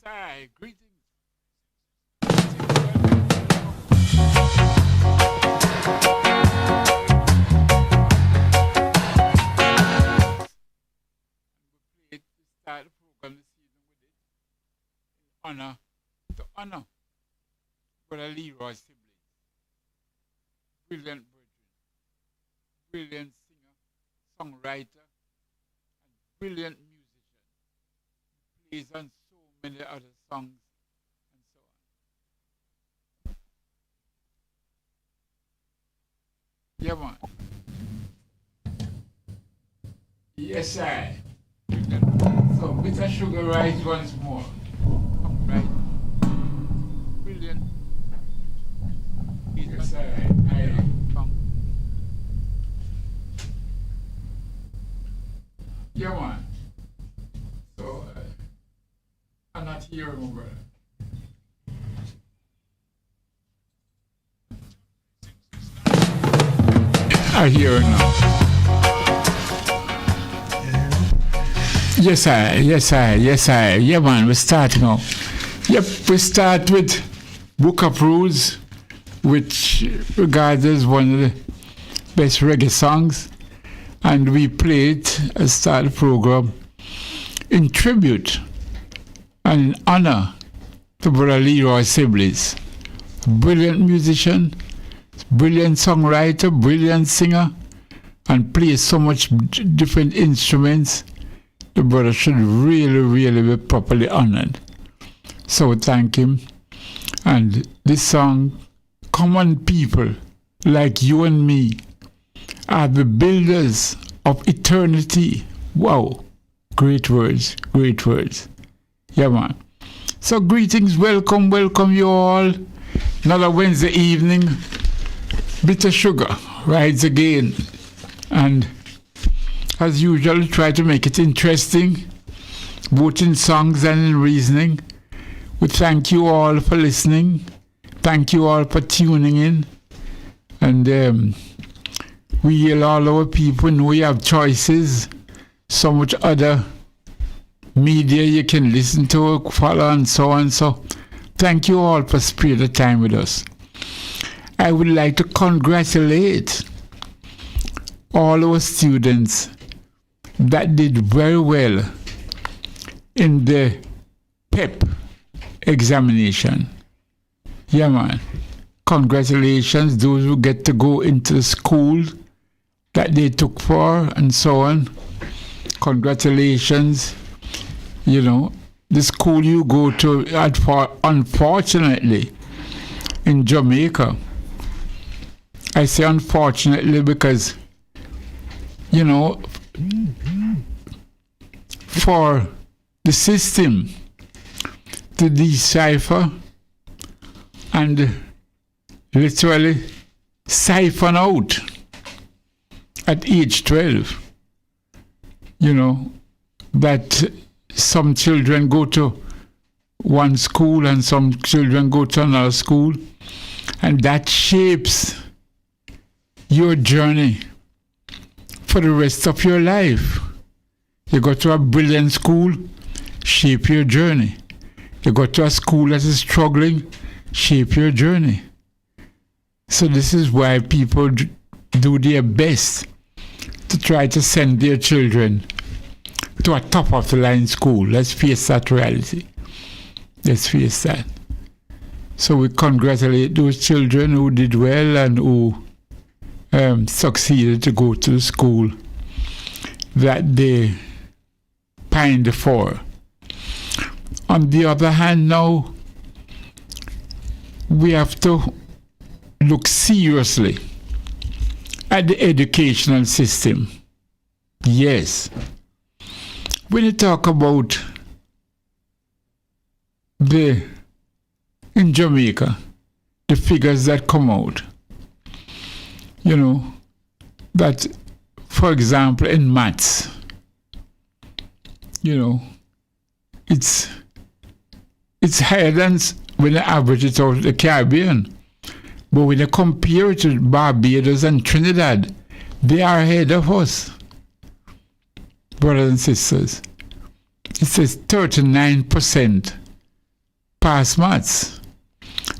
I. Greetings. We start the program this evening with it. Honor, to honor Brother Leroy Sibley. Brilliant virgin, brilliant singer, songwriter, and brilliant musician. He plays on so many other songs and so on. Yeah, man. Yes, I. So, bitter sugar rise once more. Come right. Brilliant. Yes, I come. Yeah, man. So, I'm not here, my brother. I hear now. Yes, I. Yeah, man, we start now. Yep, we start with Book of Rules, which regarded as one of the best reggae songs. And we played a start the program in tribute and in honor to Brother Leroy Sibley's. Brilliant musician, brilliant songwriter, brilliant singer, and plays so much different instruments. The brother should really be properly honored. So thank him. And this song, common people like you and me are the builders of eternity. Wow. Great words. Yeah, man. So greetings, welcome you all. Another Wednesday evening. Bitter Sugar rides again. And as usual, try to make it interesting, both in songs and in reasoning. We thank you all for listening. Thank you all for tuning in. And we all our people know we have choices. So much other media you can listen to, follow, and so on. So thank you all for spending the time with us. I would like to congratulate all our students that did very well in the PEP examination. Yeah, man. Congratulations, those who get to go into the school that they took for and so on. Congratulations. You know, the school you go to, unfortunately, in Jamaica. I say unfortunately because, you know, for the system to decipher and literally siphon out at age 12, you know, that some children go to one school and some children go to another school, and that shapes your journey for the rest of your life. You go to a brilliant school, shape your journey. You go to a school that is struggling, shape your journey. So this is why people do their best to try to send their children to a top of the line school. Let's face that reality. Let's face that. So we congratulate those children who did well and who succeeded to go to the school that they pined for. On the other hand, now we have to look seriously at the educational system. Yes. When you talk about in Jamaica, the figures that come out, you know, that, for example, in maths, you know, it's higher than when you average it out the Caribbean. But when you compare it to Barbados and Trinidad, they are ahead of us. Brothers and sisters, it says 39% pass maths.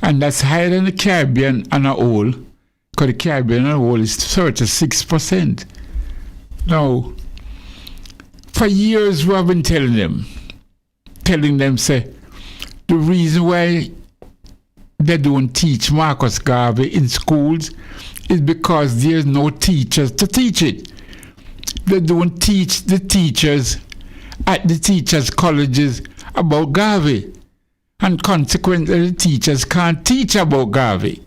And that's higher than the Caribbean on a whole, because the Caribbean on a whole is 36%. Now, for years we have been telling them, say, the reason why they don't teach Marcus Garvey in schools is because there's no teachers to teach it. They don't teach the teachers at the teachers' colleges about Garvey. And consequently, the teachers can't teach about Garvey.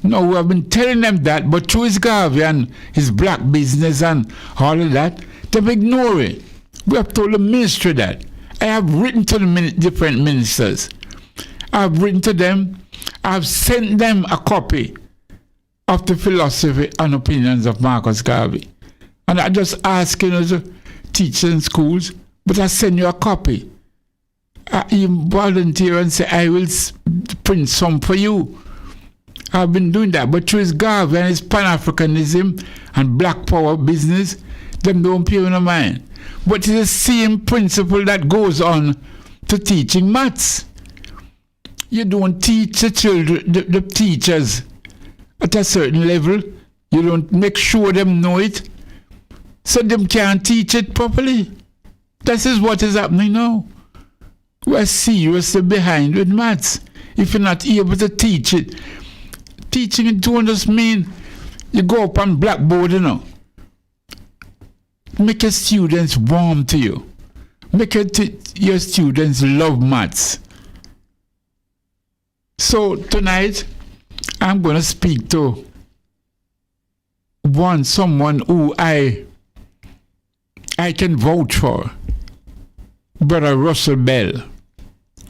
Now, we have been telling them that, but through his Garvey and his black business and all of that, they've ignored it. We have told the ministry that. I have written to the different ministers. I have written to them. I have sent them a copy of the philosophy and opinions of Marcus Garvey. And I just ask you as a teacher in schools, but I send you a copy. You volunteer and say, I will print some for you. I've been doing that. But through his Garvey and his Pan-Africanism and black power business, them don't pay no mind. But it's the same principle that goes on to teaching maths. You don't teach the children, the teachers at a certain level. You don't make sure them know it, so them can't teach it properly. This is what is happening now. We're seriously behind with maths. If you're not able to teach it, teaching it don't just mean you go up on blackboard, Make your students warm to you. Make your students love maths. So tonight, I'm going to speak to someone who I can vouch for. Brother Russell Bell.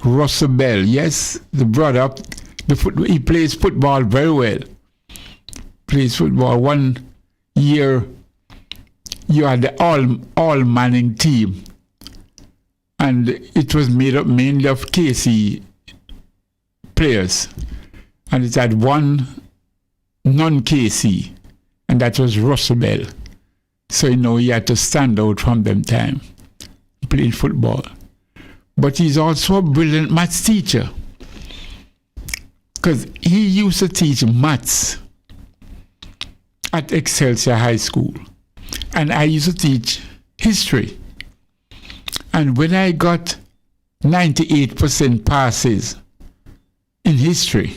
Russell Bell, yes, the brother, he plays football very well. Plays football. 1 year, you had the all Manning team, and it was made up mainly of KC players, and it had one non-KC, and that was Russell Bell. So he had to stand out from them time. He played football. But he's also a brilliant maths teacher, because he used to teach maths at Excelsior High School, and I used to teach history. And when I got 98% passes in history,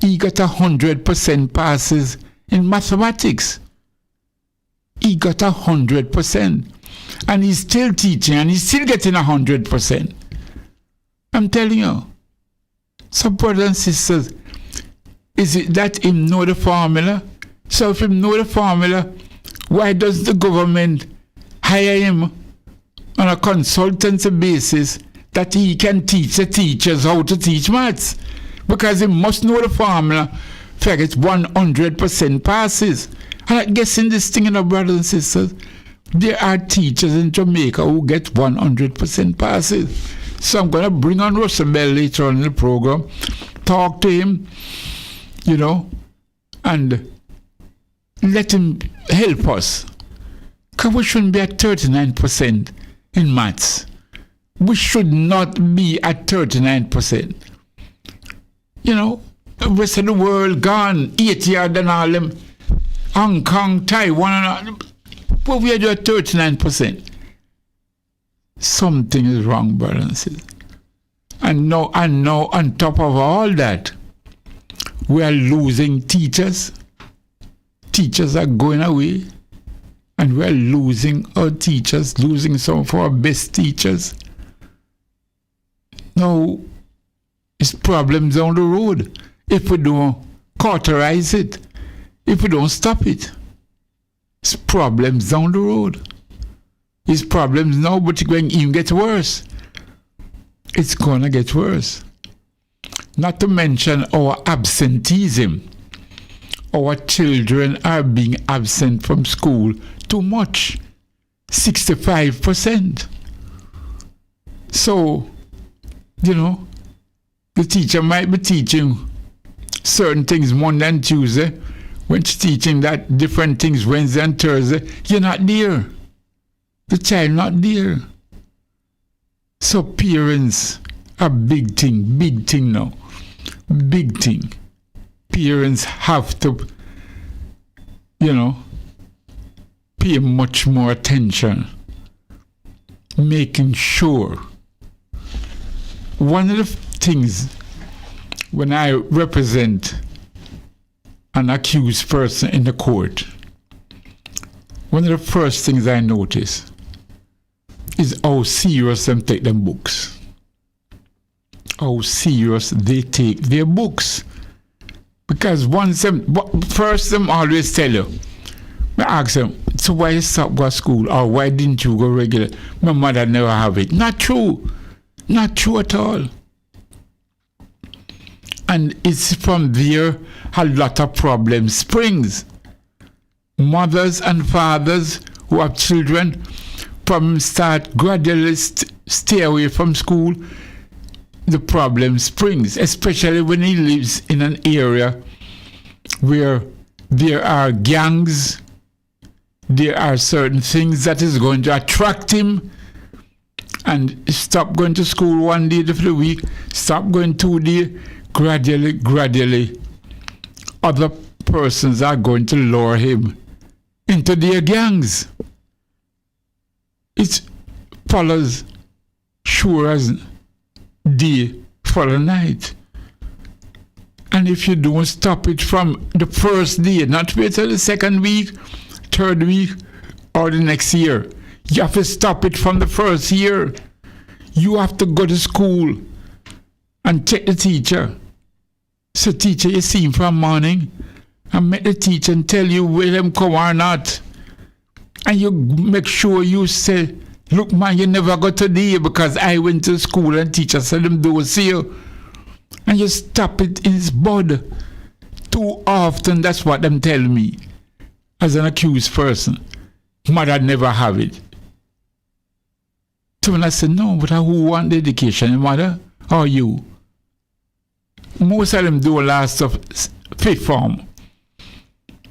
he got 100% passes in mathematics. He got 100%. And he's still teaching, and he's still getting 100%. I'm telling you. So, brothers and sisters, is it that him know the formula? So if him know the formula, why does the government hire him on a consultancy basis that he can teach the teachers how to teach maths? Because he must know the formula for get 100% passes. And I guess in this thing, brothers and sisters, there are teachers in Jamaica who get 100% passes. So I'm going to bring on Russell Bell later on in the program, talk to him, and let him help us. Because we shouldn't be at 39% in maths. We should not be at 39%. The rest of the world gone, 8 years and all them, Hong Kong, Taiwan, and all. But we are at 39%. Something is wrong, brothers and sisters. And now, on top of all that, we are losing teachers. Teachers are going away. And we are losing our teachers, losing some of our best teachers. Now, it's problems down the road if we don't cauterize it, if we don't stop it. It's problems down the road. It's problems now, but it's going to even get worse. It's going to get worse. Not to mention our absenteeism. Our children are being absent from school too much. 65%. So, the teacher might be teaching certain things Monday and Tuesday. When she's teaching that different things Wednesday and Thursday, you're not there. The child not there. So parents a big thing now. Big thing. Parents have to, pay much more attention. Making sure. One of the things when I represent an accused person in the court, one of the first things I notice is how serious them take them books. How serious they take their books. Because first them always tell you, I ask them, so why you stop go to school, or why didn't you go regular? My mother never have it. Not true. Not true at all. And it's from there a lot of problems springs. Mothers and fathers who have children from start gradually stay away from school, the problem springs, especially when he lives in an area where there are gangs, there are certain things that is going to attract him, and stop going to school 1 day of the week, stop going 2 days, gradually, other persons are going to lure him into their gangs. It follows sure as day follow night. And if you don't stop it from the first day, not wait till the second week, third week, or the next year, you have to stop it from the first year. You have to go to school and check the teacher. So teacher, you see him from morning, and make the teacher and tell you will him come or not. And you make sure you say, look man, you never got today because I went to school and teacher said them don't see you. And you stop it in his bud. Too often, that's what them tell me. As an accused person, mother never have it. So when I said, no, but who want the education, mother or you? Most of them don't last of fifth form.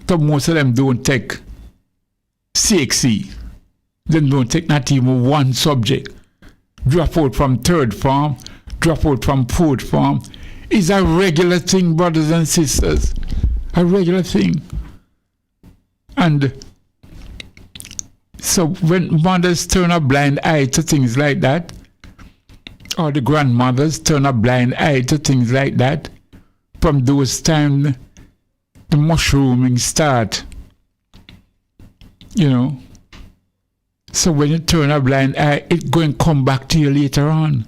So most of them don't take CXC. They don't take not even one subject. Drop out from third form, drop out from fourth form. It's a regular thing, brothers and sisters. A regular thing. And so when mothers turn a blind eye to things like that, or the grandmothers turn a blind eye to things like that, from those times the mushrooming start. So when you turn a blind eye, it's going to come back to you later on.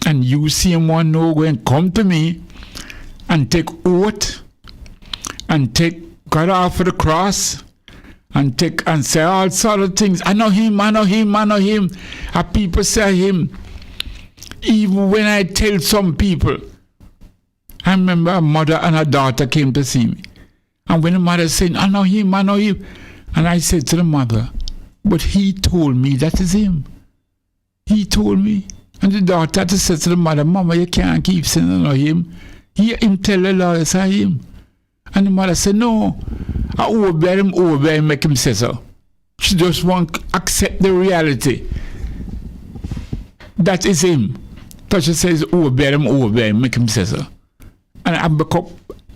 And you see him one no going come to me and take oath and take God off of the cross and take and say all sort of things. I know him. And people say him. Even when I tell some people, I remember a mother and a daughter came to see me. And when the mother said, I know him. And I said to the mother, but he told me that is him. He told me. And the daughter said to the mother, Mama, you can't keep saying I know him. Hear him tell the lawyer say him. And the mother said, no, I obey him, make him say so. She just won't accept the reality. That is him. So she says, obey him, make him say so. And I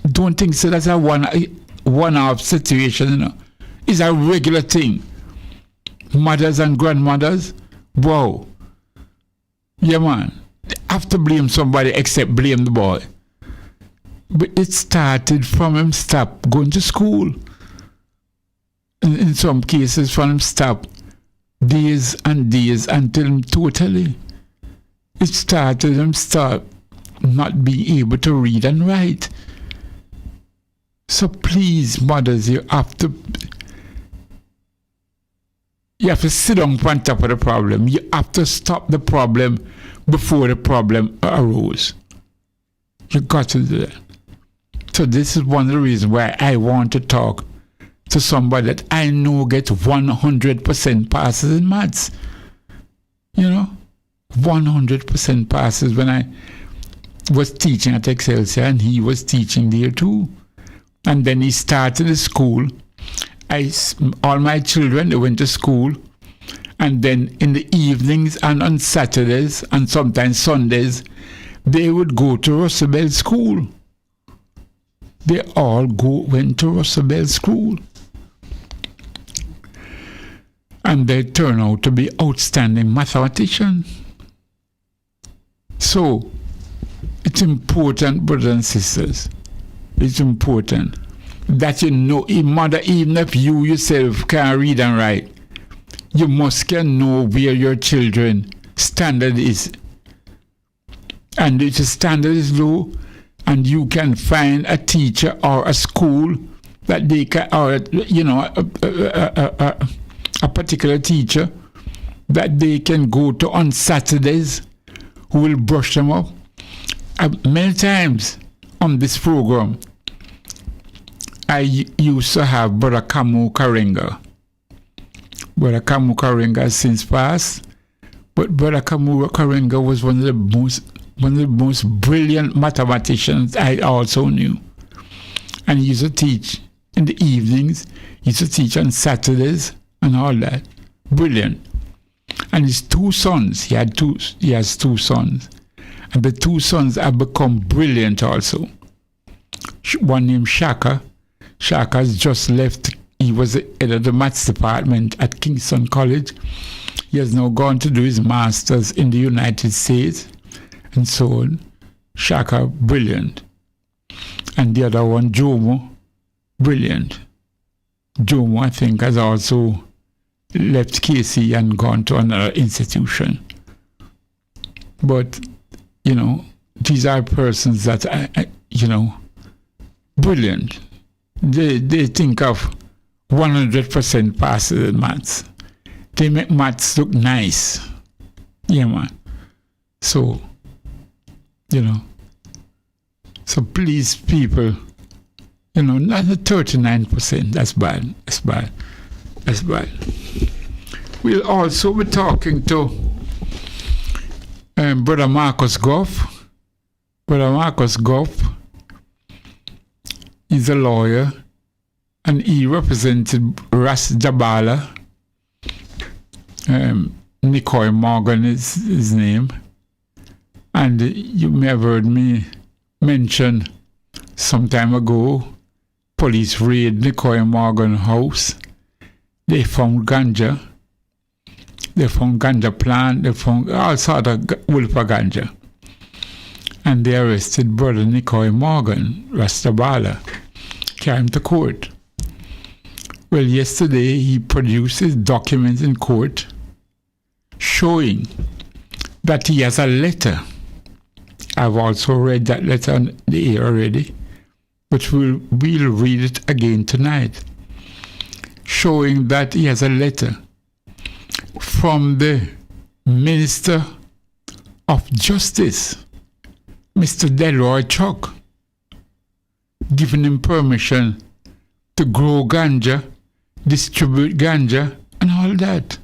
don't think so that's a one-off situation, It's a regular thing. Mothers and grandmothers, wow. Yeah, man. They have to blame somebody except blame the boy. But it started from him stop going to school. In some cases, from him stop days and days until him totally. It started him start not being able to read and write. So please, mothers, you have to sit on top of the problem. You have to stop the problem before the problem arose. You got to do that. So this is one of the reasons why I want to talk to somebody that I know gets 100% passes in maths. 100% passes. When I was teaching at Excelsior and he was teaching there too. And then he started the school. All my children, they went to school And then in the evenings and on Saturdays and sometimes Sundays, they would go to Russellbell School. They all went to Russellbell School. And they turn out to be outstanding mathematicians. So, it's important, brothers and sisters, it's important that you know, mother, even if you yourself can't read and write, you must can know where your children standard is. And if the standard is low, and you can find a teacher or a school that they can, or a particular teacher that they can go to on Saturdays who will brush them up. Many times on this program, I used to have Brother Kamu Karenga. Brother Kamu Karenga has since passed, but Brother Kamu Karenga was one of the most brilliant mathematicians I also knew. And he used to teach in the evenings, he used to teach on Saturdays and all that. Brilliant. And his two sons, he has two sons. And the two sons have become brilliant also. One named Shaka. Shaka has just left. He was the head of the maths department at Kingston College. He has now gone to do his master's in the United States and so on. Shaka, brilliant. And the other one, Jomo, brilliant. Jomo, I think, has also left KC and gone to another institution. But, these are persons that, brilliant. They think of 100% passes in maths. They make maths look nice. Yeah, man. So, so please, people, not the 39%. That's bad. That's bad. We'll also be talking to Brother Marcus Goff. Brother Marcus Goff is a lawyer, and he represented Ras Jabala. Nicoy Morgan is his name. And you may have heard me mention some time ago, police raid Nicoy Morgan house. They found ganja. They found ganja plant. They found all sorts of Wolpa ganja. And they arrested Brother Nicoy Morgan, Rastabala, carried him to court. Well, yesterday he produced his documents in court showing that he has a letter. I've also read that letter on the air already, but we'll read it again tonight, showing that he has a letter from the Minister of Justice, Mr. Delroy Chuck, giving him permission to grow ganja, distribute ganja, and all that.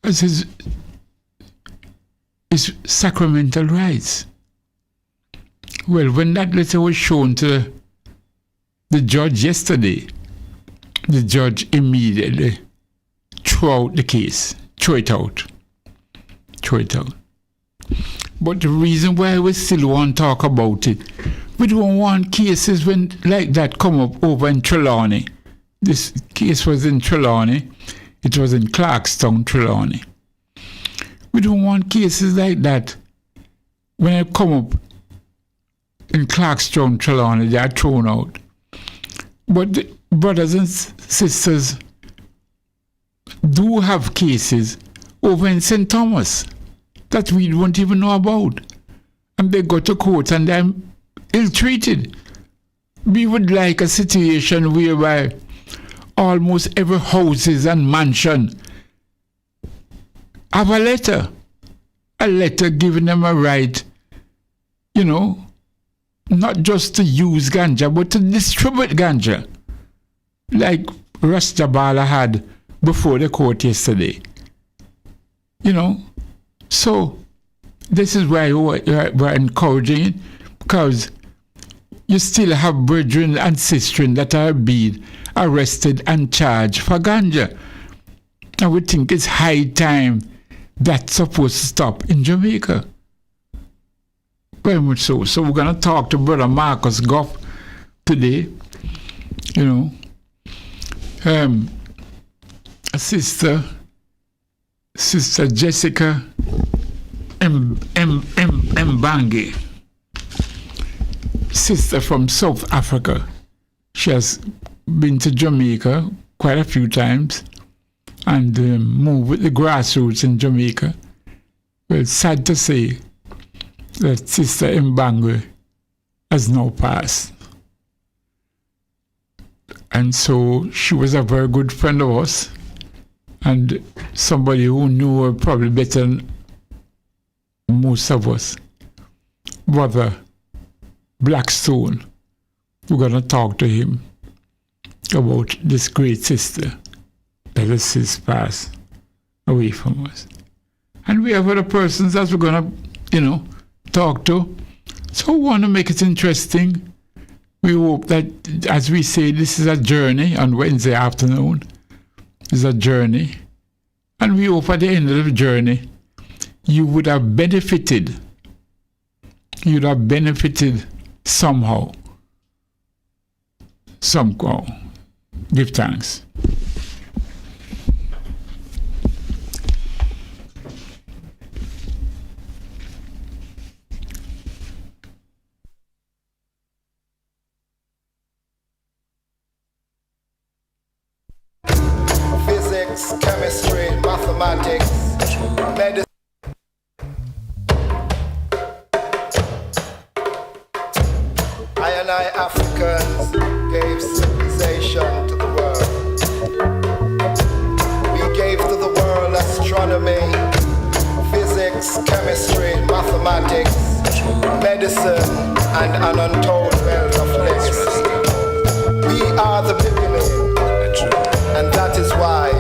As his sacramental rights. Well, when that letter was shown to the judge yesterday, the judge immediately threw out the case, threw it out. But the reason why we still want to talk about it, we don't want cases like that come up over in Trelawney. This case was in Trelawney. It was in Clarkstown, Trelawney. We don't want cases like that. When they come up in Clarkstown, Trelawney, they are thrown out. But the brothers and sisters do have cases over in St. Thomas that we don't even know about. And they go to court and they're ill-treated. We would like a situation whereby almost every houses and mansion have a letter giving them a right, not just to use ganja, but to distribute ganja, like Rastabala had before the court yesterday. So this is why we're encouraging it, because you still have brethren and sistren that are being arrested and charged for ganja. I would think it's high time that's supposed to stop in Jamaica. Very much so. So we're going to talk to Brother Marcus Goff today. You know, Sister Jessica Mbangi, sister from South Africa. She has been to Jamaica quite a few times and moved with the grassroots in Jamaica. Well, sad to say that Sister Mbangi has now passed. And so she was a very good friend of us and somebody who knew her probably better than most of us. Brother Blackstone, we're going to talk to him about this great sister that has since passed away from us. And we have other persons that we're going to, talk to. So we want to make it interesting. We hope that, as we say, this is a journey on Wednesday afternoon. It's a journey. And we hope at the end of the journey, you would have benefited. You'd have benefited somehow. Somehow. Give thanks. Physics, chemistry, mathematics, medicine. I Africans gave civilization to the world. We gave to the world astronomy, physics, chemistry, mathematics, medicine, and an untold wealth of legacy. We are the beginning, and that is why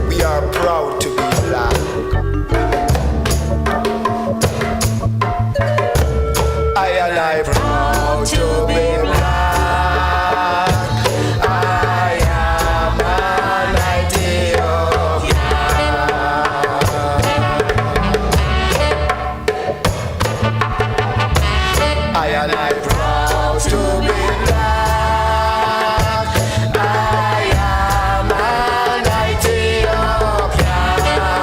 we are proud to be black. I proud to be black. I am an Ethiopian. I proud to be black. I am an Ethiopian.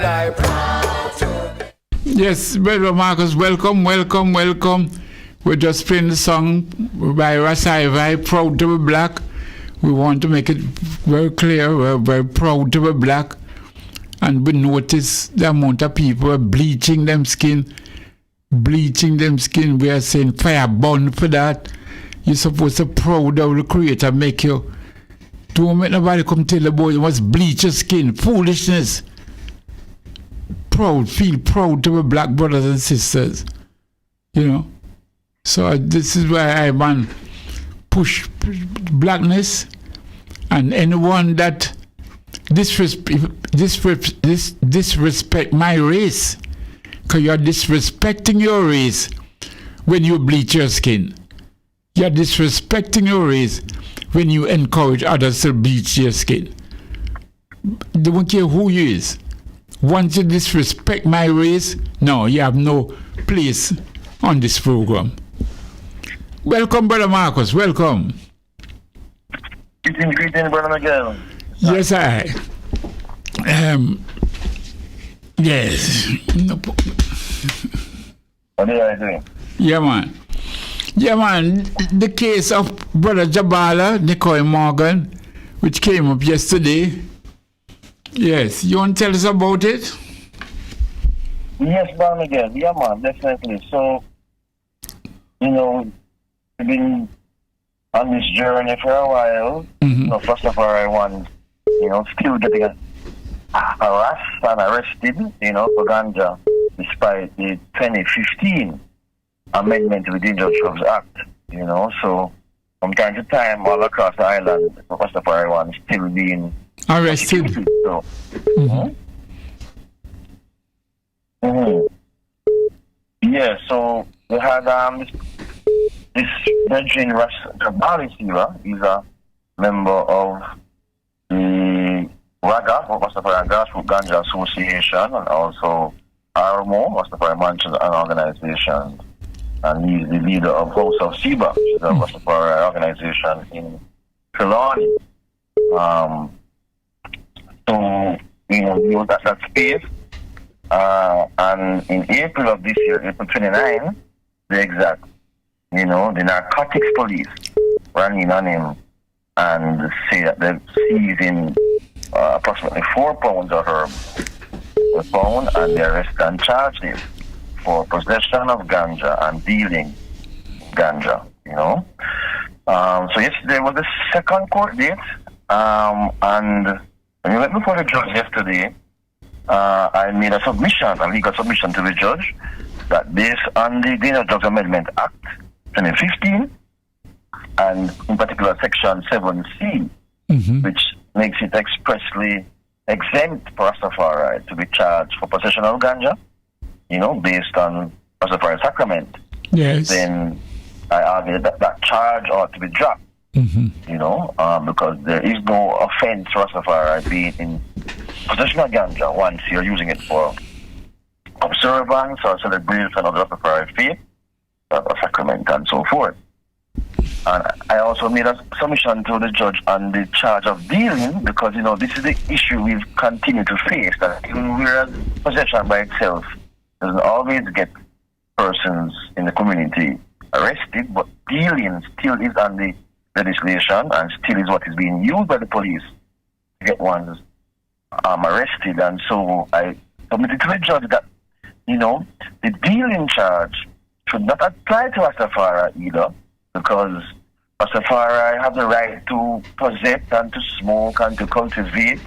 and I proud to be. Yes, Brother Marcus, welcome. We're just playing the song by Rasai, Proud to be Black. We want to make it very clear, we're very proud to be black. And we notice the amount of people are bleaching them skin. We are saying fire burn for that. You're supposed to proud of the Creator make you. Don't make nobody come tell the boy you must bleach your skin. Foolishness. Feel proud to be black brothers and sisters. You know. So this is why I want push blackness, and anyone that disrespect my race, because you're disrespecting your race when you bleach your skin. You're disrespecting your race when you encourage others to bleach their skin. Don't care who you is. Once you disrespect my race, no, you have no place on this program. Welcome, Brother Marcus. Welcome. Greeting, Brother Miguel. Yes, I. Yes. What are you doing? Yeah, man. The case of Brother Jabala, Nicole Morgan, which came up yesterday. Yes, you want to tell us about it? Yes, Brother Miguel. Yeah, man, definitely. So, we've been on this journey for a while. First of all, I want, still getting harassed and arrested, for ganja, despite the 2015 amendment to the Dangerous Drugs Act, So, from time to time, all across the island, first of all, I want still being arrested. So, yeah, so we had this Benjamin Jabali Sila is a member of the RAGA, Rastafari Grassroots Ganja Association, and also ARMO, Rastafari Mansions and Organization. And he's the leader of House of Siba, which is a Rastafari organization in Trelawney. So, he was at that space. And in April of this year, April 29, the exact, the narcotics police ran in on him and say that they've seized him approximately 4 pounds of herb was found, and they arrested and charged him for possession of ganja and dealing ganja, So yesterday was the second court date, and when we went before the judge yesterday, I made a legal submission to the judge, that based on the Dangerous Drugs Amendment Act 2015, and in particular Section 7C, which makes it expressly exempt for Rastafari to be charged for possession of ganja, based on Rastafari sacrament. Yes. Then I argued that charge ought to be dropped, because there is no offense for Rastafari being in possession of ganja once you're using it for observance or celebration of the Rastafari faith, a sacrament, and so forth. And I also made a submission to the judge on the charge of dealing, because this is the issue we've continued to face, that even whereas possession by itself doesn't always get persons in the community arrested, but dealing still is on the legislation and still is what is being used by the police to get ones arrested. And so I submitted to the judge that the dealing charge should not apply to Rastafari either, because Rastafari have the right to possess and to smoke and to cultivate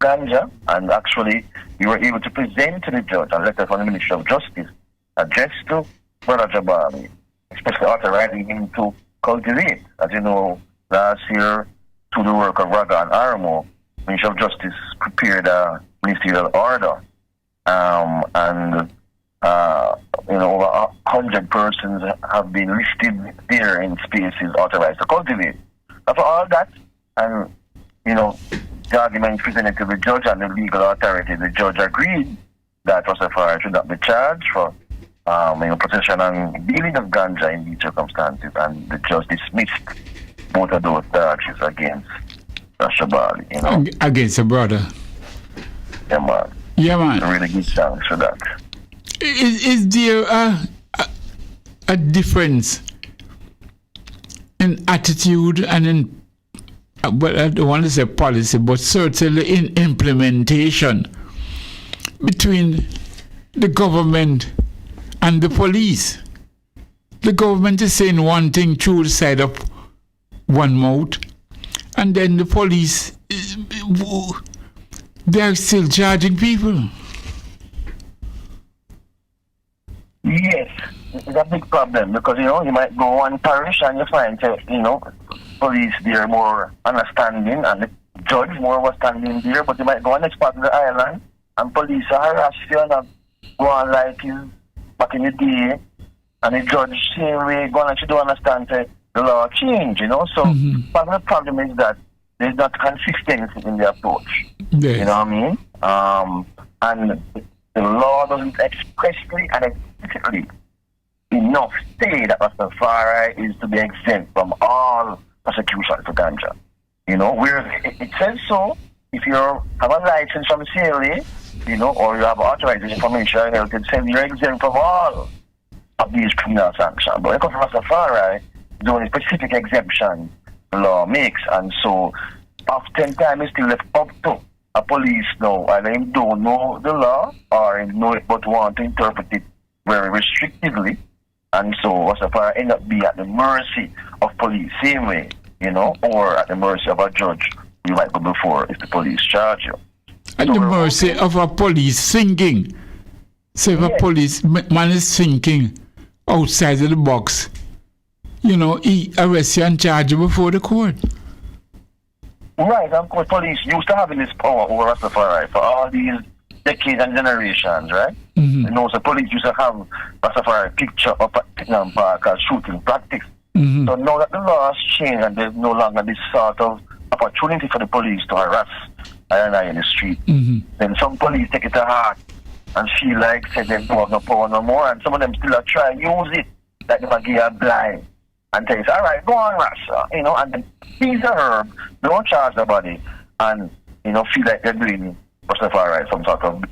ganja, and actually you were able to present to the judge a letter from the Ministry of Justice addressed to Brother Jabali, especially authorizing him to cultivate. As you know, last year, through the work of Raga and Armo, Ministry of Justice prepared a ministerial order, and over 100 persons have been listed there in spaces authorized to cultivate. And for all that, and the argument presented to the judge and the legal authority, the judge agreed that Rastafari should not be charged for possession and dealing of ganja in these circumstances, and the judge dismissed both of those charges against Shabali, Against a brother. Yeah, man. Yeah, man. I really give thanks for that. Is there a difference in attitude and in, well, I don't want to say policy, but certainly in implementation between the government and the police? The government is saying one thing through the side of one mouth, and then the police, they are still charging people. Yes, it's a big problem because, you might go one parish and you find, police there more understanding and the judge more understanding there, but you might go on next part of the island and police are harass you and go on like you back in the day, and the judge same way go on like you don't understand the law change, So part of the problem is that there's not consistency in the approach. Yes. You know what I mean? And the law doesn't expressly and explicitly enough say that Rastafari is to be exempt from all prosecution for ganja. Where it says so, if you have a license from CLA, or you have authorization from Ministry of Health, it says you're exempt from all of these criminal sanctions. But when it comes to Rastafari, the only specific exemption the law makes, and so oftentimes it's still left up to a police now, either they don't know the law or they know it but want to interpret it very restrictively, and so Rastafari end up being at the mercy of police, same way, or at the mercy of a judge you might go before if the police charge you. At the mercy of a police thinking. So if a police man is thinking outside of the box, he arrests you and charge you before the court. Right, of course, police used to having this power over Rastafari for all these decades and generations, right? So police used to have Rastafari picture up at Tottenham Park as shooting practice. So now that the law has changed and there's no longer this sort of opportunity for the police to harass I in the street, then some police take it to heart and feel like say they don't have no power no more, and some of them still try to use it like they might give a blind and tell you, all right, go on, Rasta, and then seize the herb, don't charge the body, and feel like they're doing Rastafari some sort of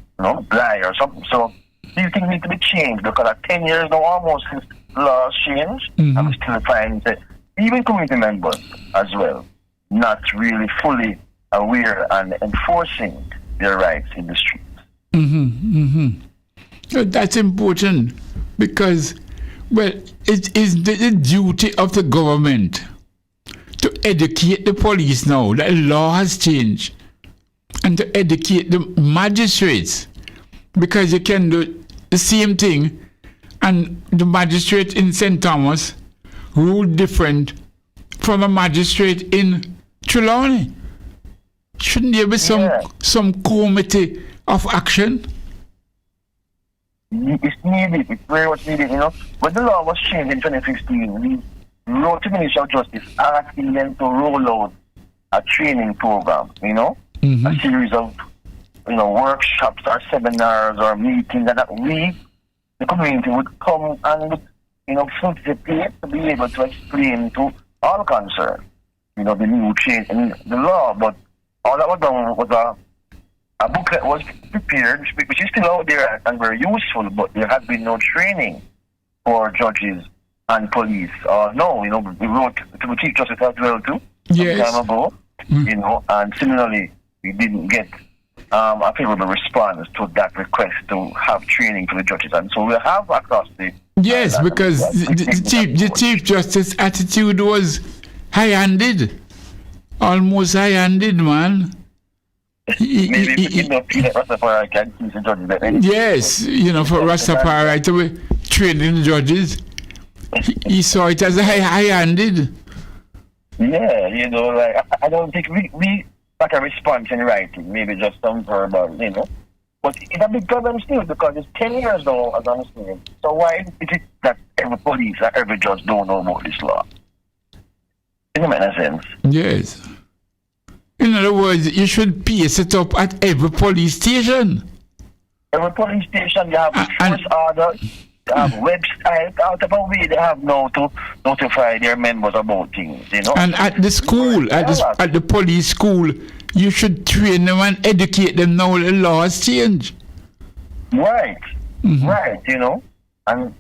blind or something. So these things need to be changed because at 10 years now almost since the laws changed, I'm still finding that even community members as well not really fully aware and enforcing their rights in the streets. So that's important because, well, it is the duty of the government to educate the police now that the law has changed, and to educate the magistrates, because you can do the same thing and the magistrate in St. Thomas ruled different from a magistrate in Trelawney. Shouldn't there be some committee of action? It's needed. It's very much needed, When the law was changed in 2015, we wrote to the Ministry of Justice asking them to roll out a training program, a series of, workshops or seminars or meetings, and that we, the community, would come and, participate to be able to explain to all concerned, the new change in the law. But all that was done was a booklet was prepared, which is still out there and very useful, but there has been no training for judges and police. No, we wrote to the Chief Justice as well too, some time ago, and similarly, we didn't get a favorable response to that request to have training for the judges, and so we have across the... Yes, because the Chief Justice attitude was high-handed, almost high-handed, man. Rastafari can teach the judges better. Yes, for Rastafari to be training the judges, he saw it as high-handed. Yeah, I don't think we got a response in writing, maybe just some verbal, But it's a big problem still because it's 10 years now, as I'm saying. So why is it that every police and every judge don't know about this law? Doesn't make any sense. Yes. In other words, you should pace it up at every police station. Every police station, you have force order, you have website, out of a way they have now to notify their members about things, And at the school, at the police school, you should train them and educate them now the laws change. Right. Right, and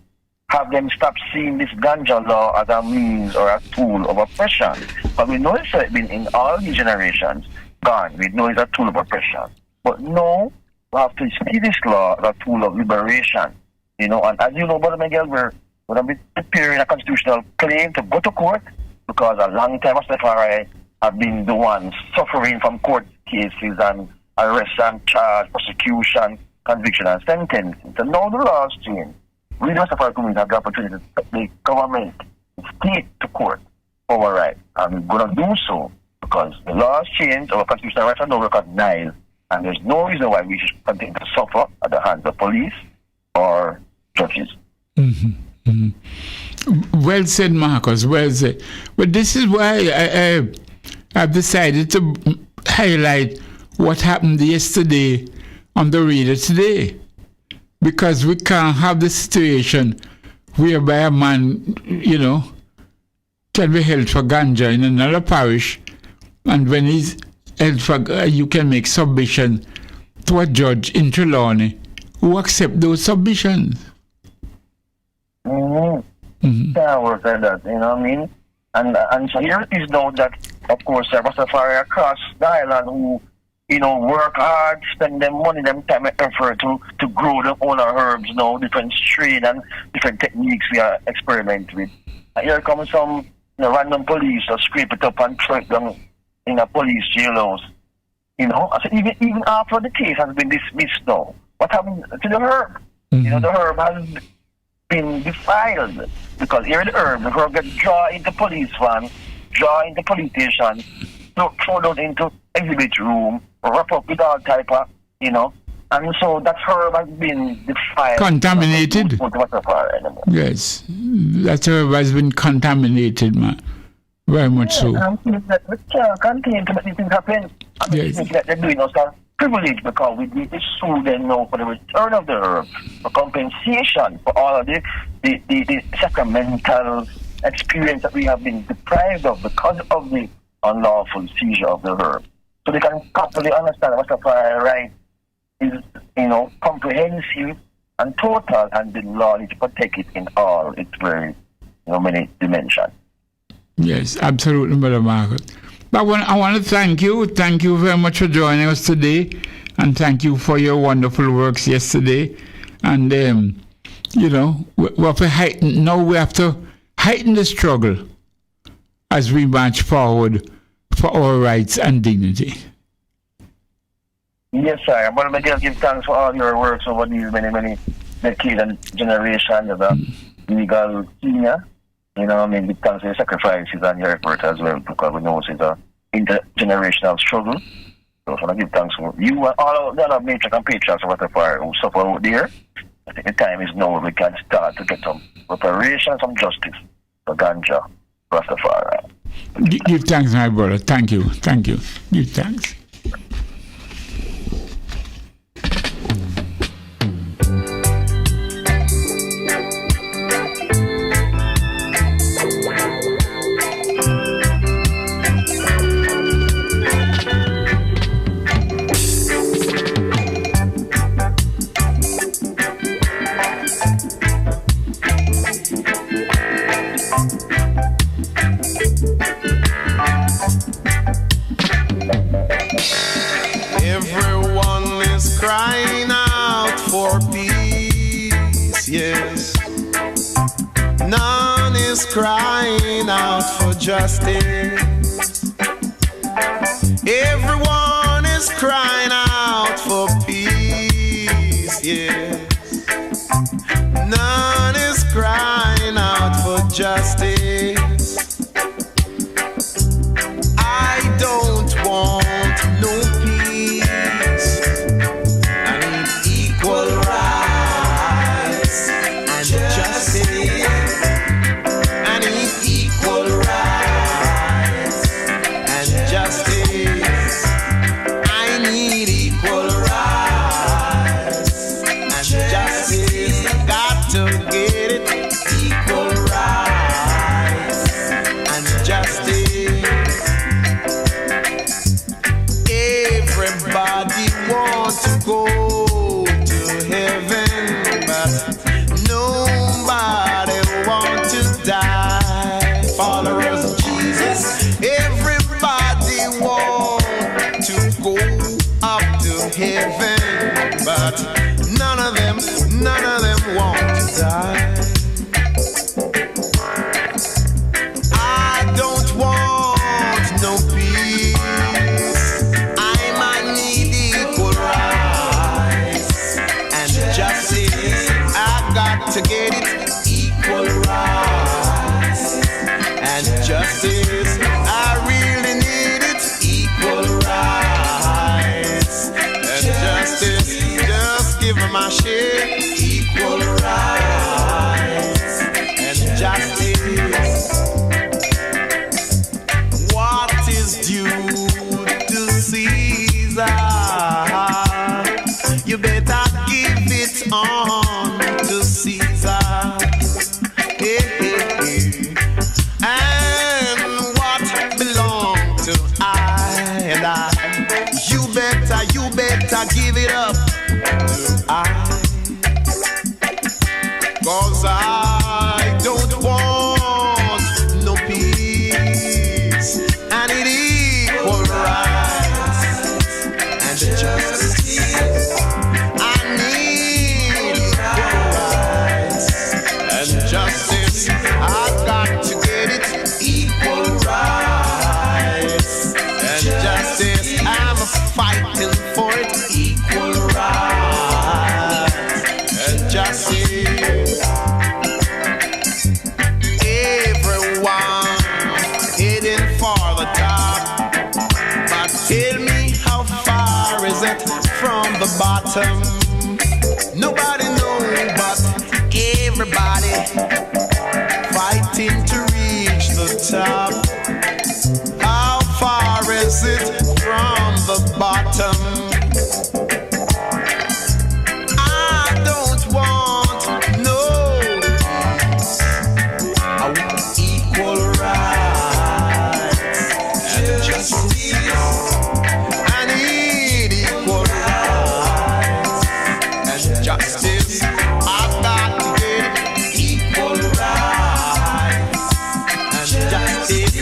have them stop seeing this ganja law as a means or a tool of oppression. But we know it's been in all these generations gone. We know it's a tool of oppression. But no, we have to see this law as a tool of liberation. And as you know, Brother Miguel, we're going to be preparing a constitutional claim to go to court because a long time Rastafari have been the ones suffering from court cases and arrest and charge, prosecution, conviction and sentencing. So now the laws change. We the Rastafari community have the opportunity to take the government, the state to court for our right. And we're going to do so because the laws change, our constitutional rights are now recognized, and there's no reason why we should continue to suffer at the hands of police or judges. Well said, Marcus, well said. But this is why I've decided to highlight what happened yesterday on the radio today. Because we can't have the situation whereby a man, can be held for ganja in another parish, and when he's held for, you can make submission to a judge in Trelawney who accept those submissions. Yeah, work like that, you know what I mean? And so here it is now that, of course, Rastafari across the island who, work hard, spend them money, them time and effort to grow their own herbs, different strain and different techniques we are experimenting with. And here comes some random police that scrape it up and throw it down in a police jailhouse. I said, even after the case has been dismissed now, what happened to the herb? The herb has been defiled because here the herb gets drawn into police van, drawn into police station, thrown out into exhibit room, wrap up with all type of, and so that herb has been defiled. Contaminated. Yes, that herb has been contaminated, man. Very much so. We can't continue to make these things happen. Yes. That they're doing us a privilege because we need to sue them now for the return of the herb, for compensation for all of the sacramental experience that we have been deprived of because of the unlawful seizure of the herb. So they can properly understand what the right is, comprehensive and total, and the law needs to protect it in all its very, many dimensions. Yes, absolutely, Brother Marcus. But I want to thank you. Thank you very much for joining us today, and thank you for your wonderful works yesterday. And we have to heighten. Now we have to heighten the struggle as we march forward for our rights and dignity. Yes, sir. Brother Miguel, give thanks for all your works over these many decades and generations of legal senior. Give thanks for your sacrifices and your effort as well, because we know it's an intergenerational struggle. So I want to give thanks for you and all of the other matriarchs and patriarchs of Rastafari who suffer out there. I think the time is now we can start to get some reparation, some justice for ganja, Rastafari. Give thanks, my brother. Thank you. Give thanks. Crying out for peace, yes. None is crying out for justice. Everyone is crying out for peace, yes. None is crying out for justice. I don't want no peace. To get it, equal rights. to get it. Equal rights and justice. I really need it. Equal rights and justice. Just give me my share. Equal rights and justice. What is due to Caesar? You better give it on to Caesar. Hey, hey, hey. And what belongs to I and I, you better give it up to I. 'Cause I don't want no peace. I need equal rights and justice. I need equal rights and justice. I've got to get it. Equal rights and justice. I'm fighting for it. Equal rights and justice. Everyone heading for the top, but tell me how far is it from the bottom? Nobody knows, but everybody fighting to reach the top. How far is it from the bottom? I don't want no peace. I want equal rights and justice. I need equal rights and justice. I've got to get equal rights and justice.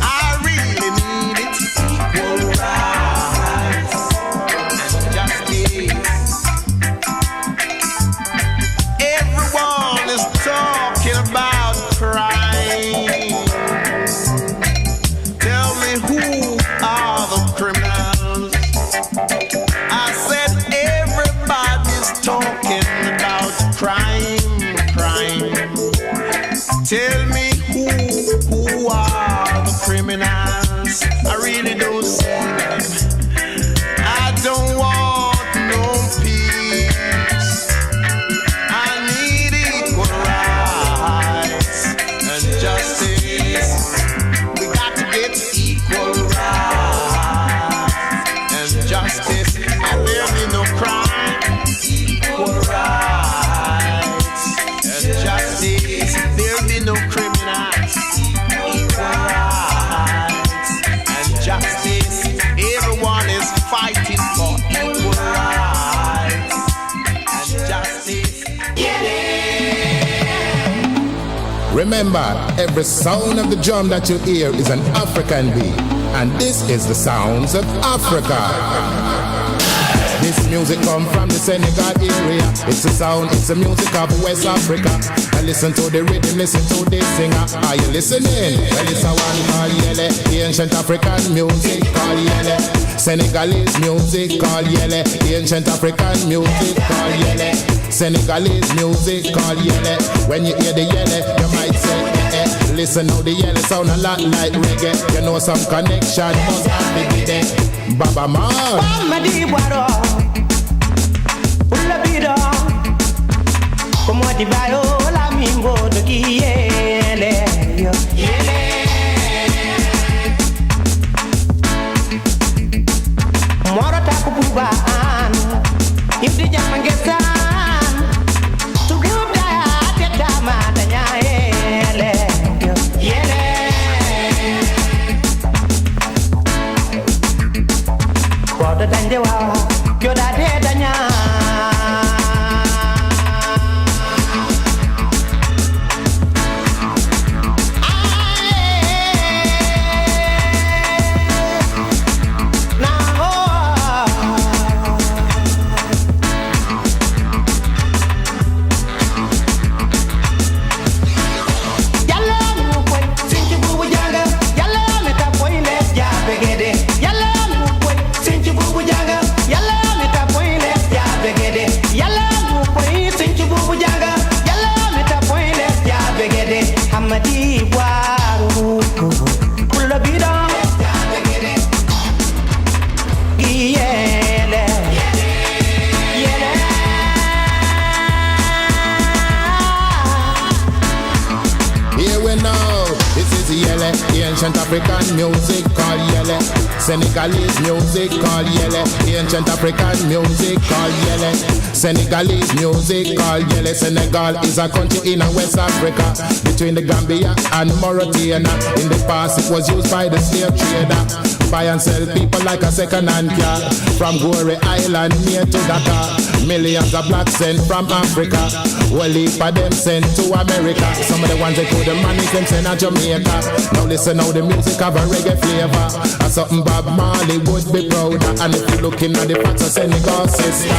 I really need it. Equal rights and justice. Everyone is talking about crime. Tell me who are the criminals? I said everybody's talking about crime. Tell me who are the criminals? I really don't see them. I don't want no peace. I need equal rights and justice. We got to get equal rights and justice. And there'll be no crime. Equal rights and justice. There'll be no criminals. Equal rights and justice. Everyone is fighting for equal rights and justice. Remember, every sound of the drum that you hear is an African beat, and this is the sounds of Africa. This music come from the Senegal area. It's a sound, it's the music of West Africa. And listen to the rhythm, listen to the singer. Are you listening? Well, it's a one called Yele, the ancient African music called Yele. Senegalese music called Yele, the ancient African music called Yele. Senegalese music called Yele. When you hear the Yele, you might say eh. Listen how the Yele sound a lot like reggae. You know some connection must have to be there. Baba Man. Como ti bayo la mingo de kiele yo yele moro ta ku buban if di jamangesan to guda te kama tanya yele yo yele kwa da danje wa kyo da de danya ancient African music called yele. Senegalese music called yele, ancient African music called yele. Senegalese music called yele. Senegal is a country in West Africa, between the Gambia and Mauritania. In the past it was used by the slave trader, buy and sell people like a second-hand car. From Goree Island near to Dakar, millions of blacks sent from Africa. Well, heap of them sent to America. Some of the ones that put the money them sent to Jamaica. Now listen how the music have a reggae flavor, and something Bob Marley would be proud of. And if you're looking at the facts of Senegal sister,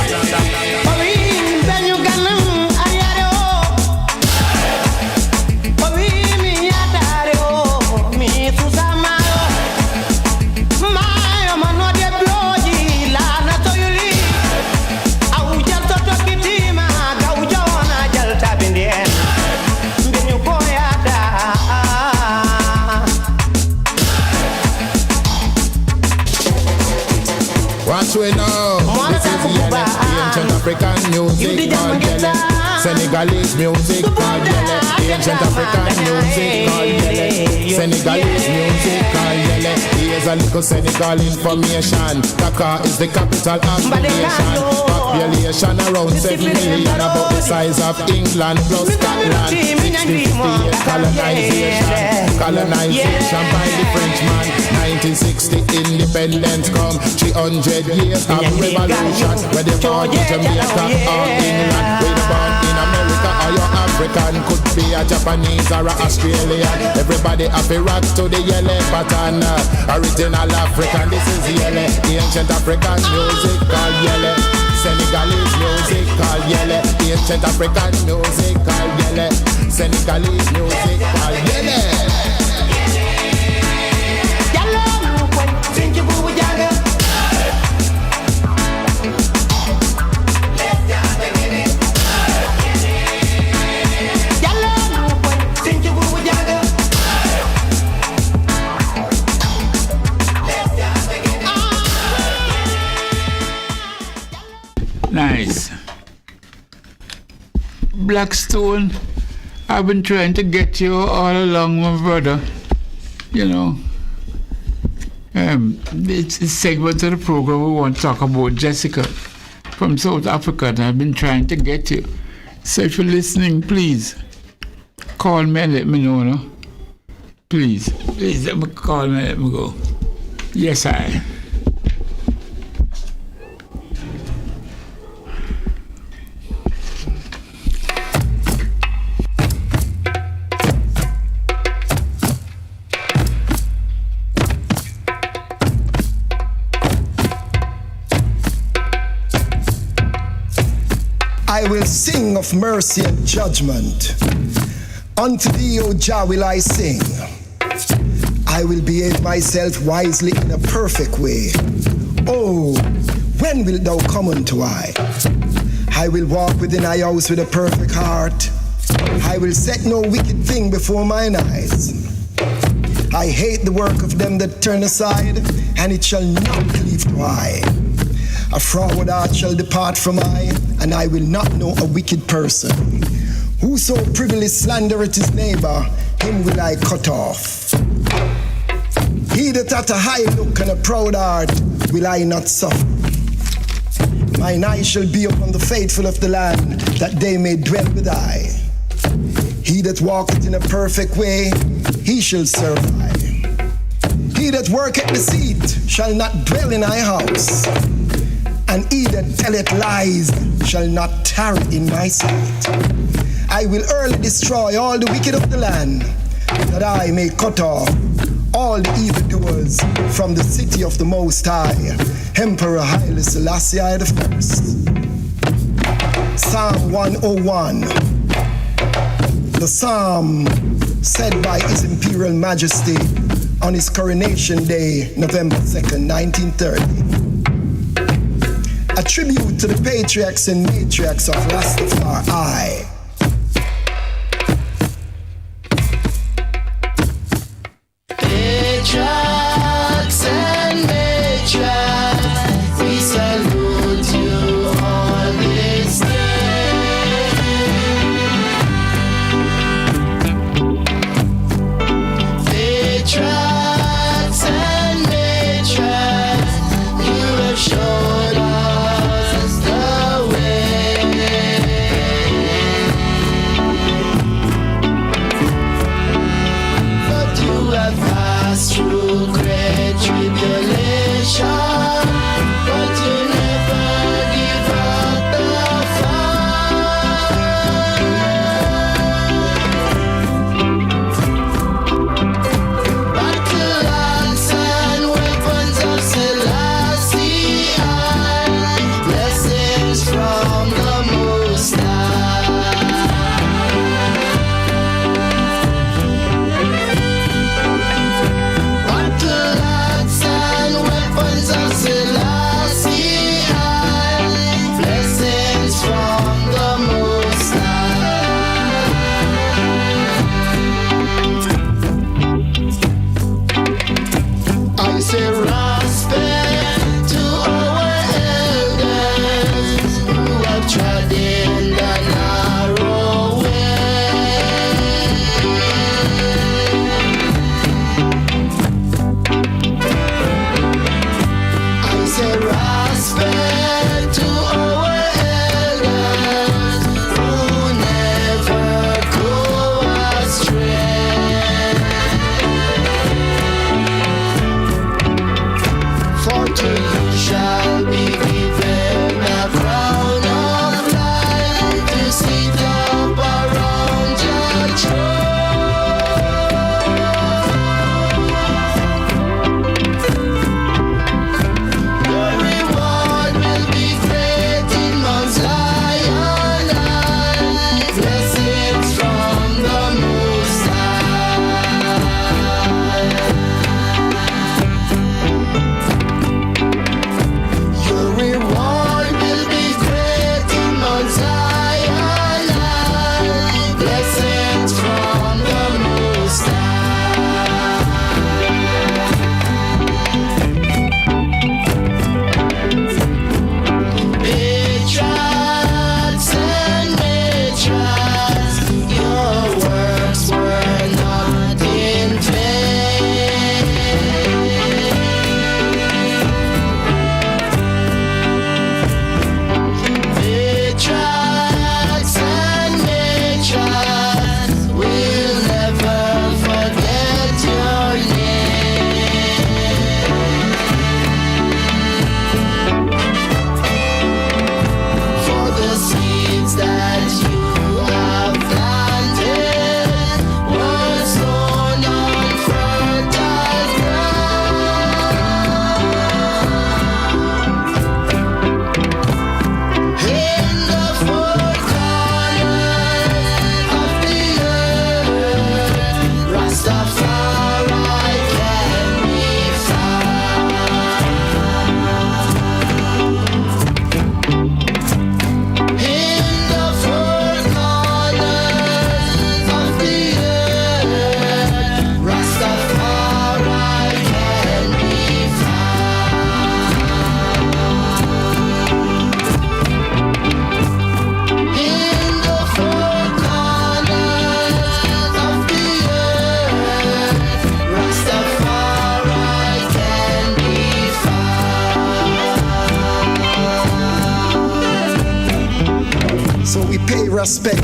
we know this is yele, ancient African music called yele. Senegalese music called yele, ancient African music called yele. Senegalese music called yele. Here's a little Senegal information. Dakar is the capital of the nation. Population around 7 million, about the size of England plus Scotland. 1658 colonization by the Frenchman. 1960 independence come. 300 years of revolution. Where they born in Jamaica or England, where they born in America or you're African, could be a Japanese or a Australian. Everybody happy rock to the yellow pattern. Original African, this is yellow. Ancient African music called yellow. Senegalese music called yellow. Ancient African music called yellow. Senegalese music called yellow. Nice. Blackstone, I've been trying to get you all along, my brother. You know, it's a segment of the program we want to talk about Jessica from South Africa, and I've been trying to get you. So if you're listening, please call me and let me know, no? Please let me call me and let me go. Yes, I. I will sing of mercy and judgment. Unto thee, O Jah, will I sing. I will behave myself wisely in a perfect way. Oh, when wilt thou come unto I? I will walk within thy house with a perfect heart. I will set no wicked thing before mine eyes. I hate the work of them that turn aside, and it shall not cleave to I. A froward heart shall depart from I, and I will not know a wicked person. Whoso privily slandereth his neighbor, him will I cut off. He that hath a high look and a proud heart, will I not suffer. Mine eye shall be upon the faithful of the land, that they may dwell with I. He that walketh in a perfect way, he shall serve I. He that worketh deceit shall not dwell in thy house, and he that telleth lies shall not tarry in my sight. I will early destroy all the wicked of the land, that I may cut off all the evildoers from the city of the Most High, Emperor Haile Selassie I the First. Psalm 101. The psalm said by His Imperial Majesty on his coronation day, November 2nd, 1930. A tribute to the patriarchs and matriarchs of Rastafari. Patriarchs and matriarchs, we salute you on this day.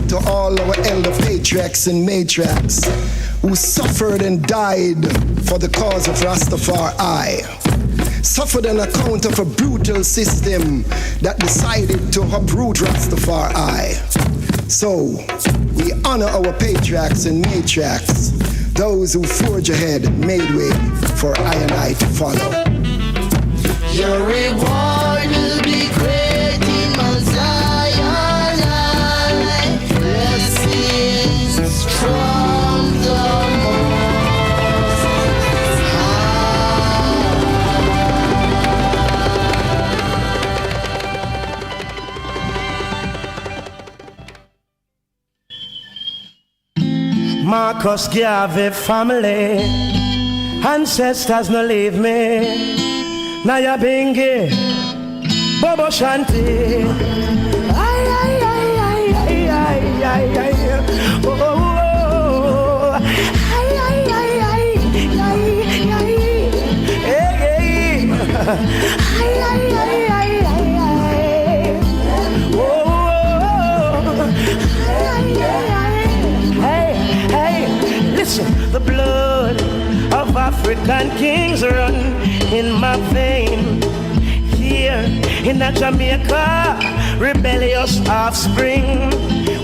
to all our elder patriarchs and matriarchs who suffered and died for the cause of Rastafari. Suffered on account of a brutal system that decided to uproot Rastafari. So, we honor our patriarchs and matriarchs, those who forge ahead and made way for I and I to follow. Your reward will be great in Messiah. Blessings from the Most High. Marcus Garvey family, ancestors no leave me. Naya Bingi, Bobo Shanti. Ay, ay, ay, ay, ay, ay, ay, ay. Oh, oh, oh. Ay, ay, ay, ay, ay, ay. Hey, hey. Ay, ay, ay, ay, ay, ay. Oh, oh. Ay, ay, ay. Hey, hey. Listen, the blood of African kings run in my vein. Here in Jamaica, rebellious offspring.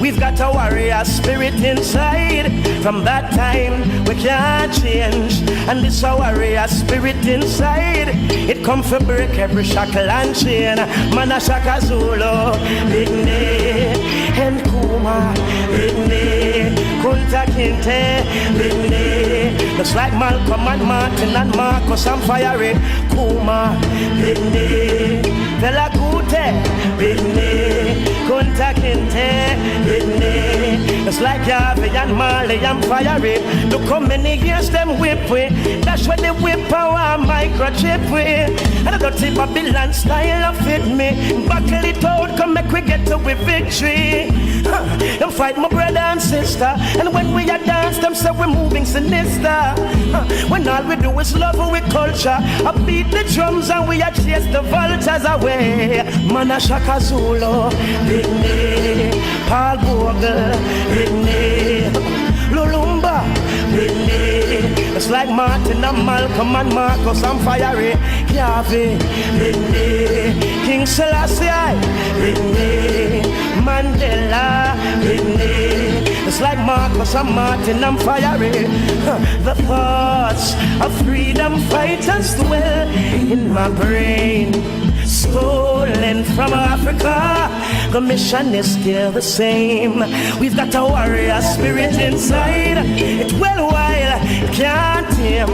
We've got a warrior spirit inside. From that time we can't change. And this warrior spirit inside, it come for break every shackle and chain. Mana Shaka Zulu, Bigni, and Kuma, Bigni, Kunta Kinte, Bigni. Looks like Malcolm and Martin and Marcus and Fiery, Kuma, Bigni, Vela Kute, Bigni, Kunta Kinte, Bigni. Looks like Yavi and Marley and Fiery. Look how many years them whip with. That's what they whip our microchip with. And I don't see Babylon style of fit me. Buckle it out, come make we get to with victory. Them fight my brother and sister. And when we are dance, them say we're moving sinister. When all we do is love with culture. I beat the drums and we are chase the vultures away. Mana Shaka Zulu, Bigni, Paul Bogle, Bigni, Lulumba, Bigni. It's like Martin and Malcolm and Marcus and Fiery, Yavi, Bigni, King Selassie, Bigni, Mandela, Bigni. It's like Marcus and Martin and Fiery. The thoughts of freedom fighters dwell in my brain. Stolen from Africa, the mission is still the same. We've got a warrior spirit inside. It's well wild, it can't tame.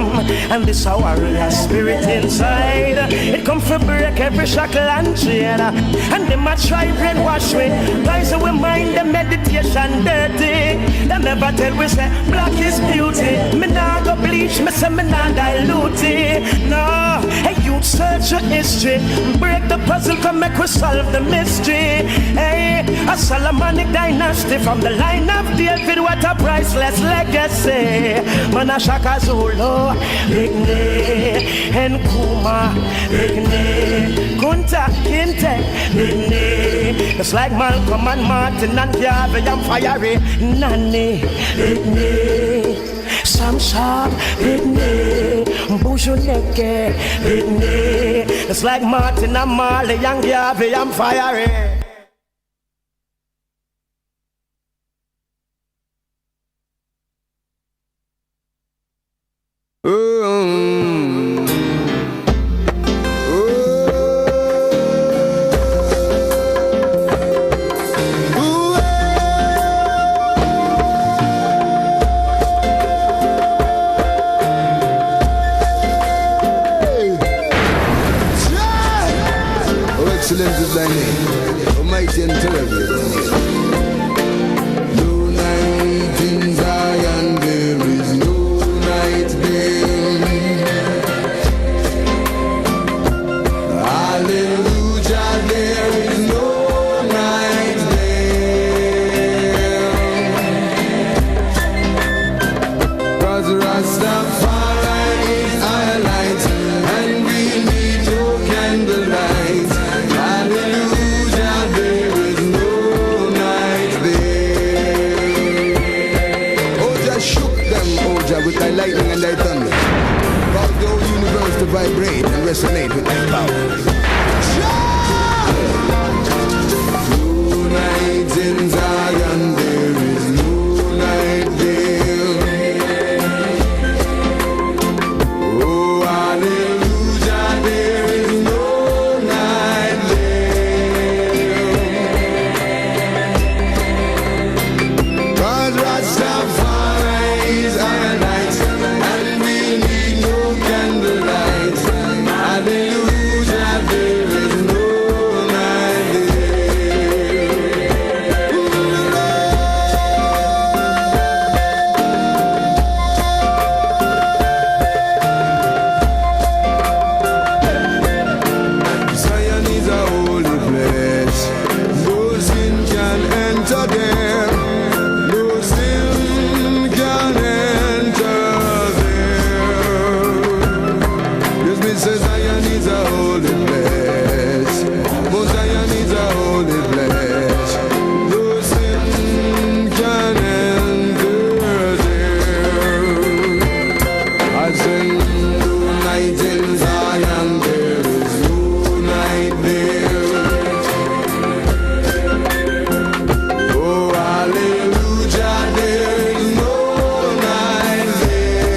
And this warrior spirit inside, it come for break every shackle and chain. And them a try brainwash me. Guys we mind the meditation dirty. They never tell we say black is beauty. Me nah go bleach, me say me nah dilute it. No, hey you search your history. Break the puzzle, come make we solve the mystery. Hey, a Solomonic dynasty from the line of David. What a priceless legacy. Mana Shaka Zulu, Bigni, and Kuma, Bigni, Kunta Kinte, Bigni. It's like Malcolm and Martin and Yavi and Fiery, Nani, Bigni. Sam Sharp, Bigni, Bushuneke, Bigni. It's like Martin and Marley and Yavi and Fiery. Excellent is thy name, almighty and terrible. No night in Zion, there is no night there. Hallelujah, there is no night there. 'Cause Rastafari is our light, and we need your candlelight. Hallelujah, there is no night there. thy lightning and thy thunder. Cause the whole universe to vibrate and resonate with thy power. Tonight in Zion there is no night there. Oh, hallelujah, there is no night there. Cause Rastafari is our light, and we need no candlelight. Hallelujah, there is no night there. Zion is a holy place. No sin can enter there. No sin can enter there. Yes, me say Zion is a holy place. Oh, Zion is a holy place. No sin can enter there. I say no night in Zion, there is no night there. Oh, hallelujah, there is no night there.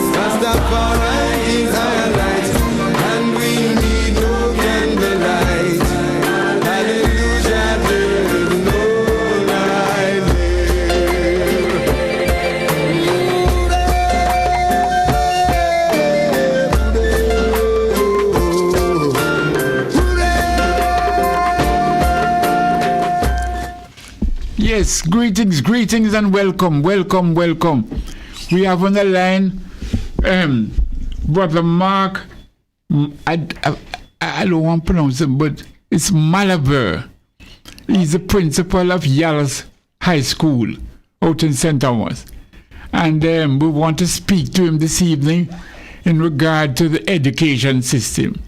Rastafari is our light, and we need no candlelight. Hallelujah, there is no night Yes, greetings and welcome. We have on the line Brother Mark, I don't want to pronounce it, but it's Malaber. He's the principal of Yallas High School out in St. Thomas. And we want to speak to him this evening in regard to the education system.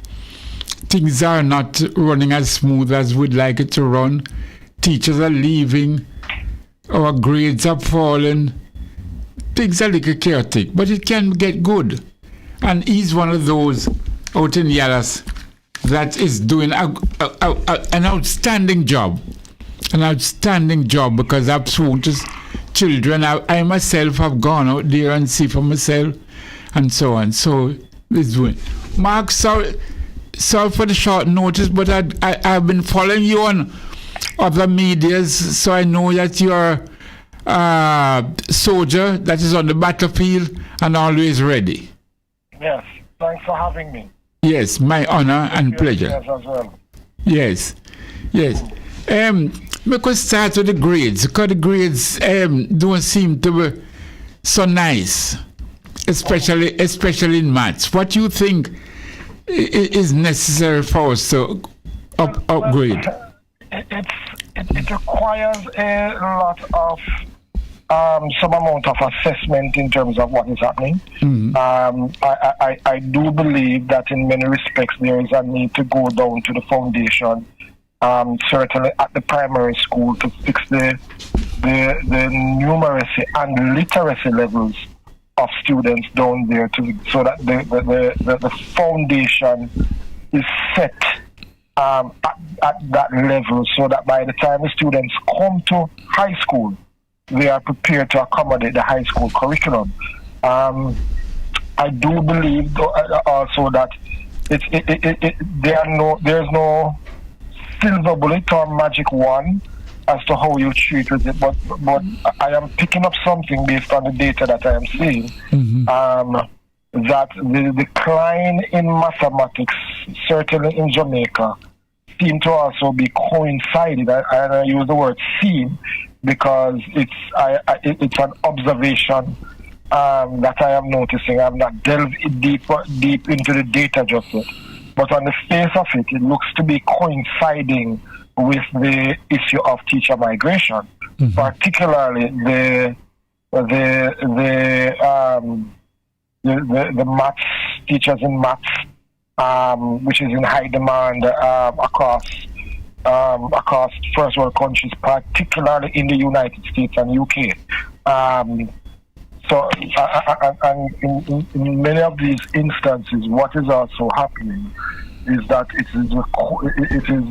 Things are not running as smooth as we'd like it to run. Teachers are leaving. Our grades are falling. Things are a little chaotic, but it can get good. And he's one of those out in Yallas that is doing an outstanding job. An outstanding job, because I've spoken to children. I myself have gone out there and see for myself and so on. So this doing. Mark, sorry for the short notice, but I've been following you on other medias, so I know that you're a soldier that is on the battlefield and always ready. Yes, thanks for having me. Yes, my honor and pleasure. Yes, as well. Yes. We could start with the grades, because the grades don't seem to be so nice, especially in maths. What do you think is necessary for us to upgrade? It requires a lot of some amount of assessment in terms of what is happening. I do believe that in many respects there is a need to go down to the foundation, certainly at the primary school, to fix the numeracy and literacy levels of students down there, so that the foundation is set at that level, so that by the time the students come to high school, they are prepared to accommodate the high school curriculum. I do believe also that there's no silver bullet or magic wand as to how you treat with it, but I am picking up something based on the data that I am seeing, that the decline in mathematics, certainly in Jamaica, seem to also be coincided. I use the word seem because it's an observation that I am noticing. I'm not delved deep into the data just yet, but on the face of it, it looks to be coinciding with the issue of teacher migration, particularly the maths teachers in maths, which is in high demand across across first world countries, particularly in the United States and UK. And in many of these instances, what is also happening is that it is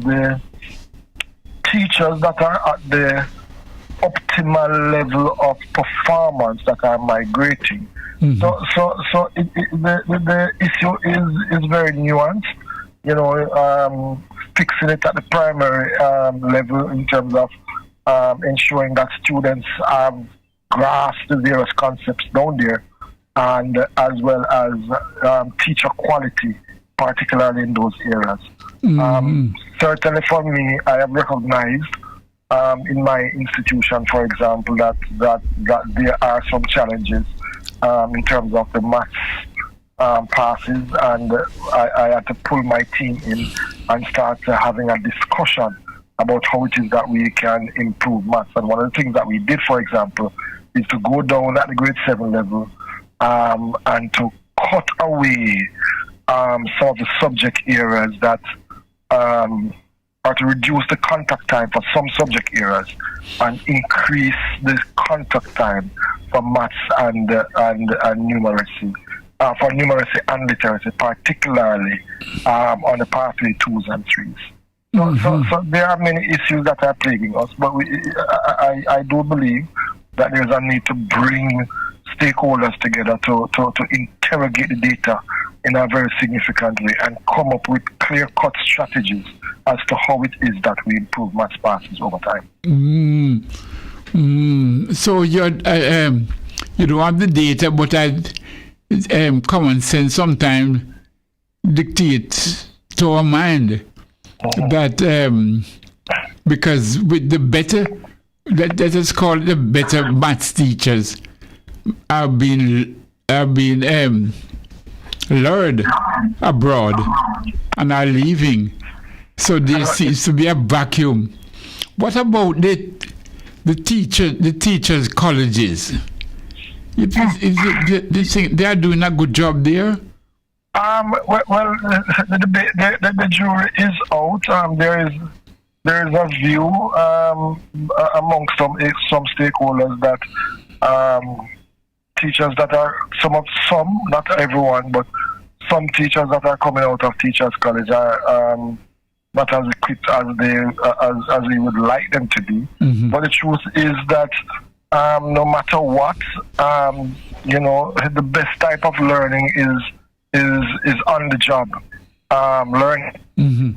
the teachers that are at the optimal level of performance that are migrating. Mm-hmm. So the issue is very nuanced. Fixing it at the primary level in terms of ensuring that students grasp the various concepts down there, and as well as teacher quality, particularly in those areas. Mm-hmm. Certainly for me, I have recognized in my institution, for example, that there are some challenges in terms of the maths passes, and I had to pull my team in and start having a discussion about how it is that we can improve maths. And one of the things that we did, for example, is to go down at the grade 7 level and to cut away some of the subject areas that or to reduce the contact time for some subject areas and increase the contact time for maths and numeracy. For numeracy and literacy, particularly on the pathway 2s and 3s. So there are many issues that are plaguing us, but I do believe that there's a need to bring stakeholders together to interrogate the data in a very significant way and come up with clear-cut strategies as to how it is that we improve maths passes over time. So you don't have the data, but common sense sometimes dictates to our mind that because with the better, let us call it the better maths teachers are being lured abroad and are leaving, so there seems to be a vacuum. What about the teachers' colleges? They are doing a good job there? The jury is out. There is a view among some stakeholders that teachers that are some, not everyone, but some teachers that are coming out of teachers' college are not as equipped as we would like them to be. Mm-hmm. But the truth is that no matter what, the best type of learning is on the job learning. Mm-hmm.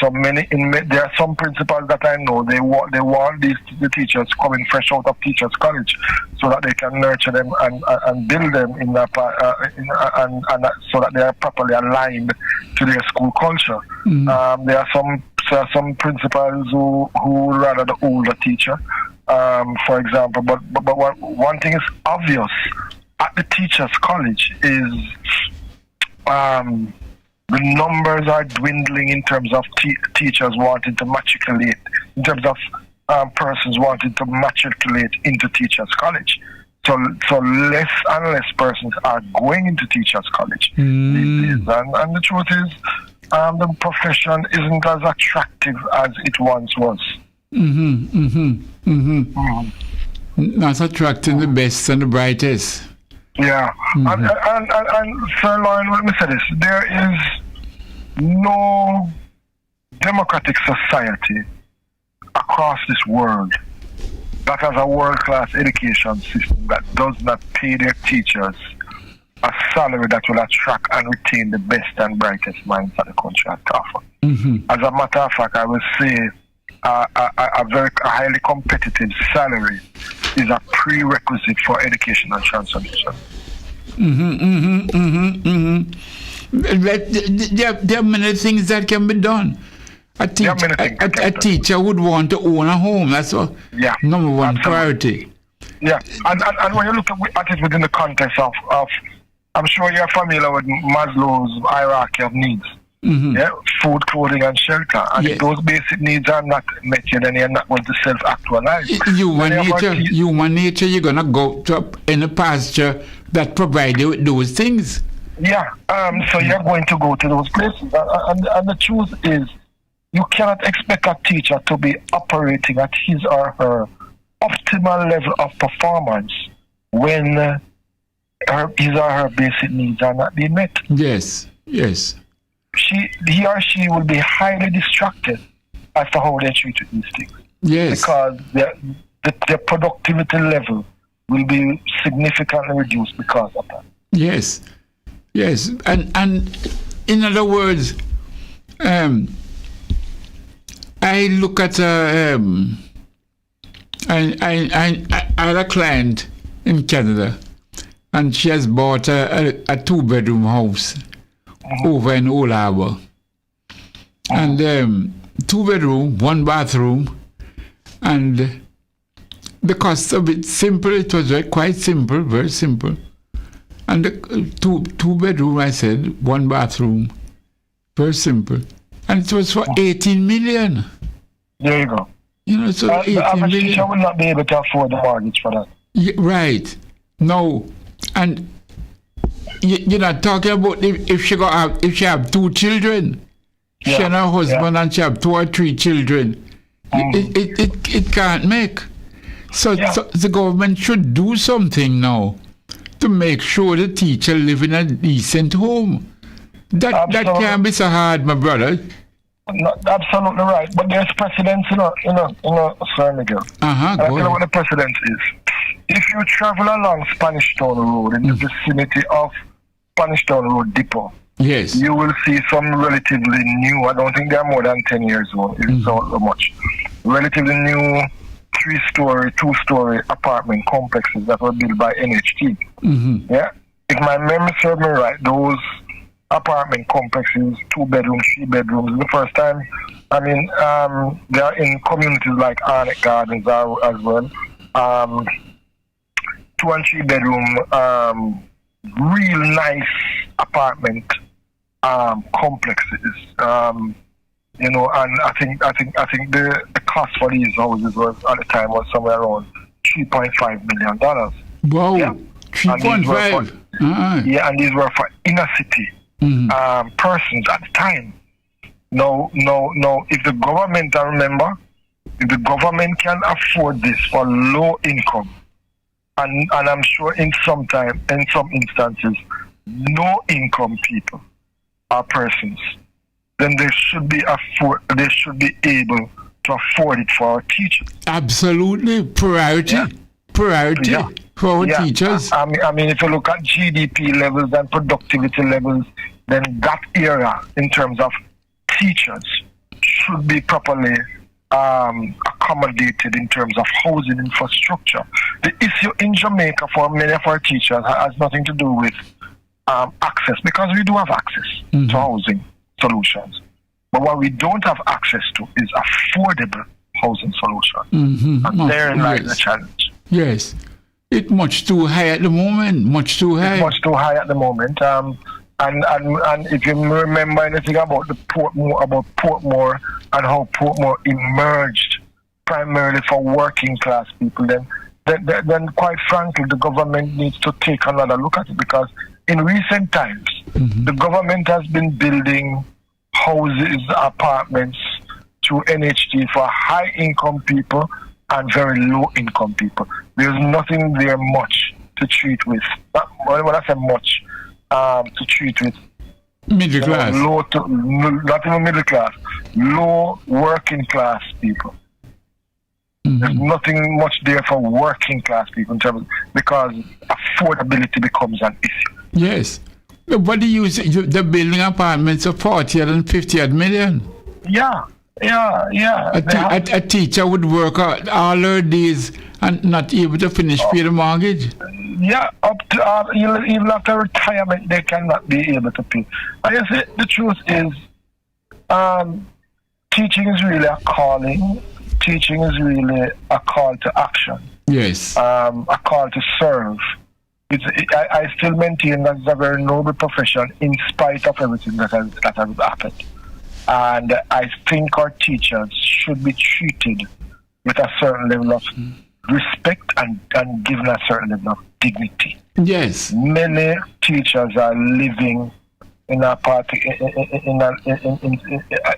So many there are some principals that I know they want the teachers coming fresh out of teachers college so that they can nurture them and build them in that so that they are properly aligned to their school culture. Mm-hmm. There are some principals who rather the older teacher. For example, but one thing is obvious at the teachers' college is the numbers are dwindling in terms of teachers wanting to matriculate, in terms of persons wanting to matriculate into teachers' college. So less and less persons are going into teachers' college these days, and the truth is, the profession isn't as attractive as it once was. Not attracting the best and the brightest. Yeah, and Sir Lorne, let me say this: there is no democratic society across this world that has a world-class education system that does not pay their teachers a salary that will attract and retain the best and brightest minds that the country has to offer. As a matter of fact, I will say a highly competitive salary is a prerequisite for educational transformation. There are many things that can be done. A teacher would want to own a home. That's number one priority. Yeah, and when you look at it within the context of I'm sure you're familiar with Maslow's hierarchy of needs. Mm-hmm. Yeah, food, clothing, and shelter. And if those basic needs are not met, then you're not going to self-actualize. Human nature, you're going to go to any pasture that provides you with those things. Yeah, so you're going to go to those places. And the truth is, you cannot expect a teacher to be operating at his or her optimal level of performance when his or her basic needs are not being met. Yes. Yes. He or she will be highly distracted as to how they treat these things. Yes. Because the productivity level will be significantly reduced because of that. Yes. Yes. And in other words, I look at I had a client in Canada, and she has bought a 2-bedroom house over in Old Harbor. And 2-bedroom, 1 bathroom, and the cost of it simple. It was quite simple, very simple. And the two bedroom, I said, 1 bathroom, very simple, and it was for 18 million. There you go. You know, so the 18 average million. teacher will not be able to afford the mortgage for that. Yeah, right. No, and you're not talking about if she have 2 children. Yeah. She and her husband, and she have 2 or 3 children. It can't make. So the government should do something now to make sure the teacher live in a decent home. That can't be so hard, my brother. No, absolutely right. But there's precedence, Sir Miguel. I tell you what the precedence is. If you travel along Spanish Town Road in the vicinity of Spanish Town Road Depot, yes, you will see some relatively new, I don't think they're more than 10 years old, it's so much, relatively new 3-story, 2-story apartment complexes that were built by NHT. Yeah? If my memory serves me right, those apartment complexes, 2 bedrooms, 3 bedrooms, the first time, I mean, they are in communities like Arnett Gardens as well. 2 and 3 bedroom, real nice apartment complexes. And I think the cost for these houses was at the time was somewhere around $3.5 million. Wow, yeah. 3.5. Yeah, and these were for inner city persons at the time. No. If the government, I remember, if the government can afford this for low income, and I'm sure in some instances, no income people or persons, then they should be able to afford it for our teachers. Absolutely, priority for our teachers. I mean, if you look at GDP levels and productivity levels, then that area in terms of teachers should be properly accommodated in terms of housing infrastructure. The issue in Jamaica for many of our teachers has nothing to do with access, because we do have access to housing solutions. But what we don't have access to is affordable housing solutions. And therein lies the challenge. Yes. It's much too high at the moment. Much too high. It's much too high at the moment. And if you remember anything about Portmore and how Portmore emerged primarily for working class people, then quite frankly, the government needs to take another look at it, because in recent times, the government has been building houses, apartments to NHT for high income people and very low income people. There's nothing there much to treat with. When I say much, to treat with middle class, not even middle class, low working class people. There's nothing much there for working class people in terms, because affordability becomes an issue. Yes. What do you say? The building apartments of 40 and 50 million. Yeah. A teacher would work all her days and not able to finish pay the mortgage. Yeah, up to even after retirement, they cannot be able to pay. I guess the truth is, teaching is really a calling. Teaching is really a call to action. Yes. A call to serve. I still maintain that it's a very noble profession in spite of everything that has happened. And I think our teachers should be treated with a certain level of respect and given a certain level of dignity. Yes. Many teachers are living in a party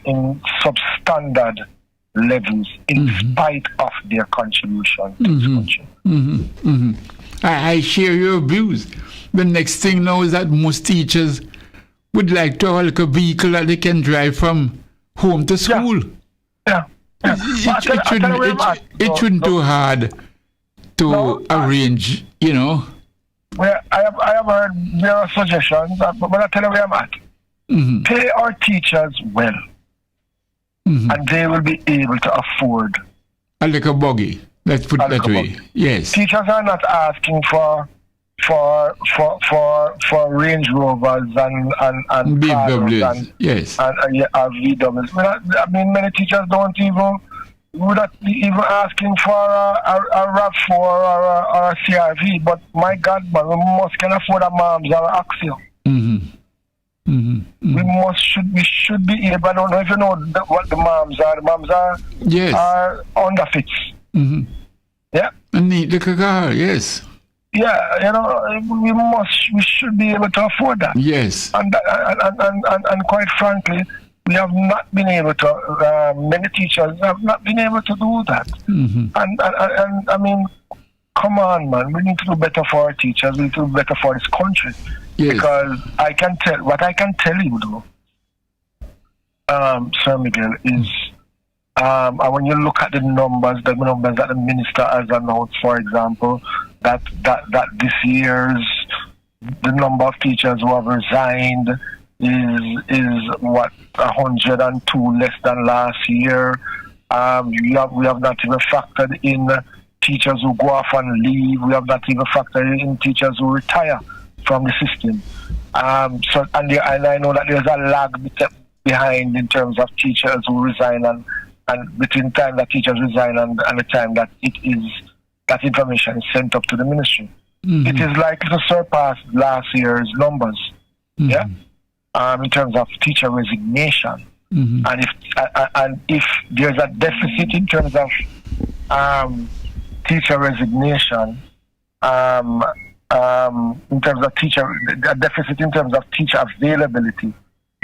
in substandard levels, in spite of their contribution to this country. I share your views. The next thing now is that most teachers would like to have like a vehicle that they can drive from home to school. Yeah. It shouldn't be too hard to arrange, you know. Well, I have heard there are suggestions, but I tell you where I'm at. Pay our teachers well, and they will be able to afford a little buggy. Let's put it that way. Yes. Teachers are not asking for Range Rovers and BMWs, yes, and VWs. I mean, many teachers would not be even asking for a RAV4 or a CRV. But my God, man, we must can afford a MAMS or an Axio. We should be able. I don't know if you know what the MAMS are. The MAMS are underfits. Yeah. And neat little car, yes. Yeah, you know, we should be able to afford that. Yes. And quite frankly, we have not been able to. Many teachers have not been able to do that. And I mean, come on, man, we need to do better for our teachers. We need to do better for this country. Yes. Because I can tell you though, Sir Miguel, is. And when you look at the numbers that the minister has announced, for example, that this year's the number of teachers who have resigned is what 102 less than last year. We have not even factored in teachers who go off on leave. We have not even factored in teachers who retire from the system. And I know that there's a lag behind in terms of teachers who resign and between the time that teachers resign and the time that that information is sent up to the ministry. It is likely to surpass last year's numbers. Yeah, in terms of teacher resignation, and if there's a deficit in terms of teacher resignation, in terms of a deficit in terms of teacher availability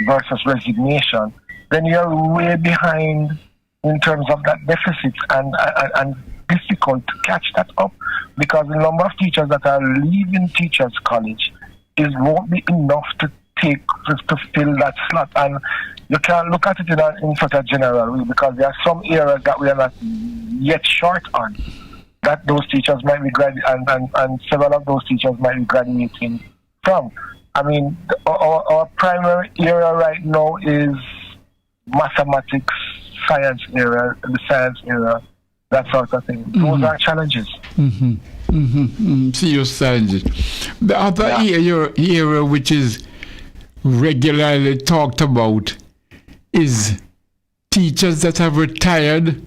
versus resignation, then you're way behind in terms of that deficit, and difficult to catch that up, because the number of teachers that are leaving teachers college won't be enough to fill that slot. And you can't look at it in such a general way, because there are some areas that we are not yet short on, that those teachers might be and several of those teachers might be graduating from. I mean, our primary area right now is mathematics, science area, that sort of thing. Those are challenges. Serious challenges. The other area which is regularly talked about is teachers that have retired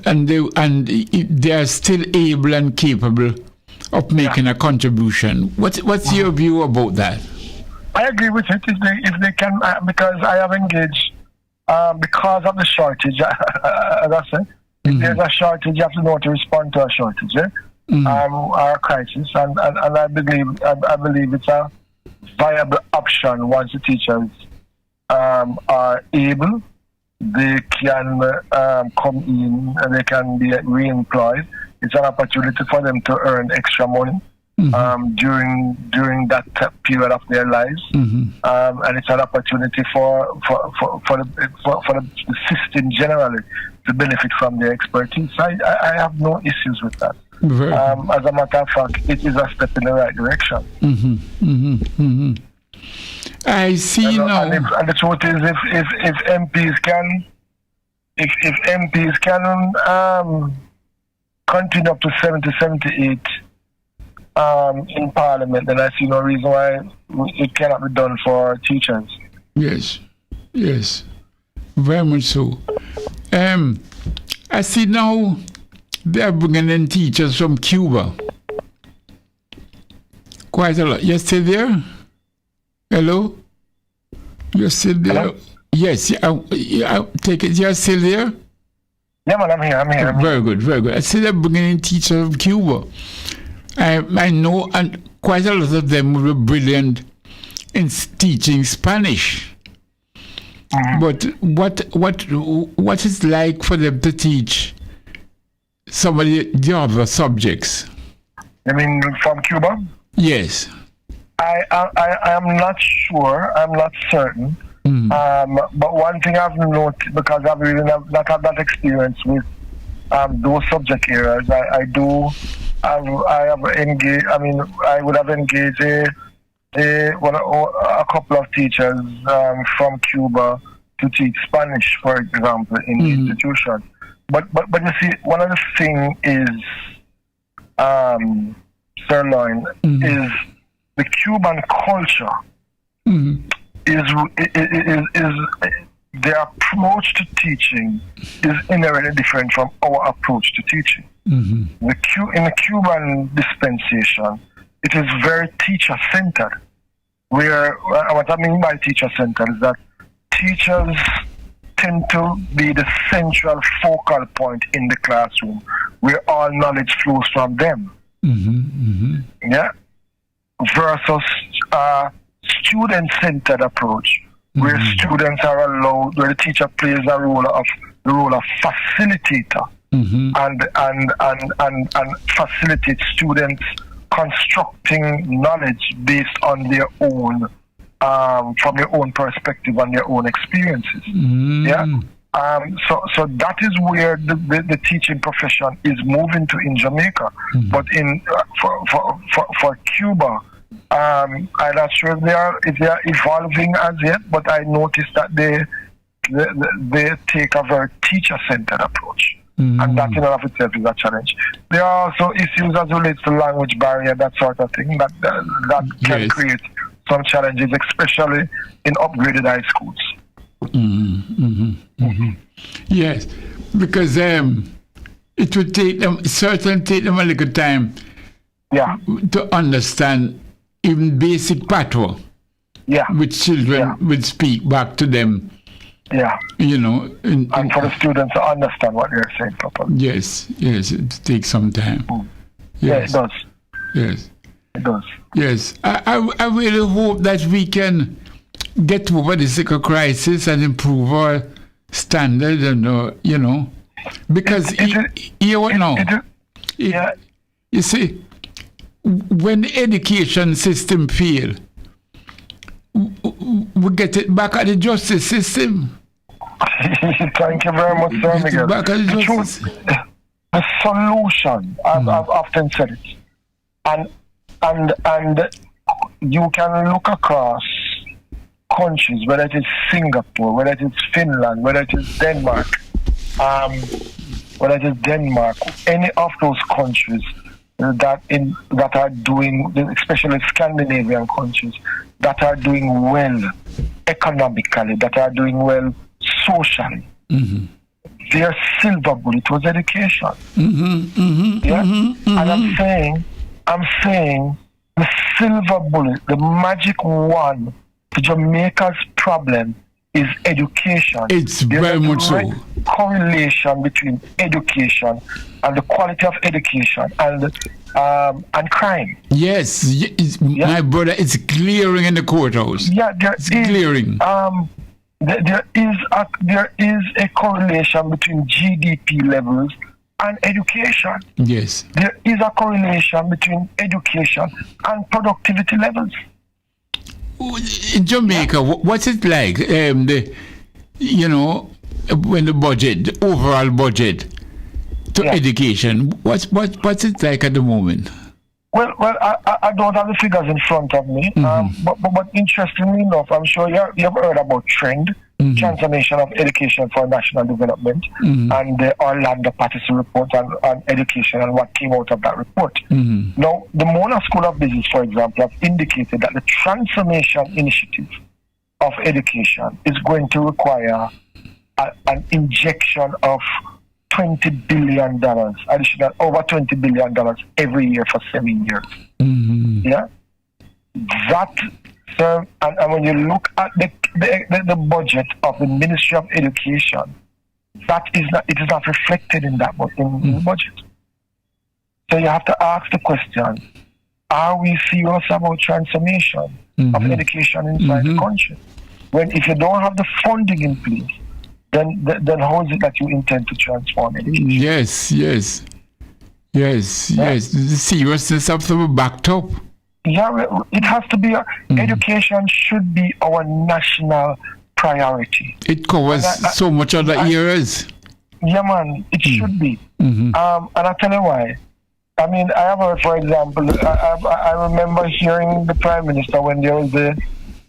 and they are still able and capable of making a contribution. What's your view about that? I agree with it. If they can, because I have engaged. Because of the shortage, as I said, if there's a shortage, you have to know how to respond to a shortage, or a crisis, and I believe it's a viable option. Once the teachers are able, they can come in and they can be re-employed. It's an opportunity for them to earn extra money during that period of their lives, and it's an opportunity for the system generally to benefit from their expertise. I have no issues with that. As a matter of fact, it is a step in the right direction. I see now. And the truth is, if MPs can continue up to 70, 78 in Parliament, then I see no reason why it cannot be done for teachers. Yes, very much so. I see now they are bringing in teachers from Cuba. Quite a lot. You're still there? Hello? You're still there? Hello? Yes, I take it you're still there? Yeah, man, I'm here. Very good. I see they're bringing in teachers from Cuba. I know, and quite a lot of them were brilliant in teaching Spanish. But what is like for them to teach some of the other subjects? I mean, from Cuba? Yes. I am not sure. I'm not certain. But one thing I've noted, because I've really not had that experience with those subject areas, I have engaged. I mean, I would have engaged a couple of teachers from Cuba to teach Spanish, for example, in the institution. But you see, one of the things is, Sir Lorne, is the Cuban culture is their approach to teaching is inherently different from our approach to teaching. In the Cuban dispensation, it is very teacher-centered. Where what I mean by teacher-centered is that teachers tend to be the central focal point in the classroom, where all knowledge flows from them. Yeah, versus student-centered approach, where students are allowed, where the teacher plays the role of facilitator and facilitate students constructing knowledge based on their own, from their own perspective and their own experiences. Yeah. So that is where the teaching profession is moving to in Jamaica. But in for Cuba, I'm not sure if they are evolving as yet. But I noticed that they take a very teacher-centered approach, and that in and of itself is a challenge. There are also issues as relates to language barrier, that sort of thing, that can create some challenges, especially in upgraded high schools. Yes, because it would certainly take them a little time to understand even basic patois, which children would speak back to them. Yeah. You know. And for the students to understand what they're saying properly. Yes, it takes some time. Yes. Yeah, it does. Yes. It does. Yes. I really hope that we can get over this crisis and improve our standard, and you know, because you see, when the education system fail, we get it back at the justice system. Thank you very much, Sir Miguel. Back at the justice. The solution, I've often said it, and you can look across countries, whether it is Singapore, whether it is Finland, whether it is Denmark, any of those countries that are doing, especially Scandinavian countries, that are doing well economically, that are doing well socially. Their silver bullet was education. And I'm saying the silver bullet, the magic wand to Jamaica's problem is education. It's very much so. Correlation between education and the quality of education and crime. Yes, my brother, it's clearing in the courthouse. Yeah, it's clearing. There is a correlation between GDP levels and education. Yes. There is a correlation between education and productivity levels. In Jamaica, what's it like? When the overall budget to education, what's it like at the moment? Well, I don't have the figures in front of me, but interestingly enough, I'm sure you have heard about TREND, Transformation of Education for National Development, and the Orlando Patterson report on education and what came out of that report. Now, the Mona School of Business, for example, have indicated that the transformation initiative of education is going to require an injection of $20 billion, additional over $20 billion every year for 7 years. Yeah, that. So, and when you look at the budget of the Ministry of Education, it is not reflected in that in the budget. So you have to ask the question: are we serious about transformation? of education inside the country. When if you don't have the funding in place, then how is it that you intend to transform education? Yes. The seriousness of the backed up. Yeah, it has to be. Education should be our national priority. It covers so much other areas. Yeah, man, it should be. And I'll tell you why. I mean, I have heard, for example, I remember hearing the Prime Minister when there was the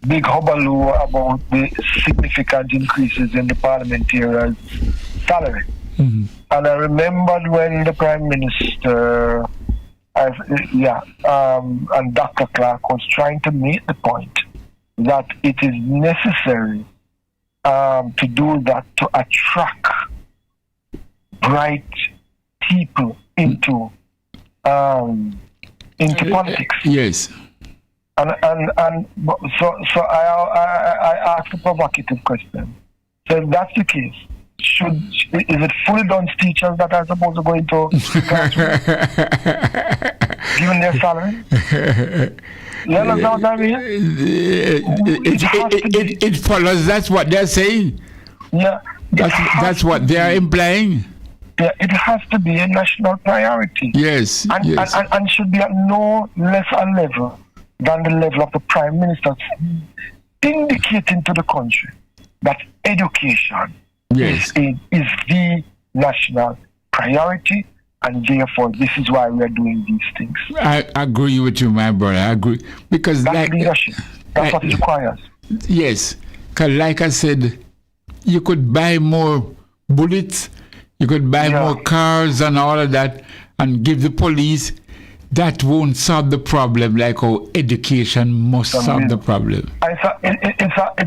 big hullabaloo about the significant increases in the parliamentarians' salary. And I remembered when the Prime Minister, and Dr. Clark was trying to make the point that it is necessary to do that to attract bright people into politics. Yes. So I asked a provocative question. So if that's the case, is it fully done teachers that are supposed to go into classrooms, given their salary? You understand what I mean? It follows. That's what they're saying. Yeah. That's what they are implying. Yeah, it has to be a national priority. Yes. And should be at no less a level than the level of the Prime Minister, indicating to the country that education is the national priority, and therefore this is why we are doing these things. I agree with you, my brother. I agree. Because that's leadership. That's what it requires. Yes. Because like I said, you could buy more bullets, you could buy more cars and all of that and give the police. That won't solve the problem like how education must solve the problem. It's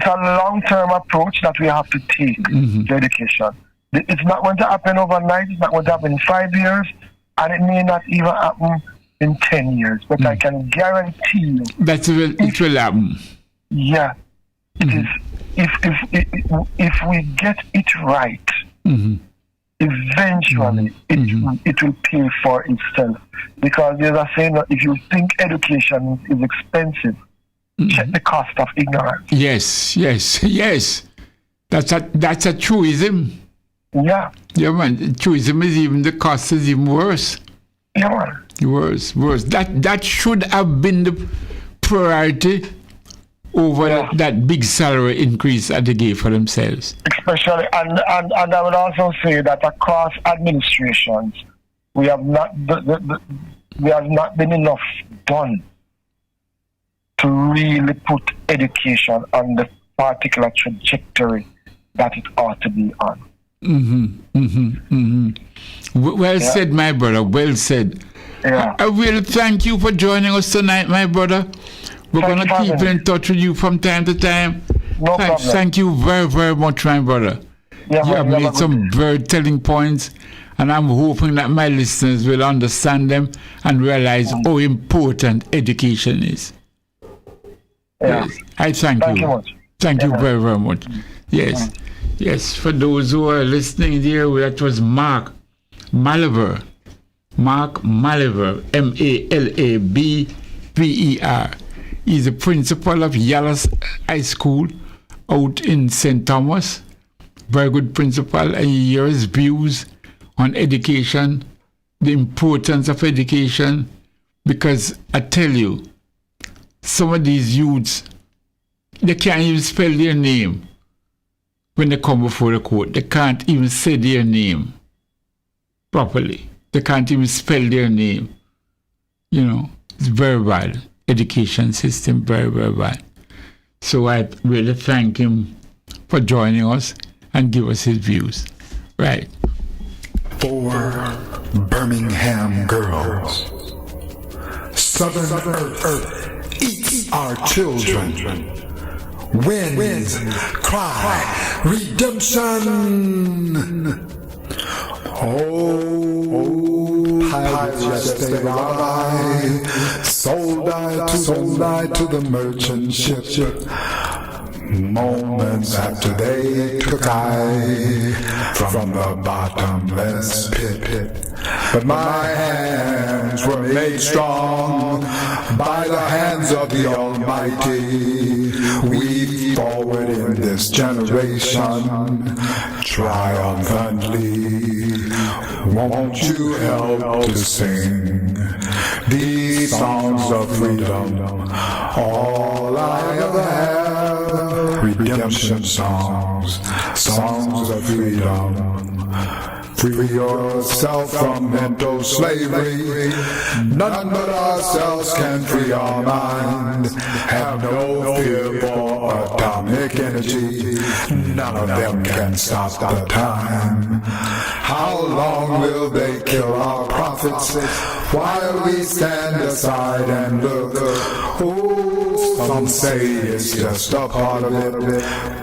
a long-term approach that we have to take to education. It's not going to happen overnight. It's not going to happen in 5 years, and it may not even happen in 10 years. But I can guarantee you that it will happen. Yeah, it is. If we get it right, eventually it will pay for itself. Because there's a saying that if you think education is expensive, check the cost of ignorance. Yes. That's a truism. Yeah, man. Truism is even the cost is even worse. Yeah, man. Worse. That should have been the priority over that big salary increase that they gave for themselves. Especially, and I would also say that across administrations, we have not been enough done to really put education on the particular trajectory that it ought to be on. Well said, my brother. Well said. Yeah. I will thank you for joining us tonight, my brother. We're going to keep in touch with you from time to time. No problem. Thank you very, very much, my brother. Yeah, you have made some very telling points, and I'm hoping that my listeners will understand them and realize how important education is. Yeah. Yes. I thank you. Much. Thank you very, very much. Yes. Yes, for those who are listening there, that was Mark Maliver. Mark Maliver, Malabver. He's the principal of Yallas High School out in St. Thomas. Very good principal, and he hears his views on education, the importance of education, because I tell you, some of these youths, they can't even spell their name when they come before the court. They can't even say their name properly. They can't even spell their name. You know, it's very bad. Education system, very, very bad. So I really thank him for joining us and give us his views. Right. For Birmingham girls, Southern Earth eats our children. Winds cry redemption. Oh, pirates they ride, sold I to the merchant ship. Moments after they took I from the bottomless pit. but my hands were made strong by the hands of the Almighty. We forward in this generation triumphantly. Won't you help to sing these songs of freedom? All I ever have, redemption songs, songs of freedom. Free yourself from mental slavery. None but ourselves can free our mind. Have no fear for atomic energy. None of them can stop the time. How long will they kill our prophets while we stand aside and look? Oh, some say it's just a part of it.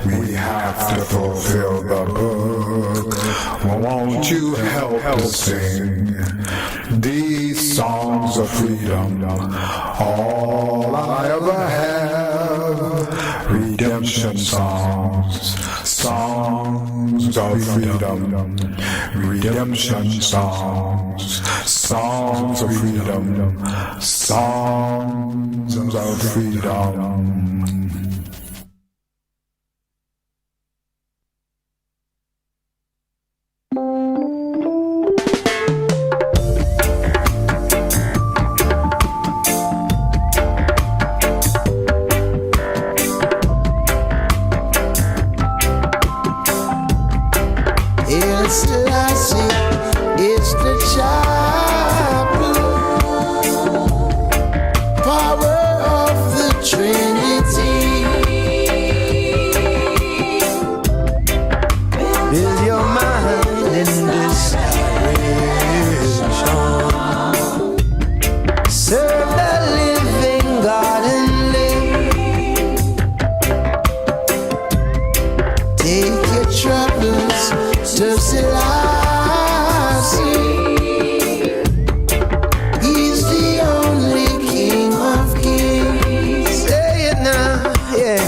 We have to fulfill the book. Won't you help us sing these songs of freedom? All I ever have, redemption songs, songs of freedom, redemption songs, songs of freedom, songs of freedom. It's the chapel, power of the Trinity. Build your mind in this direction. Serve the living God and live. Take your troubles to Selassie. He's the only King of Kings. Say it now, yeah.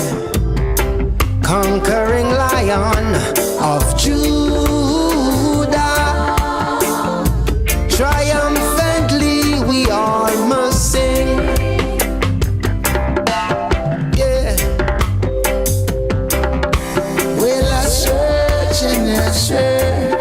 Conquering Lion of Judah. Triumphantly we all must sing. Yeah. Well, I search and I search.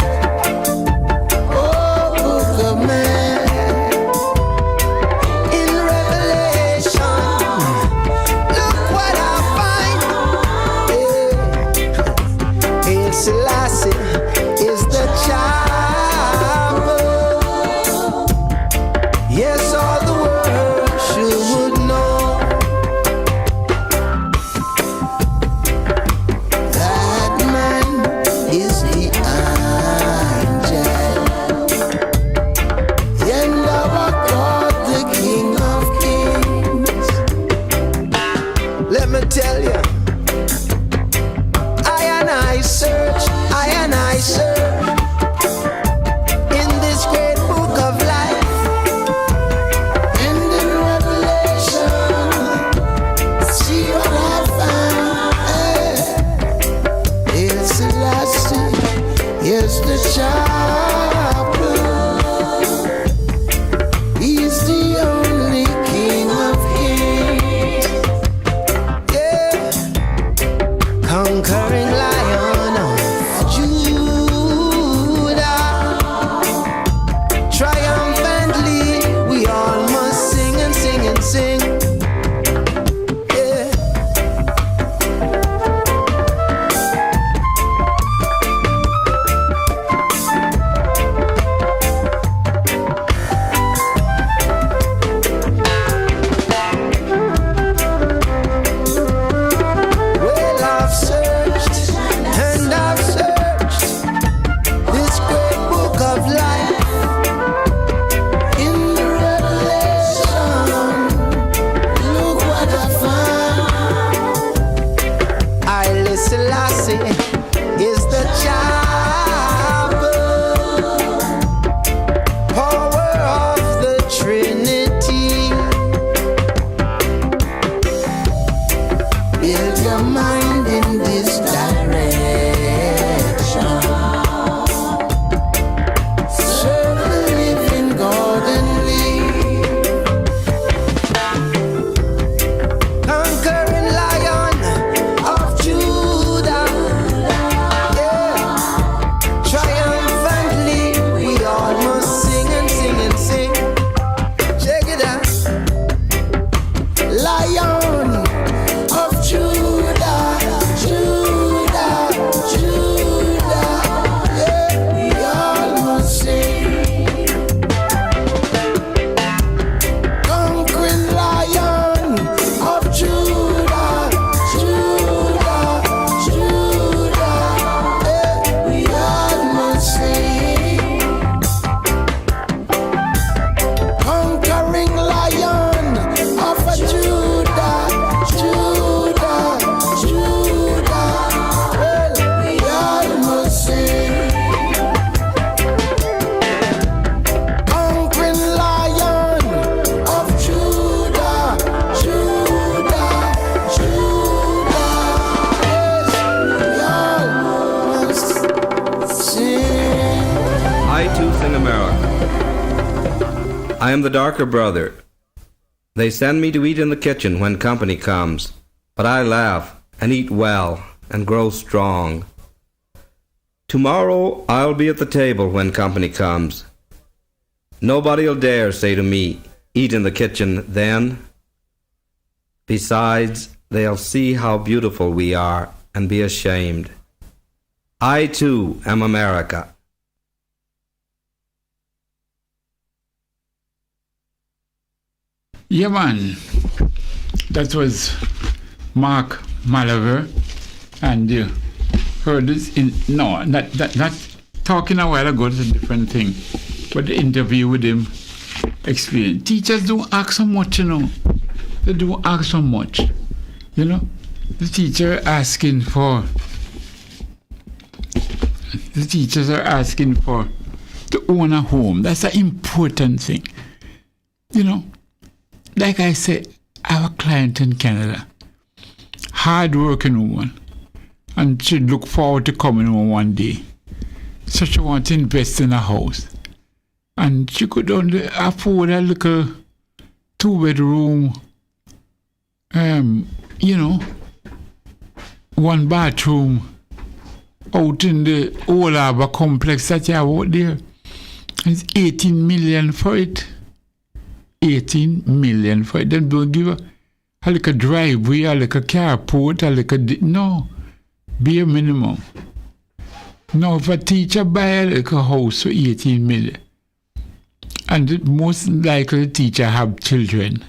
I too sing America. I am the darker brother. They send me to eat in the kitchen when company comes, but I laugh and eat well and grow strong. Tomorrow I'll be at the table when company comes. Nobody'll dare say to me, eat in the kitchen then. Besides, they'll see how beautiful we are and be ashamed. I too am America. Yeah, man. That was Mark Malaver, and you heard this in not talking a while ago. It's a different thing, but the interview with him explained. Teachers don't ask so much, you know. They don't ask so much, you know. The teachers are asking for to own a home. That's an important thing, you know. Like I said, I have a client in Canada, hard-working woman, and she look forward to coming home one day. So she wants to invest in a house, and she could only afford a little 2-bedroom, you know, 1 bathroom out in the Old Harbour complex that you have out there. It's 18 million for it. 18 million for it. Then don't give a little driveway, a little carport, a little... No. Bare minimum. Now, if a teacher buy a little house for 18 million, and most likely the teacher have children,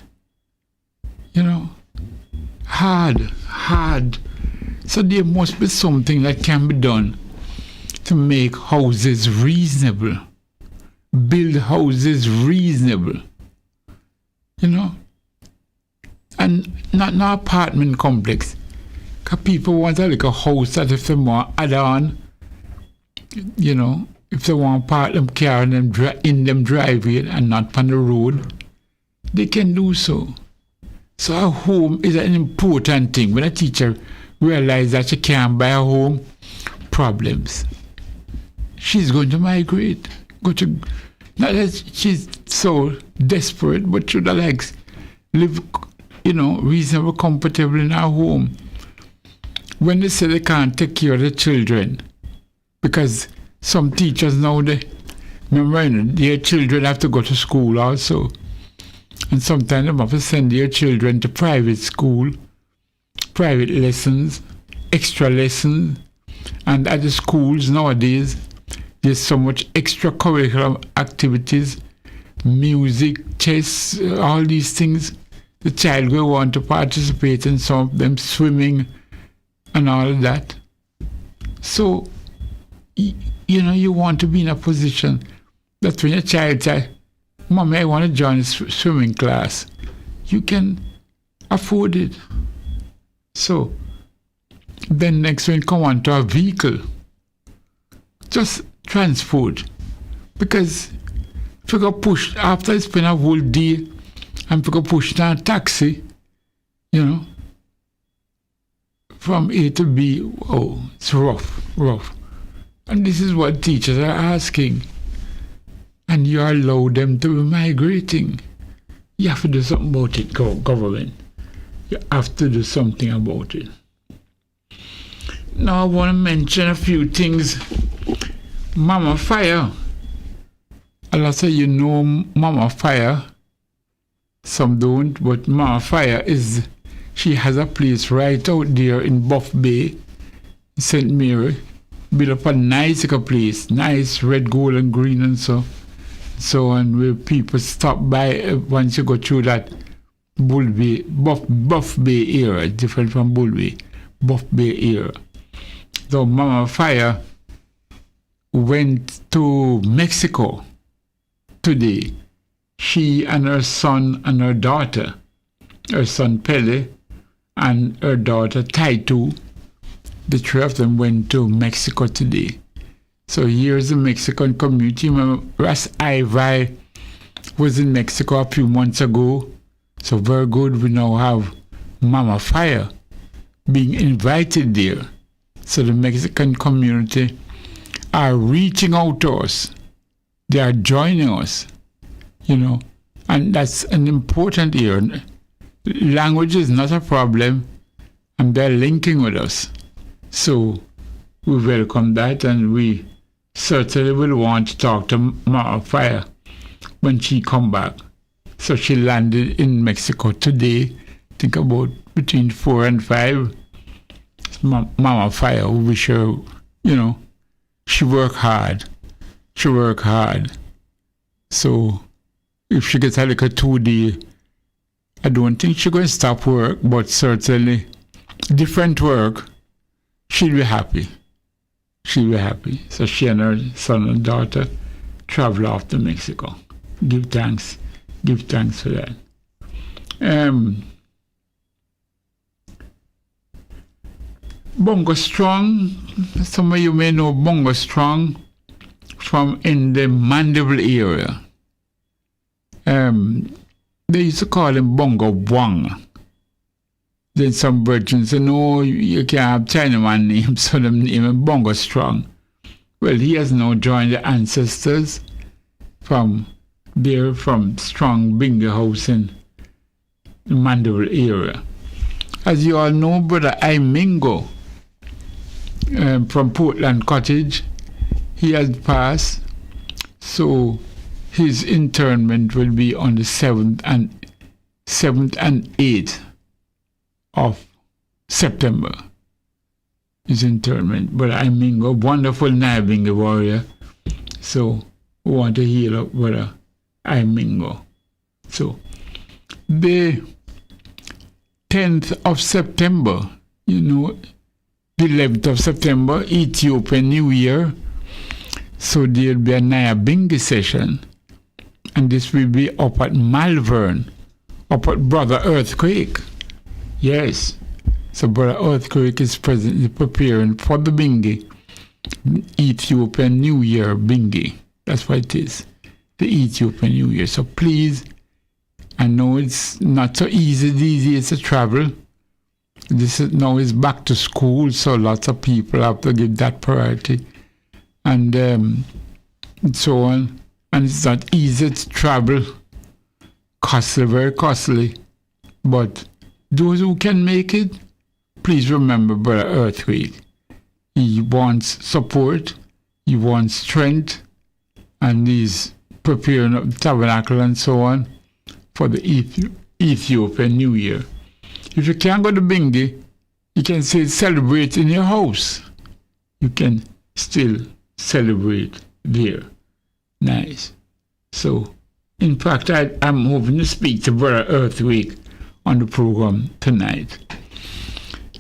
you know, hard. So there must be something that can be done to make houses reasonable. Build houses reasonable. You know, and not no apartment complex. Because people want a little house that if they want add on, you know, if they want to park them car in them driveway and not on the road, they can do so. So a home is an important thing. When a teacher realizes that she can't buy a home, problems. She's going to migrate. Not that she's so desperate, but should like live, you know, reasonably comfortable in her home. When they say they can't take care of the children, because some teachers now, remember, their children have to go to school also. And sometimes they have to send their children to private school, private lessons, extra lessons. And at the schools nowadays, there's so much extracurricular activities, music, chess, all these things. The child will want to participate in some of them, swimming and all of that. So, you know, you want to be in a position that when your child says, Mommy, I want to join a swimming class, you can afford it. So, then next when you come on to a vehicle, just transport, because if you go push after it's been a whole day and if you go push down a taxi, you know, from A to B, oh, it's rough. And this is what teachers are asking. And you allow them to be migrating. You have to do something about it, government. You have to do something about it. Now I want to mention a few things. Mama Fire. A lot of you know Mama Fire. Some don't, but Mama Fire she has a place right out there in Buff Bay, St. Mary. Built up a nice place, nice red, gold and green and so on, where people stop by once you go through that Bull Bay, Buff Bay area, different from Bull Bay, Buff Bay area. So Mama Fire went to Mexico today. She and her son and her daughter, her son Pele and her daughter Taitu, the 3 of them went to Mexico today. So here's the Mexican community. Remember, Ras Ivy was in Mexico a few months ago. So very good, we now have Mama Fire being invited there. So the Mexican community are reaching out to us They are joining us, and that's an important area. Language is not a problem, and they're linking with us. So we welcome that, and we certainly will want to talk to Mama Fire when she come back. So she landed in Mexico today, I think about between 4 and 5. Mama Fire, we wish her, she work hard. So if she gets a little 2D, I don't think she's going to stop work, but certainly different work, she'll be happy. So she and her son and daughter travel off to Mexico. Give thanks for that. Bongo Strong, some of you may know Bongo Strong from in the Mandeville area. They used to call him Bongo Wang. Then some virgins said, no, you can't have Chinaman name, so them name him Bongo Strong. Well, he has now joined the ancestors from Strong Bingo House in the Mandeville area. As you all know, Brother Imingo from Portland Cottage, he has passed, so his interment will be on the 7th and 8th of September. His interment. But Imingo, wonderful Nyabinga warrior, so we want to heal up Brother Imingo. So the 10th of September, the 11th of September, Ethiopian New Year. So there'll be a Nyabingi session, and this will be up at Malvern, up at Brother Earthquake. Yes. So Brother Earthquake is presently preparing for the Bingi, Ethiopian New Year Bingi. That's what it is, the Ethiopian New Year. So please, I know it's not so easy these days to travel. This is now is back to school, so lots of people have to give that priority, and so on. And it's not easy to travel, very costly. But those who can make it, please remember Brother Earthquake. He wants support, he wants strength, and he's preparing up the tabernacle and so on for the Ethiopian New Year. If you can't go to Bingi, you can still celebrate in your house. You can still celebrate there. Nice. So, in fact, I'm hoping to speak to Brother Earthquake on the program tonight.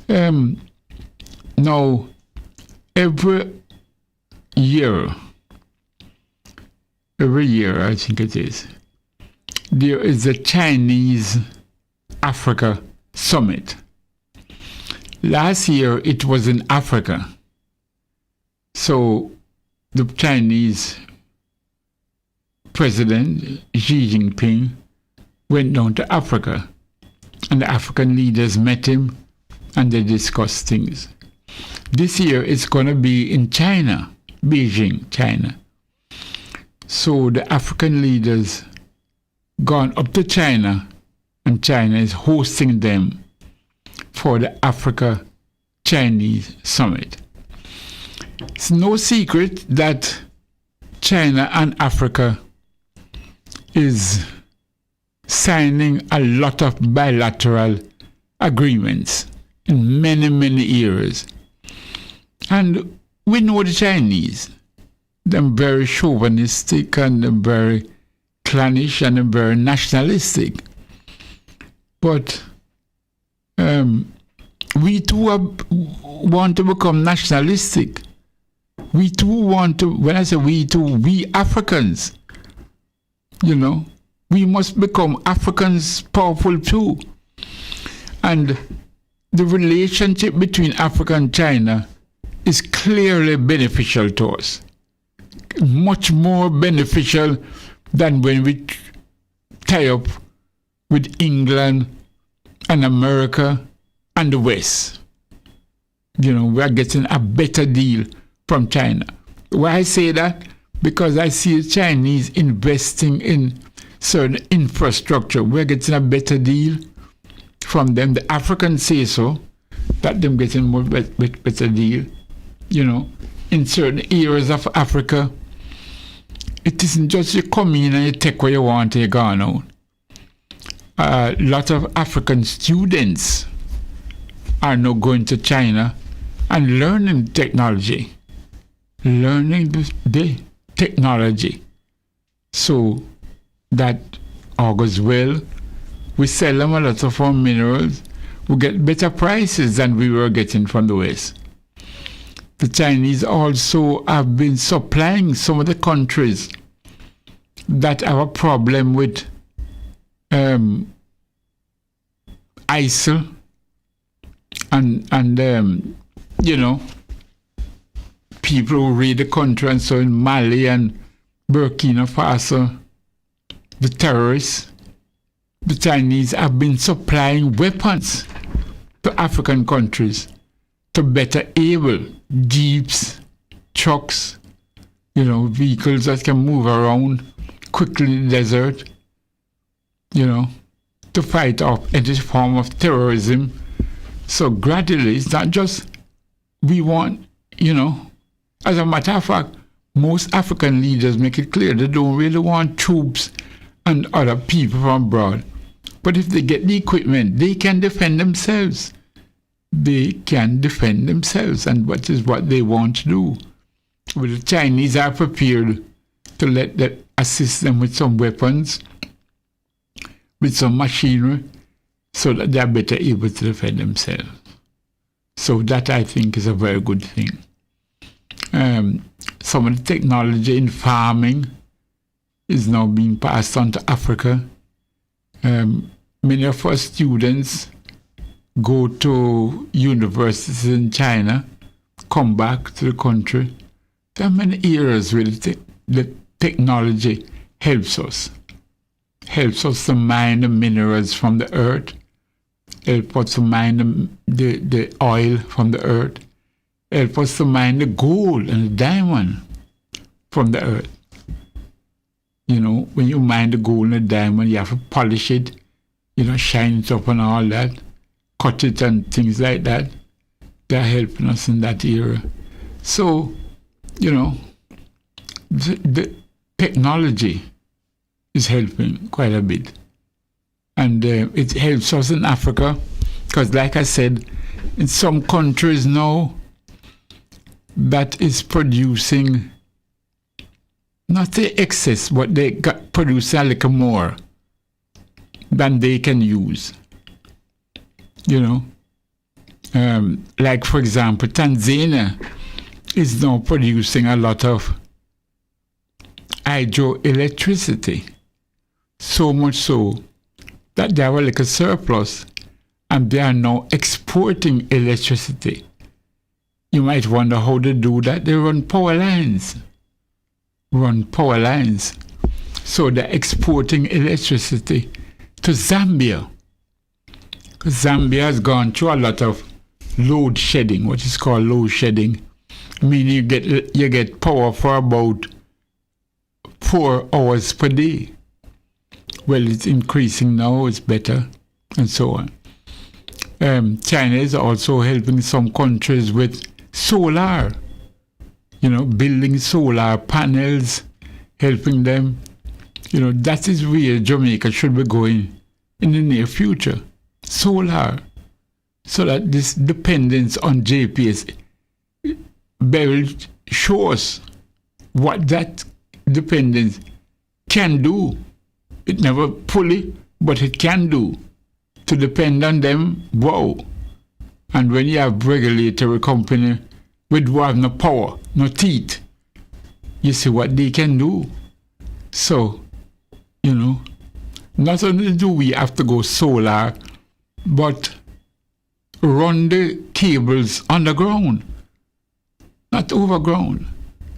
Now, every year, I think it is, there is a Chinese Africa Summit. Last year it was in Africa. So the Chinese President Xi Jinping went down to Africa, and the African leaders met him and they discussed things. This year it's going to be in China, Beijing, China. So the African leaders gone up to China, and China is hosting them for the Africa-Chinese Summit. It's no secret that China and Africa is signing a lot of bilateral agreements in many, many areas. And we know the Chinese. They're very chauvinistic, and they're very clannish, and they're very nationalistic. But we too want to become nationalistic. We too want to, when I say we too, we Africans, we must become Africans powerful too. And the relationship between Africa and China is clearly beneficial to us. Much more beneficial than when we tie up with England and America and the West. We are getting a better deal from China. Why I say that? because I see the Chinese investing in certain infrastructure. We're getting a better deal from them. The Africans say so, that them getting more better deal, in certain areas of Africa. It isn't just you come in and you take what you want and you gone out. A lot of African students are now going to China and learning technology. So that augurs well. We sell them a lot of our minerals. We get better prices than we were getting from the West. The Chinese also have been supplying some of the countries that have a problem with ISIL and people who raid the country, and so in Mali and Burkina Faso, the terrorists, the Chinese have been supplying weapons to African countries to better able jeeps, trucks, vehicles that can move around quickly in the desert, to fight off any form of terrorism. So gradually, it's not just we want, as a matter of fact, most African leaders make it clear they don't really want troops and other people from abroad. But if they get the equipment, they can defend themselves. They can defend themselves, and what is what they want to do. But the Chinese are prepared to let that assist them with some weapons, with some machinery, so that they are better able to defend themselves. So that, I think, is a very good thing. Some of the technology in farming is now being passed on to Africa. Many of our students go to universities in China, come back to the country. There are many areas where the technology helps us to mine the minerals from the earth, help us to mine the oil from the earth, help us to mine the gold and the diamond from the earth. When you mine the gold and the diamond, you have to polish it, shine it up and all that, cut it and things like that. They're helping us in that area. So, the technology is helping quite a bit. And it helps us in Africa, because like I said, in some countries now, that is producing not the excess, but they produce a little more than they can use. Like for example, Tanzania is now producing a lot of hydroelectricity, so much so that they have a little surplus, and they are now exporting electricity. You might wonder how they do that. They run power lines. So they're exporting electricity to Zambia. Because Zambia has gone through a lot of load shedding, what is called load shedding, meaning you get power for about 4 hours per day. Well, it's increasing now, it's better, and so on. China is also helping some countries with solar, building solar panels, helping them. That is where Jamaica should be going in the near future. Solar. So that this dependence on JPS barely shows what that dependence can do. It never fully, but it can do. To depend on them, wow. And when you have regulatory company with who have no power, no teeth, you see what they can do. So, not only do we have to go solar, but run the cables underground, not overground.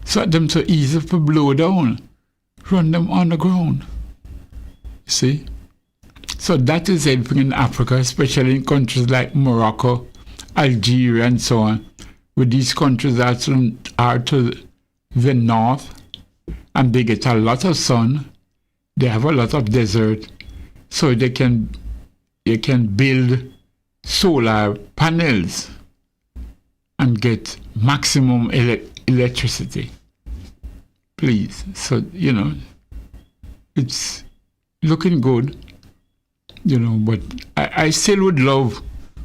So that them so easy to blow down. Run them underground. See? So that is helping in Africa, especially in countries like Morocco, Algeria, and so on. With these countries that are to the north, and they get a lot of sun. They have a lot of desert, so they can build solar panels and get maximum electricity. Please, so it's looking good, but I still would love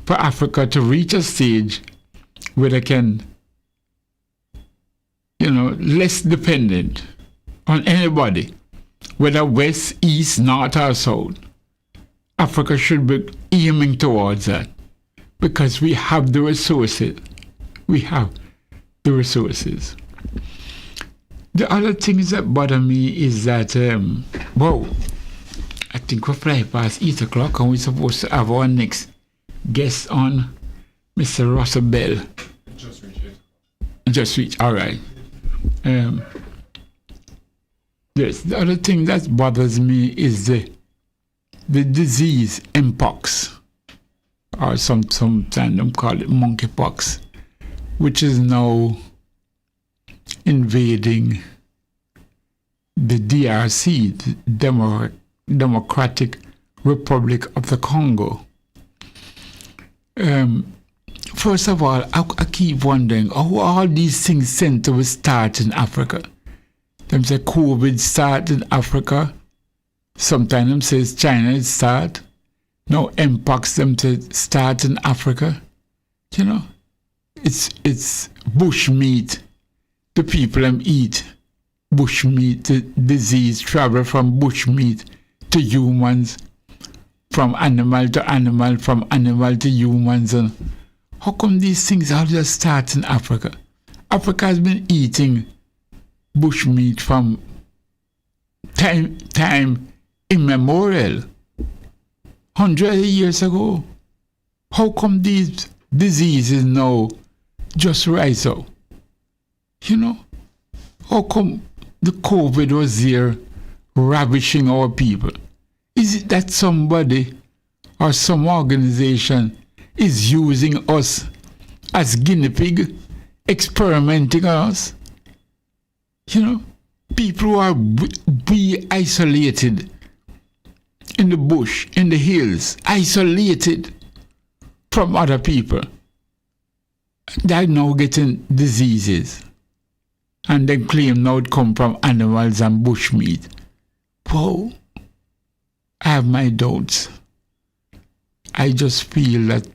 for Africa to reach a stage where they can, less dependent on anybody, whether west, east, north, or south. Africa should be aiming towards that because we have the resources. We have the resources. The other things that bother me is that, I think we're flying past 8 o'clock and we're supposed to have our next guest on, Mr. Russell Bell. Just reached 8 o'clock. Just reached, all right. Yes, the other thing that bothers me is the disease mpox, or sometimes them call it monkeypox, which is now invading the DRC, the Democratic Republic of the Congo. First of all, I keep wondering how all these things tend to start in Africa. Them say COVID start in Africa. Sometimes them says China it start. Now mpox them to start in Africa. It's bush meat. The people them eat bush meat. The disease travel from bush meat to humans, from animal to animal, from animal to humans. And how come these things all just start in Africa? Africa has been eating bush meat from time immemorial, hundreds of years ago. How come these diseases now just rise up? How come the COVID was there ravishing our people? Is it that somebody or some organization is using us as guinea pig, experimenting on us? People who are be isolated in the bush, in the hills, isolated from other people. They're now getting diseases. And they claim now it come from animals and bush meat. Whoa, I have my doubts. I just feel that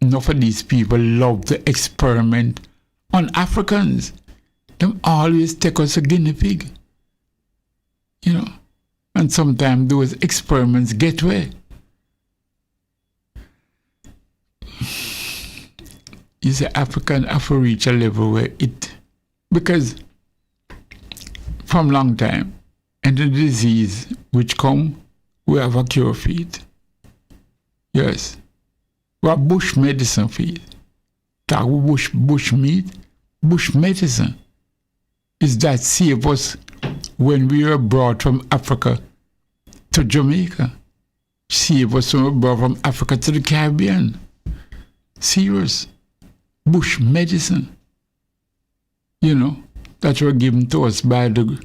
enough of these people love to experiment on Africans. Them always take us a guinea pig. And sometimes those experiments get away. You say African have to reach a level where because from long time, and the disease which come, we have a cure for it. Yes. We have bush medicine for it. Talk bush meat, bush medicine. Is that save us when we were brought from Africa to Jamaica? Save us when we were brought from Africa to the Caribbean. Serious. Bush medicine. That were given to us by the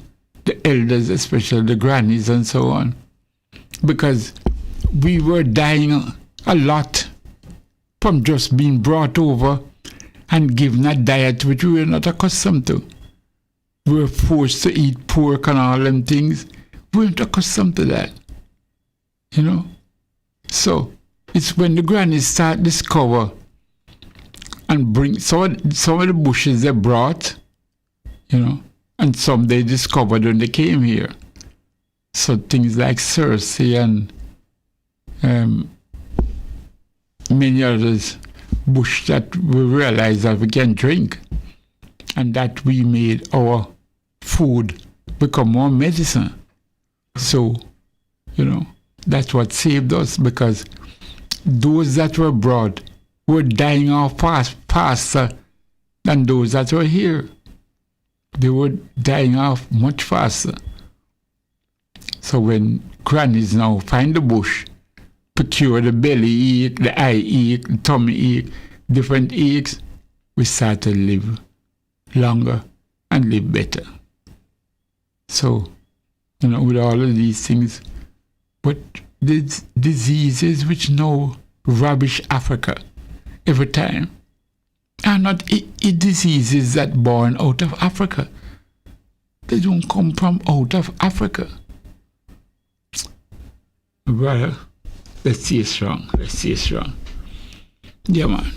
elders, especially the grannies and so on. Because we were dying a lot from just being brought over and given a diet which we were not accustomed to. We were forced to eat pork and all them things. We weren't accustomed to that. So it's when the grannies start discover and bring some of the bushes they brought, and some they discovered when they came here. So things like Cersei and many others bush that we realized that we can drink, and that we made our food become more medicine. So, that's what saved us, because those that were brought were dying off faster than those that were here. They were dying off much faster. So when grannies now find the bush, procure the belly ache, the eye ache, the tummy ache, different aches, we start to live longer and live better. So, with all of these things. But the diseases which now ravage Africa every time are not diseases that born out of Africa. They don't come from out of Africa. Brother, let's stay strong. Yeah, man.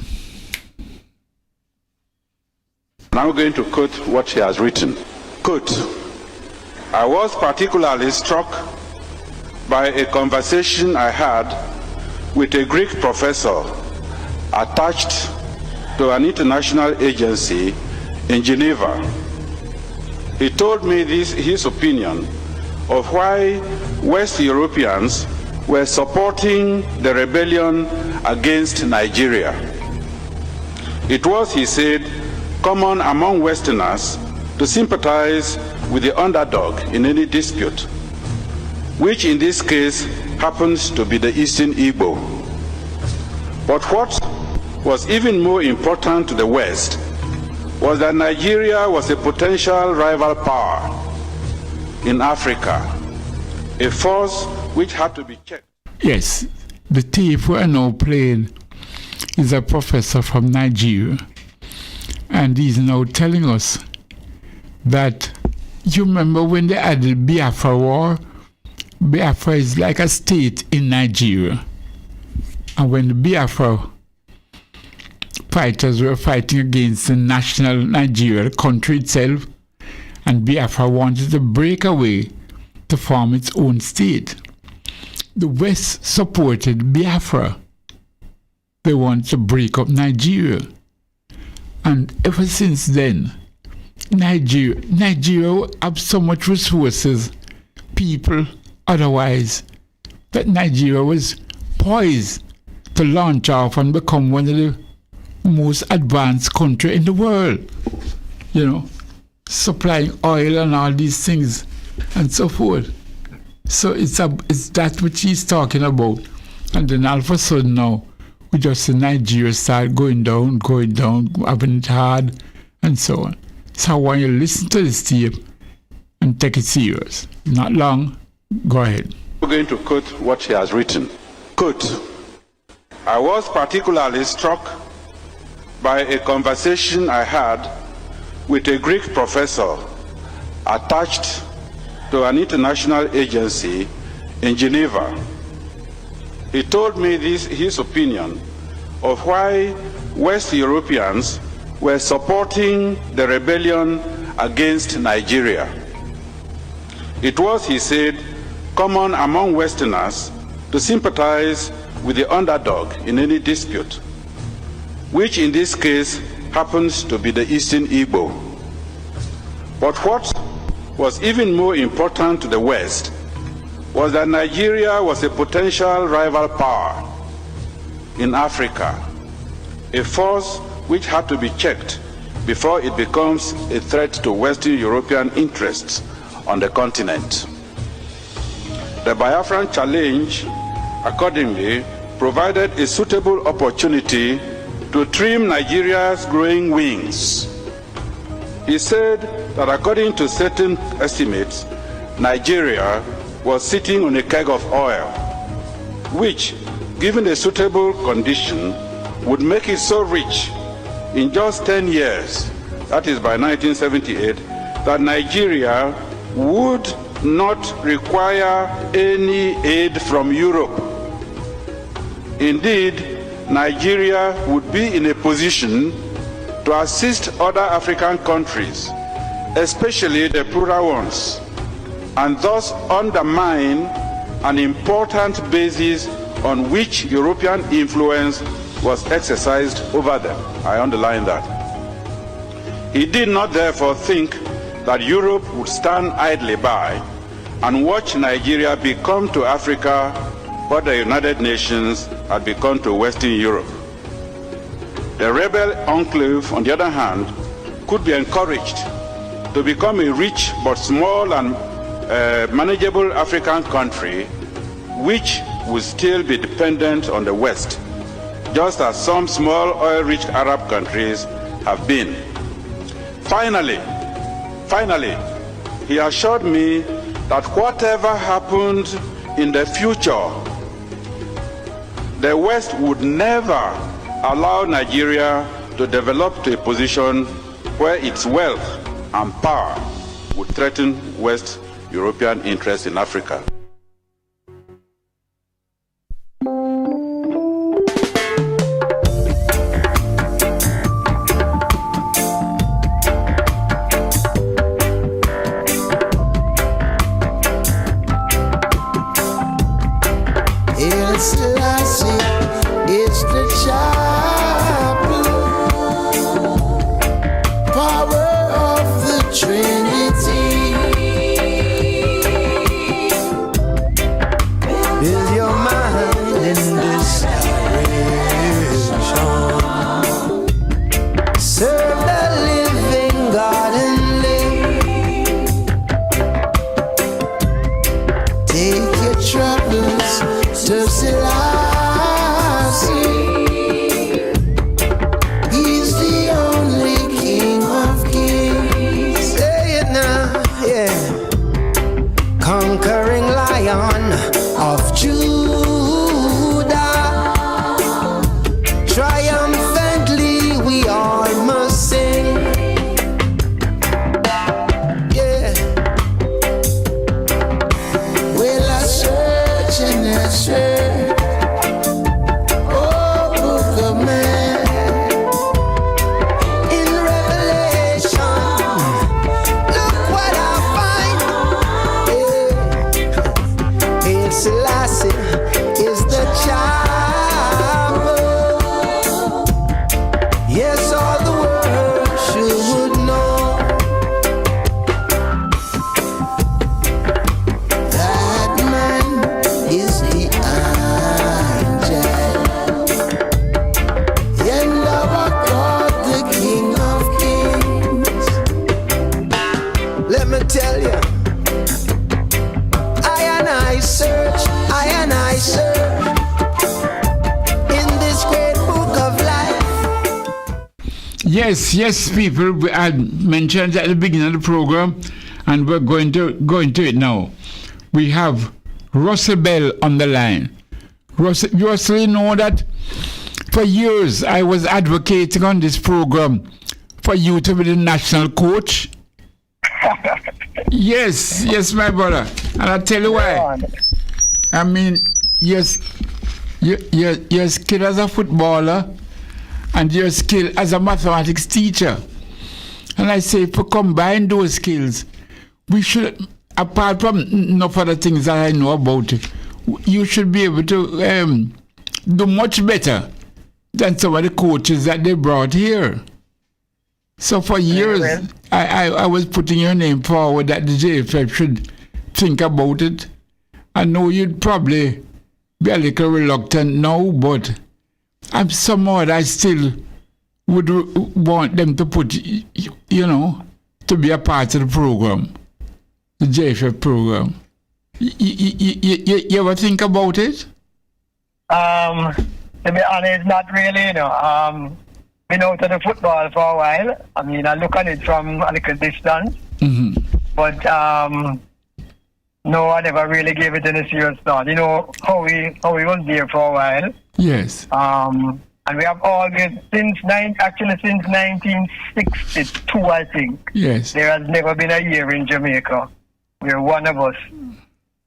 Now I'm going to quote what he has written. Quote, I was particularly struck by a conversation I had with a Greek professor attached to an international agency in Geneva. He told me his opinion of why West Europeans were supporting the rebellion against Nigeria. It was, he said, common among Westerners to sympathize with the underdog in any dispute, which in this case happens to be the Eastern Igbo. But what was even more important to the West was that Nigeria was a potential rival power in Africa, a force which had to be checked. Yes, the tape we are now playing is a professor from Nigeria, and he's now telling us that you remember when they had the Biafra war? Biafra is like a state in Nigeria. And when the Biafra fighters were fighting against the national Nigeria, the country itself, and Biafra wanted to break away to form its own state, the West supported Biafra. They wanted to break up Nigeria. And ever since then, Nigeria have so much resources, people, otherwise, that Nigeria was poised to launch off and become one of the most advanced country in the world. Supplying oil and all these things and so forth. So it's that which he's talking about. And then all of a sudden now, we just see Nigeria start going down, having it hard, and so on. So I want you to listen to this tape and take it serious. Not long. Go ahead. I'm going to quote what he has written. Quote, I was particularly struck by a conversation I had with a Greek professor attached to an international agency in Geneva. He told me his opinion of why West Europeans were supporting the rebellion against Nigeria. It was, he said, common among Westerners to sympathize with the underdog in any dispute, which in this case happens to be the Eastern Igbo. But what was even more important to the West was that Nigeria was a potential rival power in Africa, a force which had to be checked before it becomes a threat to Western European interests on the continent. The Biafran challenge, accordingly, provided a suitable opportunity to trim Nigeria's growing wings. He said that according to certain estimates, Nigeria was sitting on a keg of oil, which, given a suitable condition, would make it so rich in just 10 years, that is by 1978, that Nigeria would not require any aid from Europe. Indeed, Nigeria would be in a position to assist other African countries, especially the poorer ones, and thus undermine an important basis on which European influence was exercised over them. I underline that. He did not therefore think that Europe would stand idly by and watch Nigeria become to Africa what the United Nations had become to Western Europe. The rebel enclave, on the other hand, could be encouraged to become a rich but small and manageable African country, which would still be dependent on the West, just as some small oil-rich Arab countries have been. Finally, he assured me that whatever happened in the future, the West would never allow Nigeria to develop to a position where its wealth and power would threaten West European interests in Africa. It's the chapel, power of the Trinity. Build your mind in this direction. Serve the living God and live. Take your troubles to Selassie. He's the only King of Kings. Say it now, yeah. Conquering Lion of Judah. Triumphantly we all must sing. Yeah. Well, I search and I search. Selassie is the chapel. Yes, all the world should know that man is the angel, and our God, the King of Kings. Let me tell you, I search in this great book of life. Yes, people. I mentioned at the beginning of the program, and we're going to it now. We have Russell Bell on the line. Russell, you know that for years I was advocating on this program for you to be the national coach. Yes, my brother, and I'll tell you why. I mean, yes, your skill as a footballer and your skill as a mathematics teacher. And I say, if we combine those skills, we should, apart from enough other things that I know about it, you should be able to do much better than some of the coaches that they brought here. So for years, I was putting your name forward that the JFF should think about it. I know you'd probably be a little reluctant now, but I still would want them to put, to be a part of the program, the JFF program. You ever think about it? To be honest, not really, been out of the football for a while. I mean, I look at it from a little distance. Mm-hmm. But, no, I never really gave it any serious thought. You know how we was there for a while. Yes. And we have always since 1962, I think. Yes. There has never been a year in Jamaica where one of us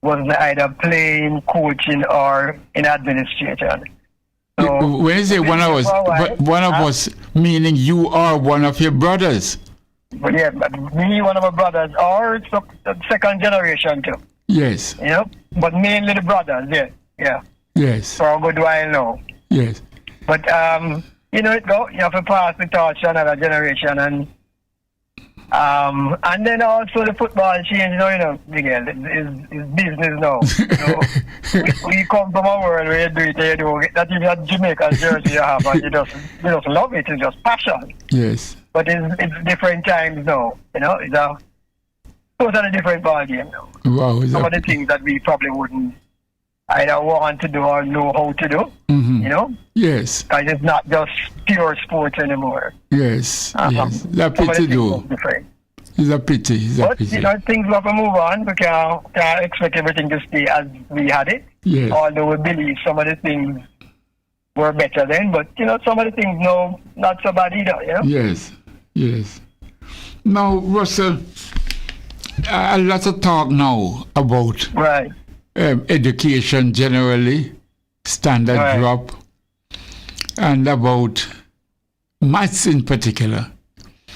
was either playing, coaching, or in administration. So when you say one of us, meaning you are one of your brothers. But yeah, me, one of my brothers, or second generation too. Yes. But mainly the brothers, yeah. Yes. For a good while now. Yes. But you have to pass the torch to another generation, and then also the football change. Miguel, is business now. we come from a world where you do it, that even a Jamaica jersey you have, and you just love it. It's just passion. Yes. But it's different times now. It's a totally different ball game now. Wow. Some of the things that we probably wouldn't either want to do or know how to do. Mm-hmm. Yes. Because it's not just pure sports anymore. Yes. That pity do. It's a pity. It's a But, pity. you know, things have to move on. We can't expect everything to stay as we had it. Yes. Although we believe some of the things were better then. But, you know, some of the things, no, not so bad either, you know? Yes, yes. Now, Russell, a lot of talk now about Right. Education generally, standard Right. drop, and about maths in particular.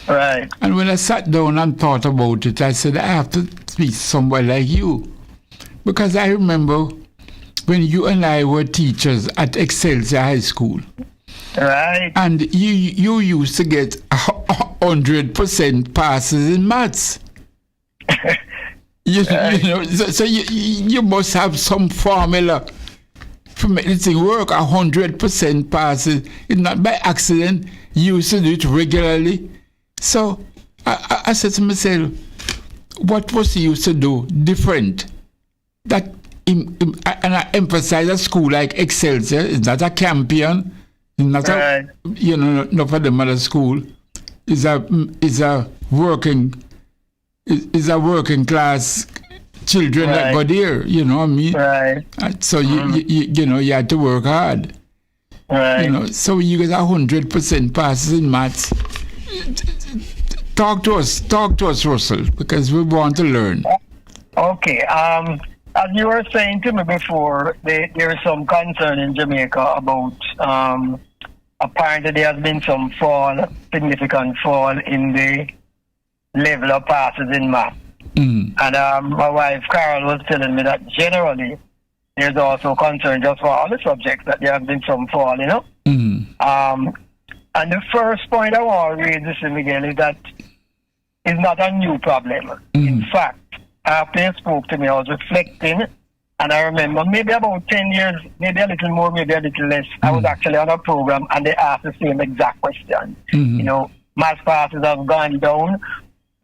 Right. And when I sat down and thought about it, I said, I have to speak to somebody like you. Because I remember when you and I were teachers at Excelsior High School. Right. And you used to get 100% passes in maths. you know, so you must have some formula to make this thing work. 100% passes. It's not by accident. You used to do it regularly. So I said to myself, what was he used to do different? That and I emphasize a school like Excelsior is not a campion, it's not Right. not for them other school. Is a working class children that Right. go there. You know what I mean? Right. So you had to work hard. Right. You know, so you get 100% passes in maths. Talk to us, Russell, because we want to learn. Okay. As you were saying to me before, there is some concern in Jamaica about apparently there has been some significant fall in the level of passes in math. Mm. And my wife Carol was telling me that generally there's also concern just for all the subjects that there has been some fall, you know. Mm. And the first point I want to raise, this Miguel, is that it's not a new problem. In fact, after you spoke to me, I was reflecting, and I remember maybe about 10 years, maybe a little more, maybe a little less, I was actually on a program, and they asked the same exact question. You know, math passes have gone down.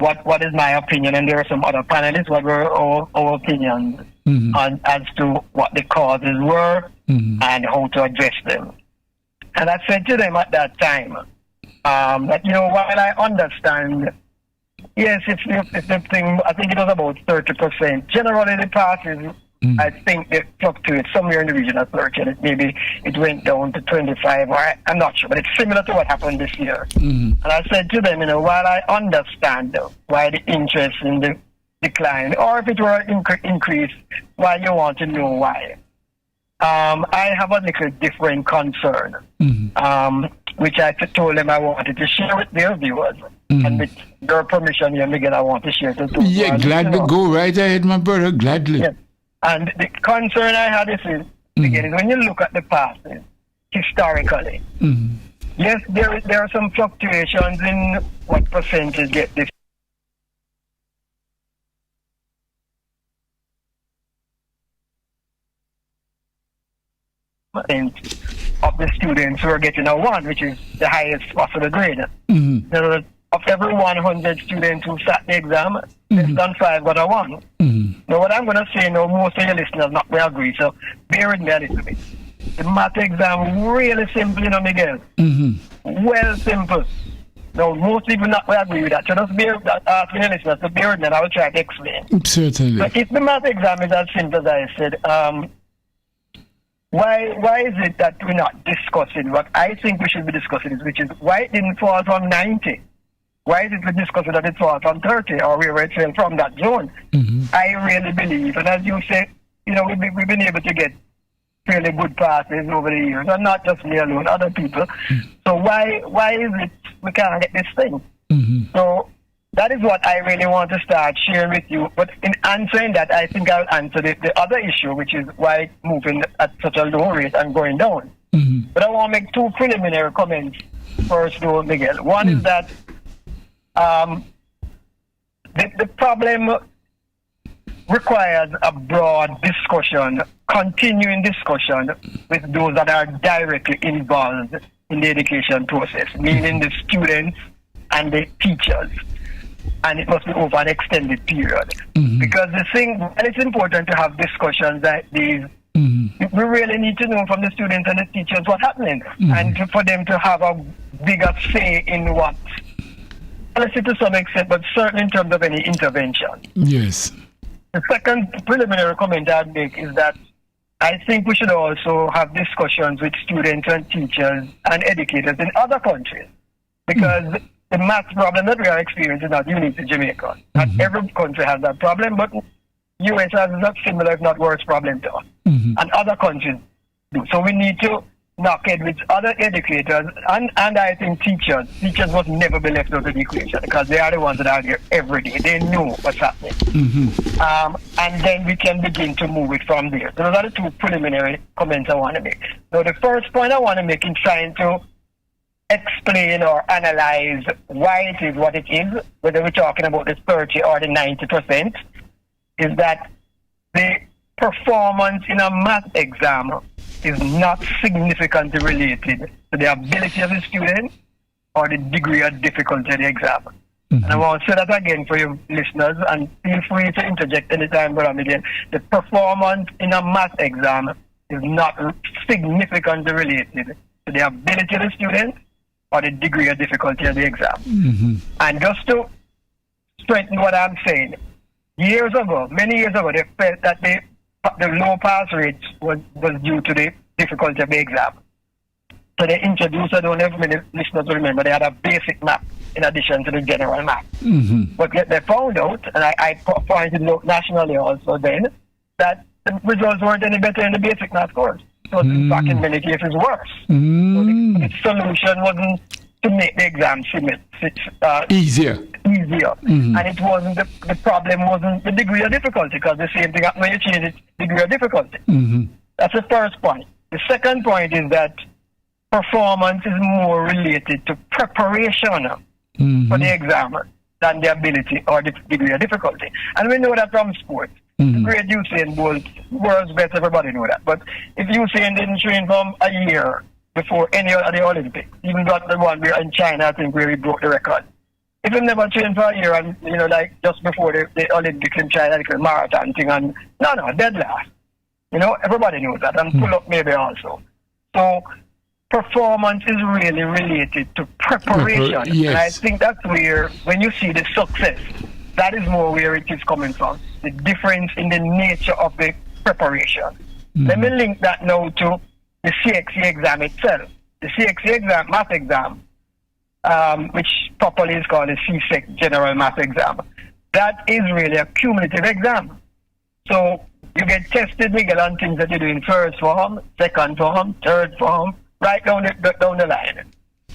What is my opinion? And there are some other panelists. What were our opinions on as to what the causes were and how to address them? And I said to them at that time that, you know, while I understand, yes, if the thing, I think it was about 30%. Generally, the passes, I think they fluctuate somewhere in the region of 30. Maybe it went down to 25, or I'm not sure, but it's similar to what happened this year. And I said to them, you know, while I understand why the interest in the decline, or if it were increased, why you want to know why. I have a little different concern, which I told them I wanted to share with their viewers. And with your permission, here, Miguel, I want to share it. Yeah, gladly. Go right ahead, my brother, gladly. Yeah. And the concern I had is Miguel, is when you look at the past, historically, yes, there are some fluctuations in what percentage get this. Of the students who are getting a 1, which is the highest possible grade. Of every 100 students who sat the exam, less than 5 got a 1. Now, what I'm going to say now, most of your listeners not going to agree, so bear with me a little bit. The math exam really simple, you know, Miguel. Well simple. Now, most people not going to agree with that, so just ask your listeners to bear with me and I will try to explain. Certainly. But if the math exam is as simple as I said, why is it that we're not discussing what I think we should be discussing, which is why it didn't fall from 90? Why is it we're discussing that it fall from 30 or where it fell from that zone? I really believe, and as you say, you know, we've been able to get fairly good passes over the years, and not just me alone, other people. So why is it we can't get this thing? So that is what I really want to start sharing with you. But in answering that, I think I'll answer the other issue, which is why it's moving at such a low rate and going down. But I want to make 2 preliminary comments first, though, Miguel. One is that the problem requires a broad discussion, continuing discussion with those that are directly involved in the education process, meaning the students and the teachers. And it must be over an extended period. Because the thing, and it's important to have discussions like these, we really need to know from the students and the teachers what's happening, and for them to have a bigger say in what policy to some extent, but certainly in terms of any intervention. Yes. The second preliminary comment I'd make is that I think we should also have discussions with students and teachers and educators in other countries, because the math problem that we are experiencing is not unique to Jamaica. Not every country has that problem, but US has a similar, if not worse, problem to us. And other countries do. So we need to knock it with other educators and I think teachers. Teachers must never be left out of the equation, because they are the ones that are there every day. They know what's happening. And then we can begin to move it from there. So those are the two preliminary comments I want to make. So the first point I want to make in trying to explain or analyze why it is what it is, whether we're talking about the 30 or the 90%, is that the performance in a math exam is not significantly related to the ability of the student or the degree of difficulty of the exam. And I want to say that again for your listeners, and feel free to interject anytime, Brother Miguel. The performance in a math exam is not significantly related to the ability of the student or the degree of difficulty of the exam. And just to strengthen what I'm saying, many years ago, they felt that the low pass rate was due to the difficulty of the exam. So they introduced, I don't know if many listeners will remember, they had a basic map in addition to the general map. But yet they found out, and I pointed out nationally also then, that the results weren't any better in the basic math course. So in fact, in many cases, worse. So the solution wasn't to make the exam easier. And it wasn't the problem wasn't the degree of difficulty, because the same thing happened when you change it, degree of difficulty. That's the first point. The second point is that performance is more related to preparation for the exam than the ability or the degree of difficulty. And we know that from sports. The great Usain Bolt, world's best, everybody know that. But if Usain didn't train from a year before any of the Olympics, even got the one in China, I think, where he broke the record. If he never trained for a year and, like just before the Olympics in China, like the marathon thing, and dead last. Everybody knows that, and pull up maybe also. So performance is really related to preparation. And I think that's where, when you see the success, that is more where it is coming from. The difference in the nature of the preparation. Let me link that now to the CXC exam itself. The CXC exam, math exam, which properly is called the CSEC General Math Exam. That is really a cumulative exam. So you get tested, Miguel, on things that you do in first form, second form, third form, right down the line.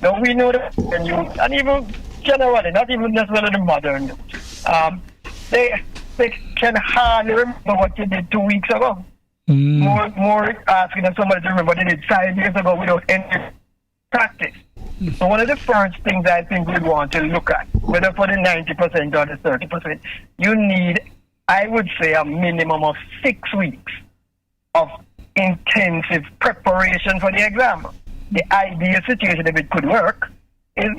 Now we know that, and even generally, not even necessarily the modern youth, they can hardly remember what you did 2 weeks ago. More asking than somebody to remember what they did 5 years ago without any practice. So one of the first things I think we want to look at, whether for the 90% or the 30%, you need, I would say, a minimum of 6 weeks of intensive preparation for the exam. The ideal situation, if it could work, is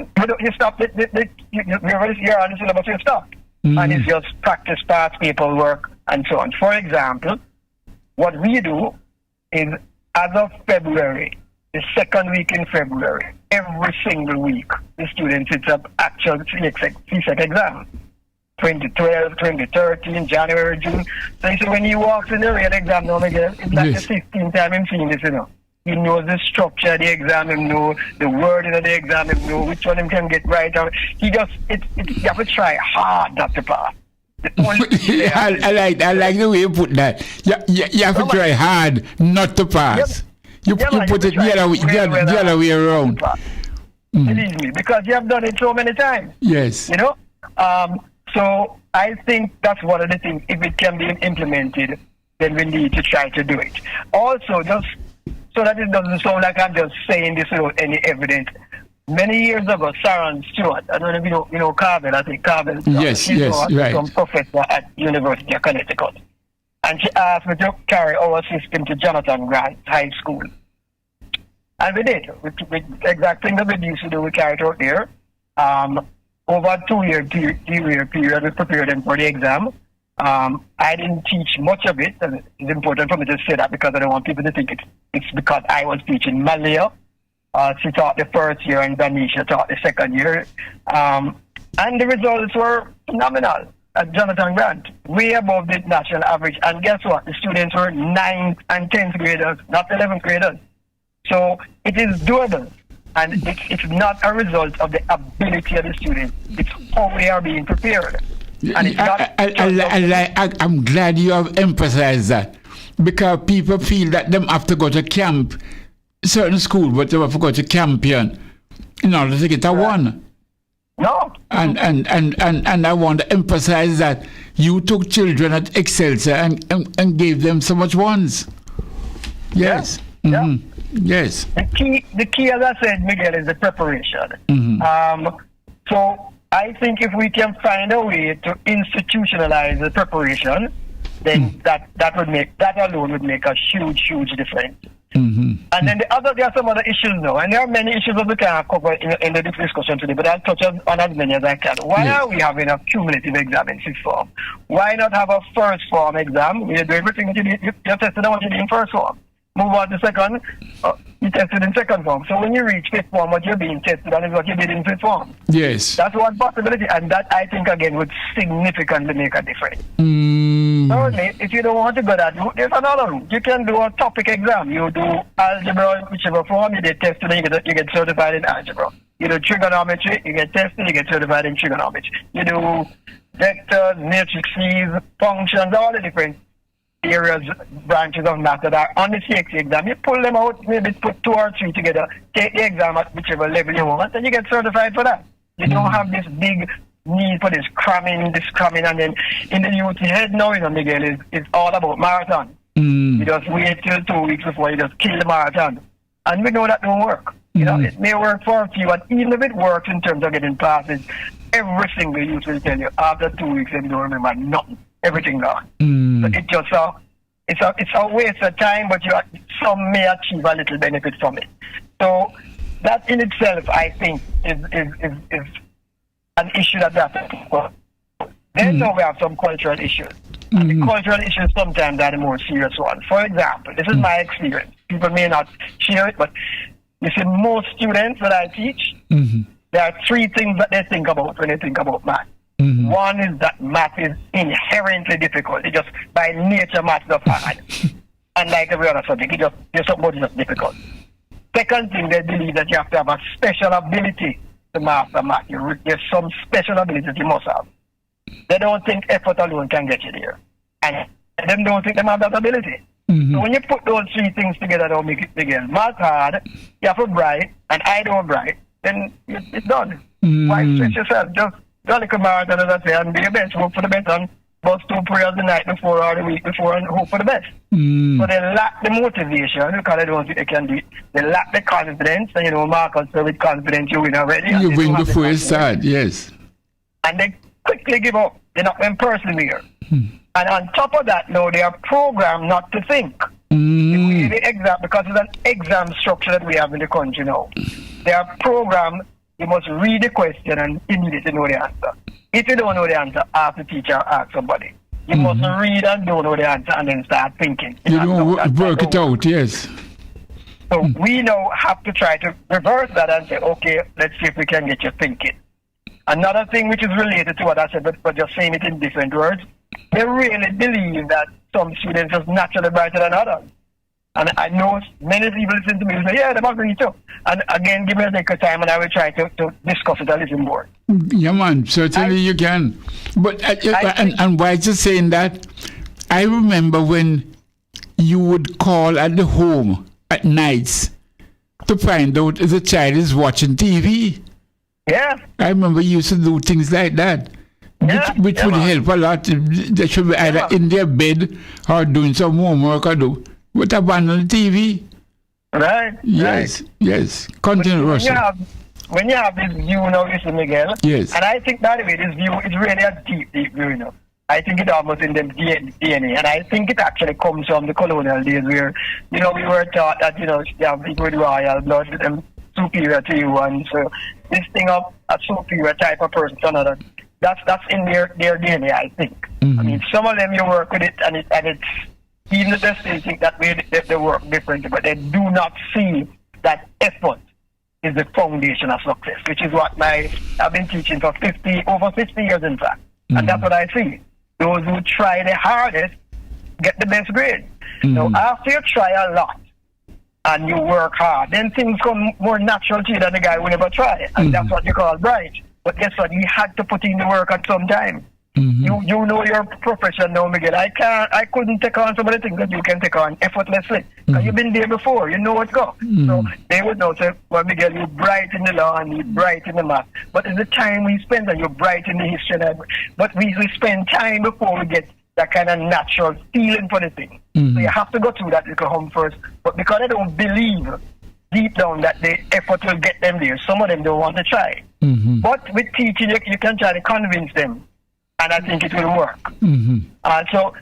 you stop you're on the syllabus, you stop. And it's just practice, pass, paperwork, and so on. For example, what we do is, as of February, the second week in February, every single week, the student sits up actual CSEC exam. 2012, 2013, January, June. So you see, when he walks in the real exam now, Miguel, it's like the 15th time I'm seeing this, He knows the structure of the exam, he knows the wording of the exam, he knows which one he can get right. You have to try hard not to pass. I like the way you put that. You have to try hard not to pass. You put it the other way around. Believe me, because you have done it so many times. Yes. So I think that's one of the things. If it can be implemented, then we need to try to do it. Also, just so that it doesn't sound like I'm just saying this without any evidence. Many years ago, Sharon Stewart, I don't know if you know Carvel, I think Carvel. Yes, right. Some professor at University of Connecticut. And she asked me to carry our system to Jonathan Grant High School. And we did. With the exact thing that we used to do, we carried out there. Over a 2-year period, we prepared them for the exam. I didn't teach much of it, and it's important for me to say that because I don't want people to think it's because I was teaching Malia. She taught the first year, and Danisha taught the second year. And the results were phenomenal at Jonathan Grant, way above the national average. And guess what? The students were 9th and 10th graders, not 11th graders. So it is doable. And it's not a result of the ability of the students. It's how they are being prepared. And it's not I'm glad you have emphasized that, because people feel that them have to go to camp, certain school, but they have to go to campion in order to get a one. No. And I want to emphasize that you took children at Excelsior and gave them so much ones. Yes. Yeah. Mm-hmm. Yes. The key, as I said, Miguel, is the preparation. Mm-hmm. So I think if we can find a way to institutionalize the preparation, then that alone would make a huge difference. Mm-hmm. And then there are some other issues now, and there are many issues that we can cover in the discussion today, but I'll touch on as many as I can. Why are we having a cumulative exam in sixth form? Why not have a first form exam? You do everything that you did, you're tested on what you did in first form. Move on to second, you tested in second form. So when you reach fifth form, what you're being tested on is what you did in fifth form. Yes. That's one possibility, and that, I think, again, would significantly make a difference. Thirdly, if you don't want to go that route, there's another route. You can do a topic exam. You do algebra, whichever form, you get tested, and you get certified in algebra. You do trigonometry, you get tested, you get certified in trigonometry. You do vectors, matrices, functions, all the different areas, branches of math that are on the CXC exam. You pull them out, maybe put 2 or 3 together, take the exam at whichever level you want, and you get certified for that. You don't have this big need for this cramming, and then in the youth head now, Miguel, is all about marathon. You just wait till 2 weeks before you just kill the marathon. And we know that don't work. It may work for a few, and even if it works in terms of getting passes, every single youth will tell you after 2 weeks they don't remember nothing. Everything gone. So it's a waste of time, but some may achieve a little benefit from it. So that in itself, I think, is an issue that we have to talk about. Then now we have some cultural issues. And the cultural issues sometimes are the more serious ones. For example, this is my experience. People may not share it, but you see, most students that I teach, there are 3 things that they think about when they think about math. One is that math is inherently difficult. It just, by nature, math is hard. Unlike every other subject, there's something just difficult. Second thing, they believe that you have to have a special ability to master math. There's some special ability that you must have. They don't think effort alone can get you there. And they don't think they have that ability. So when you put those 3 things together, they'll make it again. Math hard, you have to bright, and I don't bright, then it's done. Why stress yourself? Just go like a marathon, as I say, and be your best. Hope for the best, and bust 2 prayers the night before or the week before, and hope for the best. So they lack the motivation because they don't think they can do it. They lack the confidence, and Marcus said with confidence you win already. You win before you start, yes. And they quickly give up. They're not going to persevere. And on top of that, they are programmed not to think. The exam, because it's an exam structure that we have in the country now. They are programmed. You must read the question and immediately know the answer. If you don't know the answer, ask the teacher or ask somebody. You must read and don't know the answer and then start thinking. You don't work it out, yes. So we now have to try to reverse that and say, okay, let's see if we can get you thinking. Another thing which is related to what I said, but just saying it in different words, they really believe that some students are naturally brighter than others. And I know many people listen to me and say, yeah, they agree too. And again, give me a little time and I will try to discuss it a little more. Yeah, man, certainly you can. But and why just saying that, I remember when you would call at the home at nights to find out if the child is watching TV. Yeah. I remember you used to do things like that. Which would help a lot. They should be either in their bed or doing some homework or do. What abandon the TV? Right. Yes, yes. Continue, Russell. When you have this view now, Mr. Miguel. Yes. And I think, by the way, this view is really a deep view, I think it almost in the DNA. And I think it actually comes from the colonial days where, we were taught that, people with royal blood and superior to you. And so this thing of a superior type of person to another, that's in their DNA, I think. I mean, some of them you work with it and it's even if they still think that way they work differently, but they do not see that effort is the foundation of success, which is what I've been teaching for over 50 years, in fact. And that's what I see. Those who try the hardest get the best grade. So after you try a lot and you work hard, then things come more natural to you than the guy who never try. And that's what you call bright. But guess what? He had to put in the work at some time. You know your profession now, Miguel. I couldn't take on some of the things that you can take on effortlessly. Because you've been there before, you know what's go. So they would know, say, well, Miguel, you're bright in the law and you're bright in the math. But it's the time we spend and you're bright in the history. But we spend time before we get that kind of natural feeling for the thing. So you have to go through that little hump first. But because I don't believe deep down that the effort will get them there, some of them don't want to try. But with teaching, you can try to convince them. And I think it will work. So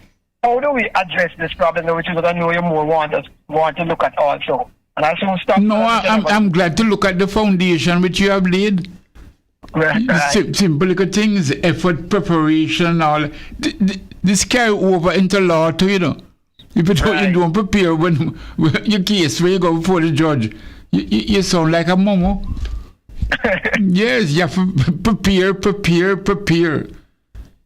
how do we address this problem, which is what I know you more want to look at also? And I soon stop. No, I'm glad to look at the foundation which you have laid. Right. Simple little things, effort, preparation, all. This carry over into law too, you know. If you don't prepare when your case, when you go before the judge, you sound like a momo. Yes, you have to prepare.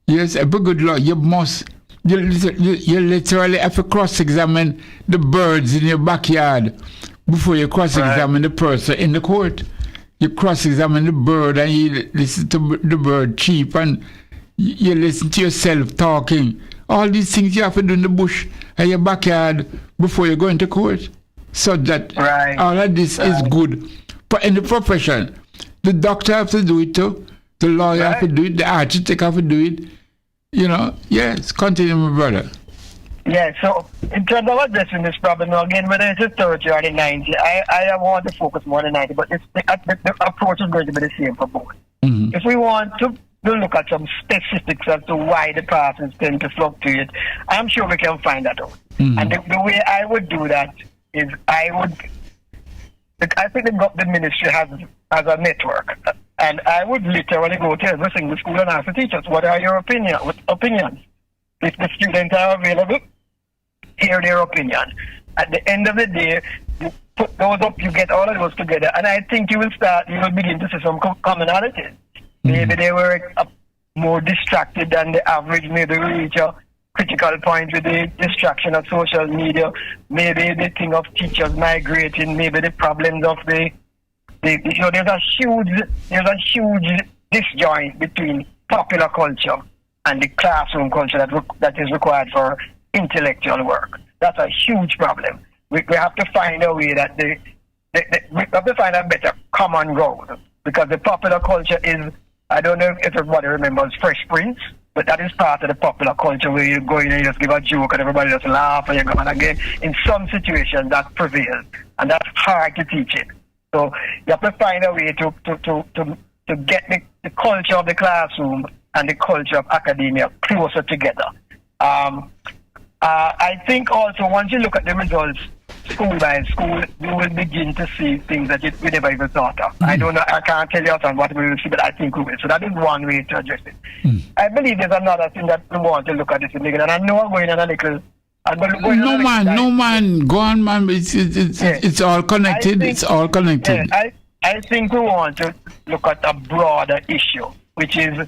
Yes, a good law. You must. You literally have to cross-examine the birds in your backyard before you cross-examine the person in the court. You cross-examine the bird and you listen to the bird cheep and you listen to yourself talking. All these things you have to do in the bush and your backyard before you go into court. So that all of this is good. But in the profession, the doctor have to do it too. The lawyer have to do it. The architect have to do it. You know, yes, continue, my brother. Yeah, so in terms of addressing this problem, now again, whether it's the 30 or the 90, I want to focus more on the 90, but the approach is going to be the same for both. If we want to look at some specifics as to why the passes tend to fluctuate, I'm sure we can find that out. And the way I would do that is I think the ministry has a network. And I would literally go to every single school and ask the teachers, what are your opinions? If the students are available, hear their opinion. At the end of the day, you put those up, you get all of those together, and I think you will begin to see some commonalities. Maybe they were more distracted than the average, maybe reach a critical point with the distraction of social media, maybe the thing of teachers migrating, maybe the problems of there's a huge disjoint between popular culture and the classroom culture that is required for intellectual work. That's a huge problem. We have to find a way that we have to find a better common ground, because the popular culture is, I don't know if everybody remembers Fresh Prince, but that is part of the popular culture where you go in and you just give a joke and everybody just laugh and you go on again. In some situations that prevails, and that's hard to teach it. So you have to find a way to get the culture of the classroom and the culture of academia closer together. I think also once you look at the results, school by school, you will begin to see things that we never even thought of. I don't know, I can't tell you what we will see, but I think we will. So that is one way to address it. I believe there's another thing that we want to look at this, and I know I'm going on a little. No man, go on, man. It's all connected. It's all connected. Yeah, I think we want to look at a broader issue, which is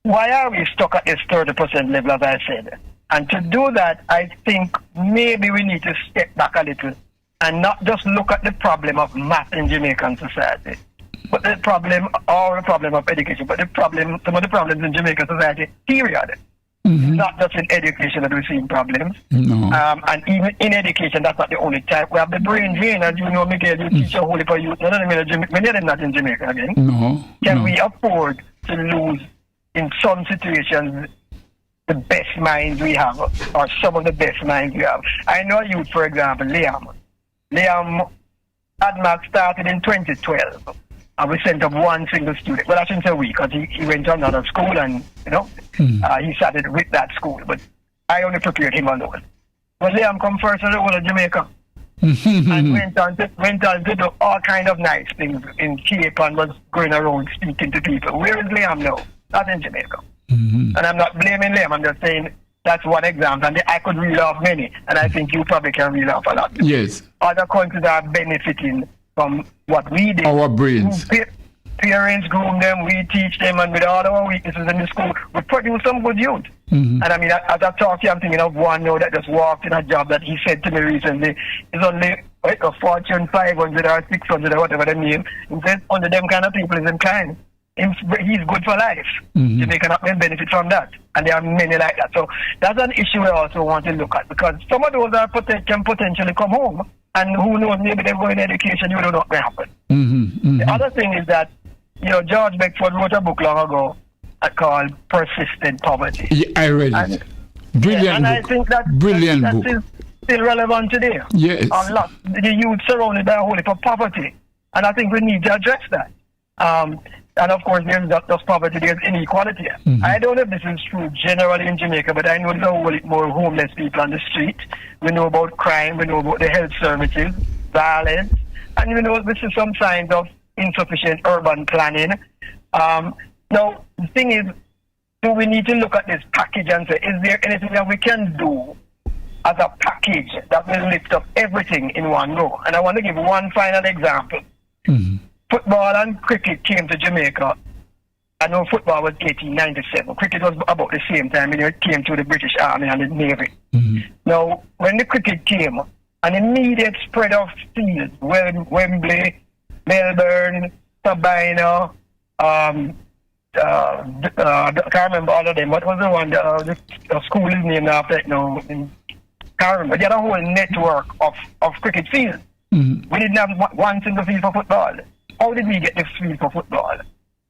why are we stuck at this 30% level, as I said? And to do that, I think maybe we need to step back a little and not just look at the problem of math in Jamaican society, but the problem of education, but some of the problems in Jamaican society, period. It's not just in education that we're seeing problems. No. And even in education, that's not the only type. We have the brain drain, as you know, Miguel, you teach a whole heap of youth. Many of them not in Jamaica again. No. Can we afford to lose, in some situations, the best minds we have, or some of the best minds we have? I know a youth, for example, Liam. Liam ADMAC started in 2012. And we sent up one single student. Well, I shouldn't say we, because he went to another school and, he started with that school. But I only prepared him alone. But Liam come first in the whole of Jamaica. And went on to do all kind of nice things in Cape and was going around speaking to people. Where is Liam now? Not in Jamaica. And I'm not blaming Liam. I'm just saying that's one example. And I could reel off many. And I think you probably can reel off a lot. Yes. Other countries are benefiting from what we did. Our brains. Parents groom them, we teach them, and with all our weaknesses in the school, we produce some good youth. Mm-hmm. And I mean, as I talk to you, I'm thinking of one now that just walked in a job that he said to me recently, it's only a Fortune 500 or 600 or whatever the name. He says, under them kind of people is inclined. He's good for life. Mm-hmm. Jamaica can benefit from that. And there are many like that. So that's an issue we also want to look at, because some of those can potentially come home. And who knows, maybe they go in education, you don't know what will happen. Mm-hmm. Mm-hmm. The other thing is that, George Beckford wrote a book long ago called Persistent Poverty. Yeah, I read it. Brilliant book. I think that book. Is still relevant today. Yes. A lot. The youth surrounded by a whole heap of poverty. And I think we need to address that. And of course, there's not just poverty, there's inequality. Mm-hmm. I don't know if this is true generally in Jamaica, but I know there's a whole heap more homeless people on the street. We know about crime, we know about the health services, violence, and we know this is some signs of insufficient urban planning. Now, the thing is, do we need to look at this package and say, is there anything that we can do as a package that will lift up everything in one go? And I want to give one final example. Mm-hmm. Football and cricket came to Jamaica. I know football was 1897. Cricket was about the same time, and it came to the British Army and the Navy. Mm-hmm. Now, when the cricket came, an immediate spread of fields, Wembley, Melbourne, Sabina, I can't remember all of them. What was the one? The school is named after it now. Can't remember. They had a whole network of cricket fields. Mm-hmm. We didn't have one single field for football. How did we get the field for football?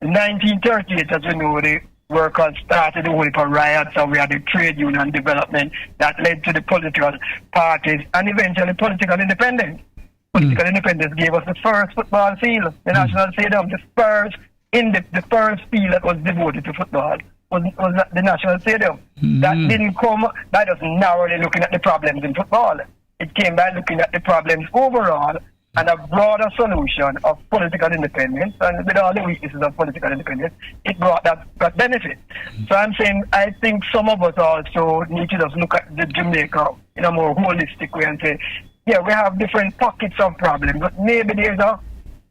In 1938, as you know, the workers started the whole heap of riots, and we had the trade union development that led to the political parties and eventually political independence. Political independence gave us the first football field, the National Stadium. The first field that was devoted to football was at the National Stadium. That didn't come by just narrowly looking at the problems in football. It came by looking at the problems overall and a broader solution of political independence. And with all the weaknesses of political independence, it brought that benefit. So I'm saying, I think some of us also need to just look at the Jamaica in a more holistic way and say, yeah, we have different pockets of problems, but maybe there's a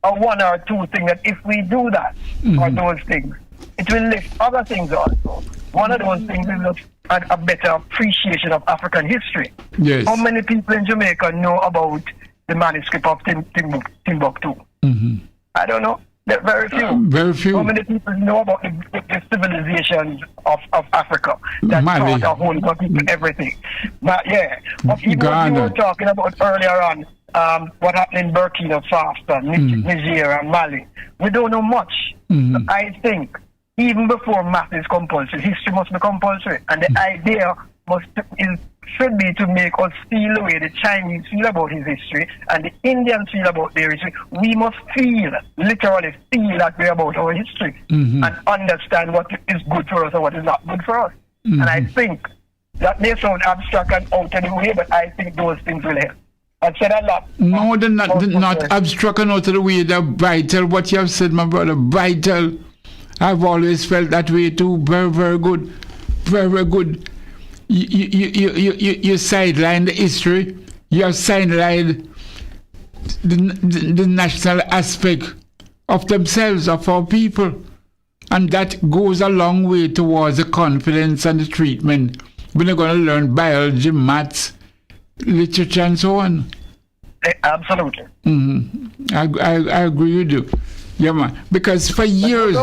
one or two thing that if we do that, or those things, it will lift other things also. One of those things is a better appreciation of African history. Yes. How many people in Jamaica know about the manuscript of Timbuktu? Mm-hmm. I don't know. There are very few. Very few. How many people know about the civilizations of Africa that Mali. taught a whole lot of people everything? But yeah, even what you were talking about earlier on, what happened in Burkina Faso, Niger, and Mali, we don't know much. Mm-hmm. I think even before math is compulsory, history must be compulsory, and the idea should be to make us feel the way the Chinese feel about his history and the Indians feel about their history. We must literally feel that way about our history and understand what is good for us and what is not good for us. And I think that may sound abstract and out of the way, but I think those things will help. I've said a lot. No, they're not abstract and out of the way. They're vital. What you have said, my brother, vital. I've always felt that way too. Very, very good. Very, very good. You sideline the history. You have sidelined the national aspect of themselves, of our people. And that goes a long way towards the confidence and the treatment. We're not going to learn biology, maths, literature, and so on. Absolutely. I agree with you. Yeah, man. Because for years...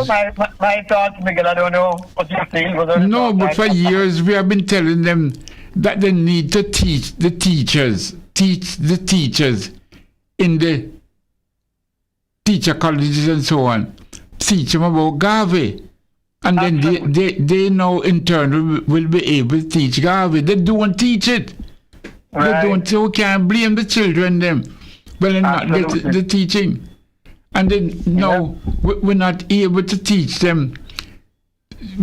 My thoughts, Miguel, I don't know what you feel. No, but for years we have been telling them that they need to teach the teachers in the teacher colleges and so on. Teach them about Garvey. And then they now in turn will be able to teach Garvey. They don't teach it. Right. They don't, so we can't blame the children then when they not get the teaching. And then no, we're not able to teach them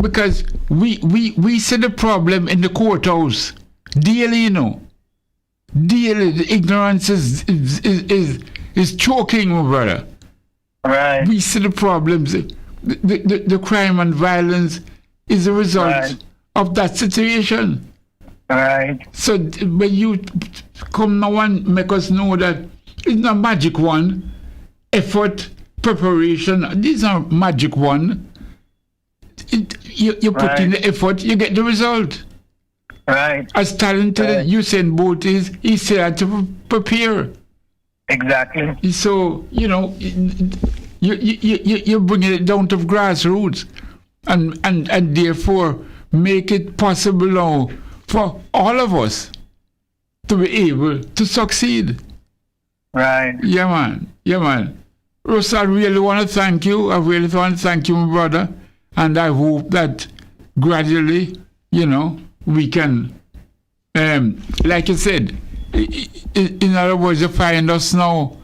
because we see the problem in the courthouse daily, you know. Daily, the ignorance is choking, my brother. Right. We see the problems. The crime and violence is a result of that situation. Right. So when you come now and make us know that it's not magic one, effort, preparation. These are magic one. You put in the effort, you get the result. Right. As talented as Usain Bolt is, he still had to prepare. Exactly. So, you're bringing it down to grassroots and therefore make it possible now for all of us to be able to succeed. Right. Yeah, man. Russ, I really want to thank you. I really want to thank you, my brother. And I hope that gradually, we can, like you said, in other words, you find us now,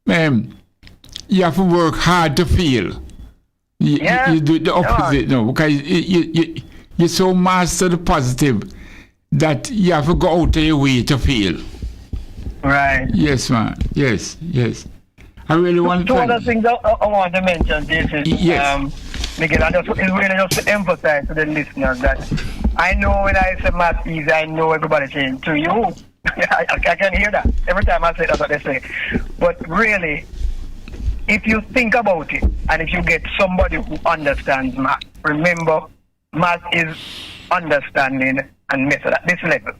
you have to work hard to feel. You do the opposite now, because you so master the positive that you have to go out of your way to feel. Right. Yes, man. Yes. I really want to. Two other things I want to mention. This is, Miguel, it's really just to emphasize to the listeners that I know when I say math easy, I know everybody's saying to you. I can hear that. Every time I say that's what they say. But really, if you think about it, and if you get somebody who understands math, remember, math is understanding and method at this level.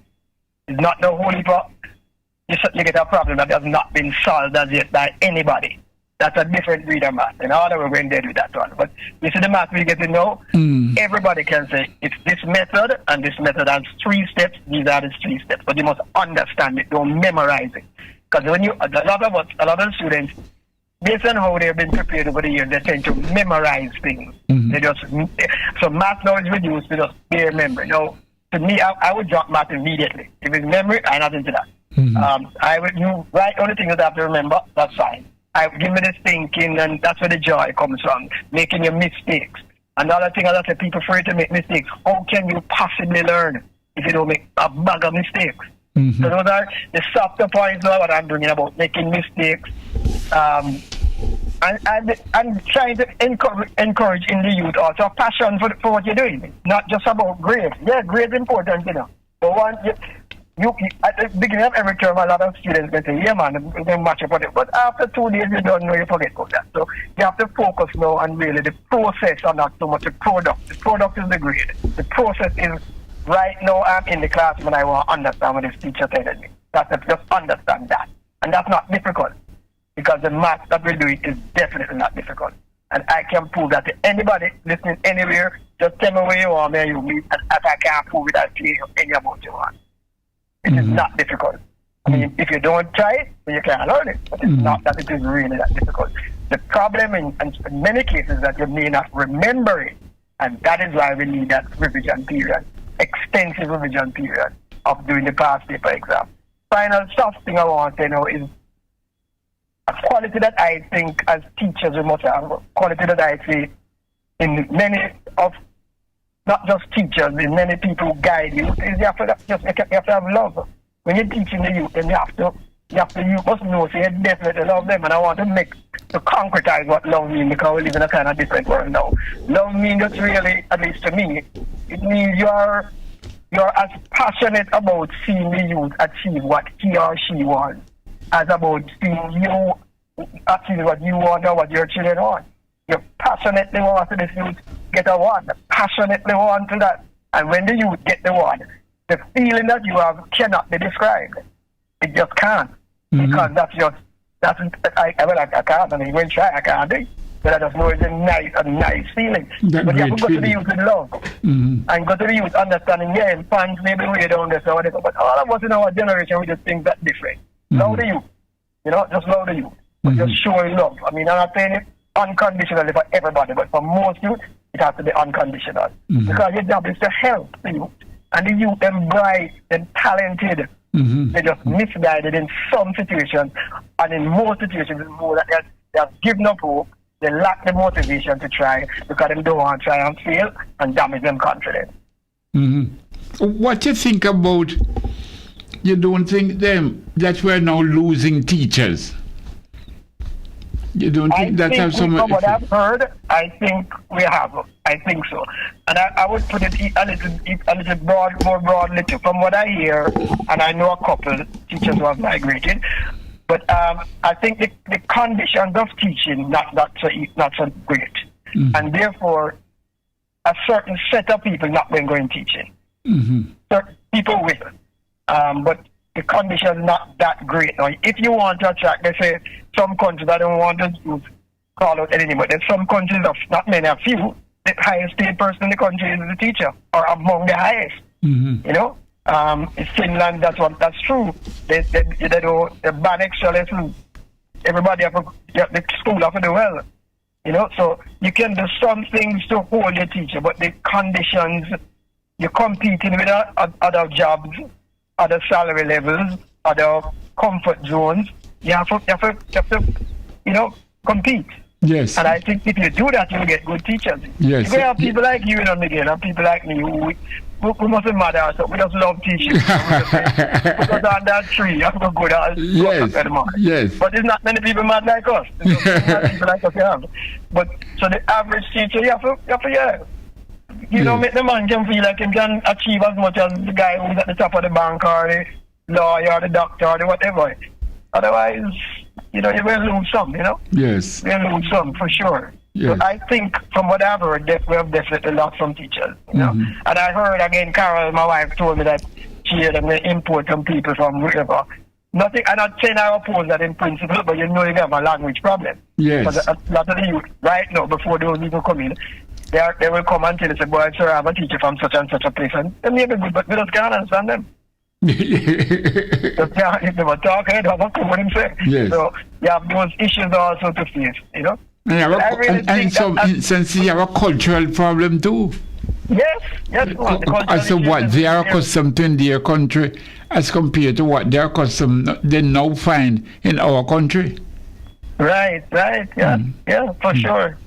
It's not the whole heap of, you get a problem that has not been solved as yet by anybody. That's a different breed of math. And all that we're going to do with that one. But you see the math we get to know, everybody can say it's this method, and this method has 3 steps, these are the 3 steps. But you must understand it, don't memorize it. Because when a lot of students, based on how they've been prepared over the years, they tend to memorize things. So math now is reduced to just bare memory. Now, to me, I would drop math immediately. If it's memory, I'm not into that. You write all the things that I have to remember, that's fine. Give me this thinking, and that's where the joy comes from, making your mistakes. Another thing, as I said, people afraid to make mistakes. How can you possibly learn if you don't make a bag of mistakes? So those are the softer points of what I'm bringing about, making mistakes. And trying to encourage in the youth also a passion for what you're doing. Not just about grades. Yeah, grades important, But at the beginning of every term, a lot of students may say, yeah, man, they match up on it. But after 2 days, you don't know, you forget about that. So you have to focus now on really the process and not so much the product. The product is the grade. The process is, right now, I'm in the classroom and I want to understand what this teacher telling me. Just understand that. And that's not difficult, because the math that we're doing is definitely not difficult. And I can prove that to anybody listening anywhere. Just tell me where you are, where you meet, and if I can't prove it, I'll tell you any amount you want. It is not difficult. I mean, if you don't try it, then you can't learn it. But it's not that it is really that difficult. The problem in many cases is that you may not remember it. And that is why we need that revision period, extensive revision period of doing the past paper exam. Final soft thing I want to know is a quality that I think as teachers we must have, quality that I see in many of, not just teachers, in many people who guide you, is you have to have love. When you're teaching the youth, then you must know, so you definitely love them. And I want to concretize what love means, because we live in a kind of different world now. Love means just really, at least to me, it means you're as passionate about seeing the youth achieve what he or she wants as about seeing you achieve what you want or what your children want. You passionately want to this youth get a one, passionately want to that. And when the youth get the one, the feeling that you have cannot be described. It just can't. Because I can't, and even try, I can't do it. But I just know it's a nice feeling. But you have to go to the youth with love. And go to the youth understanding, yeah, and fans maybe way down there, so whatever. But all of us in our generation, we just think that different. Love the youth. Just love the youth. But just show love. I mean, I'm not saying it unconditionally for everybody, but for most youth, it has to be unconditional. Because your job is to help the youth. And the youth, them bright, them talented, they're just misguided in some situations, and in most situations, it's more that they have given up hope, they lack the motivation to try, because they don't want to try and fail and damage them confidence. What do you think about, you don't think that we're now losing teachers? You don't think that have some... From what I've heard, I think we have. I think so. And I would put it a little more broadly too. From what I hear, and I know a couple teachers who have migrated, But I think the conditions of teaching not so great, and therefore a certain set of people not going to go in teaching. Certain people will, but the conditions not that great. Now, if you want to attract, they say some countries, I don't want to call out anything, but there's some countries of not many, a few. The highest paid person in the country is the teacher, or among the highest. You know. In Finland, that's true. They ban extra lessons. Everybody have the school have to do well. You know, so you can do some things to hold your teacher, but the conditions, you're competing with other jobs, other salary levels, other comfort zones. You have to compete. Yes. And I think if you do that, you'll get good teachers. Yes. If we have people like you, Miguel, and people like me, we mustn't matter. So we just love teaching. Put us on that tree. You have to go there. Yes. But there's not many people mad like us. There's not many people like us you have. But so the average teacher, you have to you know, make the man can feel like he can achieve as much as the guy who's at the top of the bank or the lawyer or the doctor or the whatever. Otherwise, you know, you will lose some, you know? Yes. You will lose some, for sure. Yes. So I think, from what I've heard, we have definitely lost some teachers, you know? And I heard, again, Carol, my wife, told me that she had them import some people from wherever. Nothing, I'm not saying I oppose that in principle, but you know you have a language problem. Yes. Because a lot of the youth, right now, before those people come in, they will come and tell you, say, boy, sir, I have a teacher from such and such a place. And they may be good, but we just can't understand them. Just can't, if they were talking, they have a clue what him say. Yes. So you have those issues also to face, you know? And in some instances, you have a cultural problem too. Yes. As to what they are accustomed to in their country as compared to what they are accustomed they now find in our country. Right, yeah, for sure.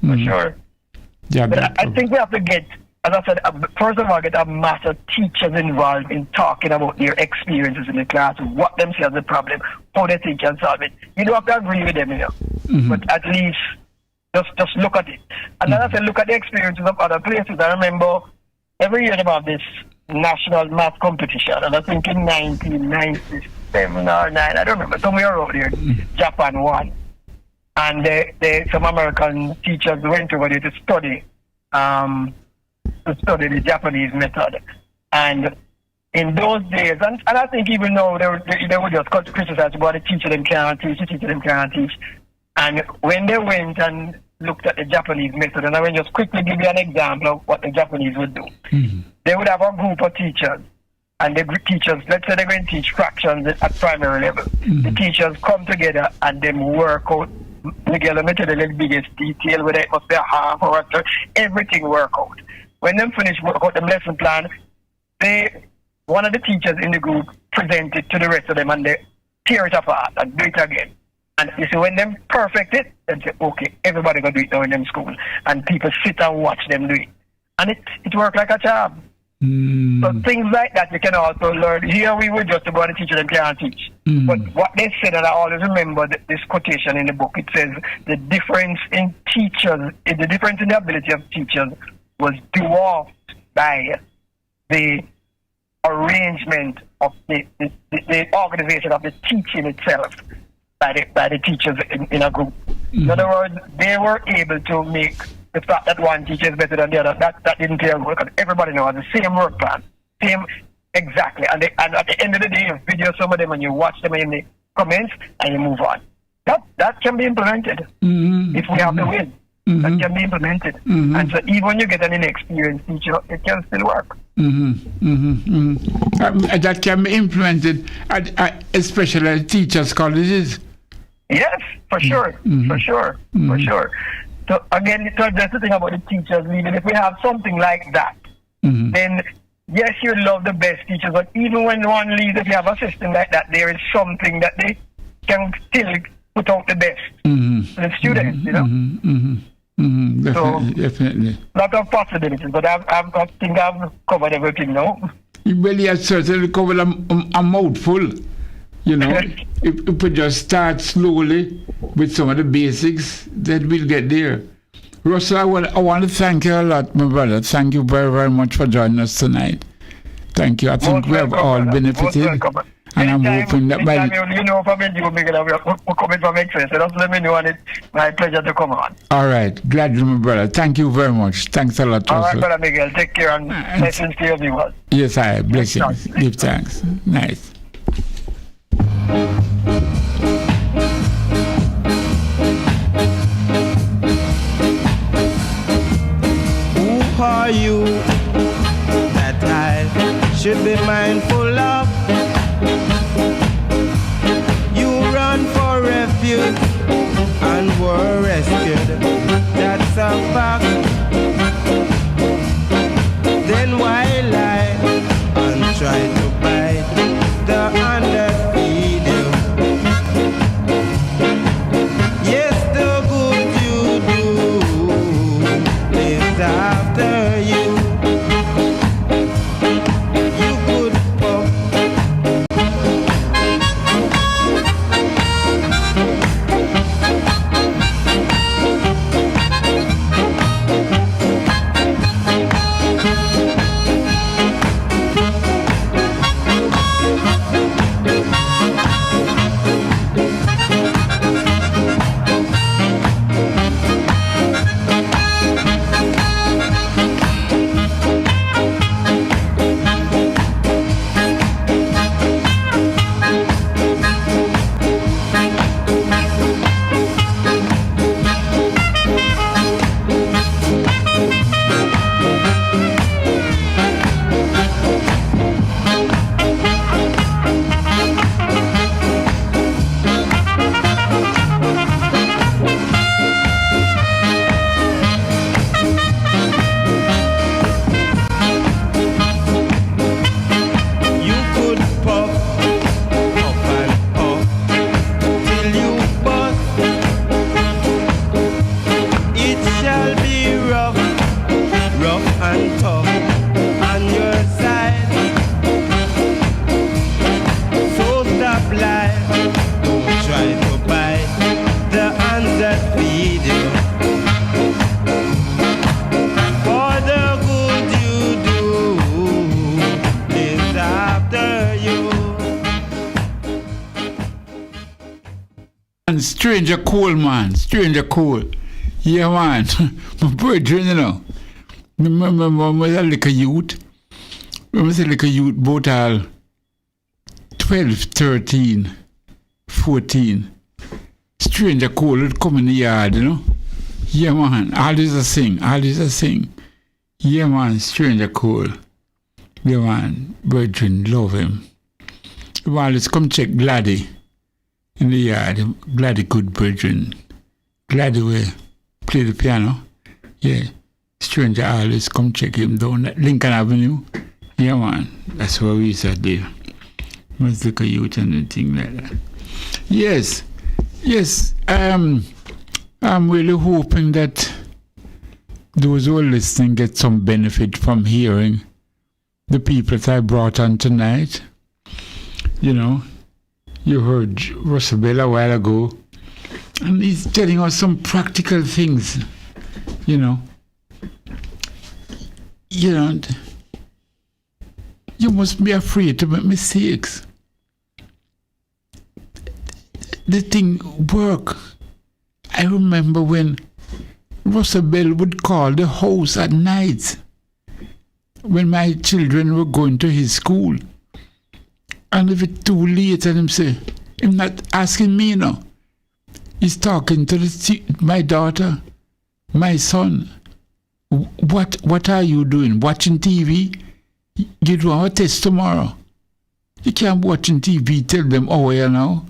Yeah, but I think we have to get, as I said, first of all, get a mass of teachers involved in talking about their experiences in the class, what them see as the problem, how they think and solve it. You don't have to agree with them, you know, but at least just look at it. And then I said, look at the experiences of other places. I remember every year about this national math competition, and I think in 1997 or 9, I don't remember, somewhere around here, Japan won. And some American teachers went over there to study the Japanese method. And in those days, and I think even though they would just criticize about the teacher them can't teach, and when they went and looked at the Japanese method, and I will just quickly give you an example of what the Japanese would do. They would have a group of teachers, and the teachers, let's say they're going to teach fractions at primary level. The teachers come together and then work out. Miguel, let me tell you the biggest detail, whether it must be a half or a third, everything work out. When they finish work out the lesson plan, one of the teachers in the group present it to the rest of them and they tear it apart and do it again. And you see, when them perfect it, they say, okay, everybody gonna do it now in them school. And people sit and watch them do it. And it worked like a charm. So things like that you can also learn. Here we were just about the teacher them can't teach. But what they said, and I always remember this quotation in the book, it says the difference in teachers, the difference in the ability of teachers was dwarfed by the arrangement of the organization of the teaching itself by the teachers in a group. In other words, they were able to make the fact that one teacher is better than the other, that didn't play a role, because everybody knows the same work plan, exactly. And at the end of the day, you video some of them and you watch them in the comments and you move on. That can be implemented if we have the will. That can be implemented. And so even when you get an inexperienced teacher, it can still work. That can be implemented especially at teachers' colleges. Yes, for sure. For sure. So again, that's the thing about the teachers leaving. If we have something like that, then yes, you love the best teachers, but even when one leaves, if you have a system like that, there is something that they can still put out the best to the students, you know? Definitely. Lot of possibilities, but I think I've covered everything now. Well, you have certainly covered a mouthful. You know, if we just start slowly with some of the basics, then we'll get there. Russell, I want to thank you a lot, my brother. Thank you very, very much for joining us tonight. Thank you. I think we have all benefited. And I'm hoping that by you know, from you, Miguel, we're coming from Excess. So just let me know, and it's my pleasure to come on. all right, glad you, my brother. Thank you very much. Thanks a lot. All right, also. brother Miguel, take care and blessings to your viewers. Yes, I blessings. Give thanks. Nice. Who are you that I should be mindful of? You run for refuge and were rescued. That's a fact. Then why lie and try to bite the hand that feed you? Yes, the good you do lives after you. You could puff. You could puff, puff and puff till you bust. It shall be rough, rough and tough on your side. So stop lying, don't try to bite the hands that feed you. For the good you do lives after you. And Stranger Cool, man. Stranger Cool. Yeah, man. My brethren, you know. Remember when I was a little youth? When I was a little youth, about all 12, 13, 14. Stranger Cool would come in the yard, you know. Yeah, man. Always a sing. Always a sing. Yeah, man. Stranger Cool. Yeah, man. Brethren, love him. He would always come check Gladdy in the yard. Gladdy good brethren. Gladdy will play the piano. Yeah. Stranger always come check him down at Lincoln Avenue. Yeah, man. That's where we used to live. Was like a youth and thing like that. Yes. Yes. I'm really hoping that those who are listening get some benefit from hearing the people that I brought on tonight. You know, you heard Russell Bell a while ago, and he's telling us some practical things, you know. You must be afraid to make mistakes. The thing work. I remember when Russell Bell would call the house at night when my children were going to his school. And if it's too late, and him say, him not asking me, no. He's talking to my daughter, my son. What are you doing? Watching TV? You do our test tomorrow. You can't be watching TV, tell them, oh, you know.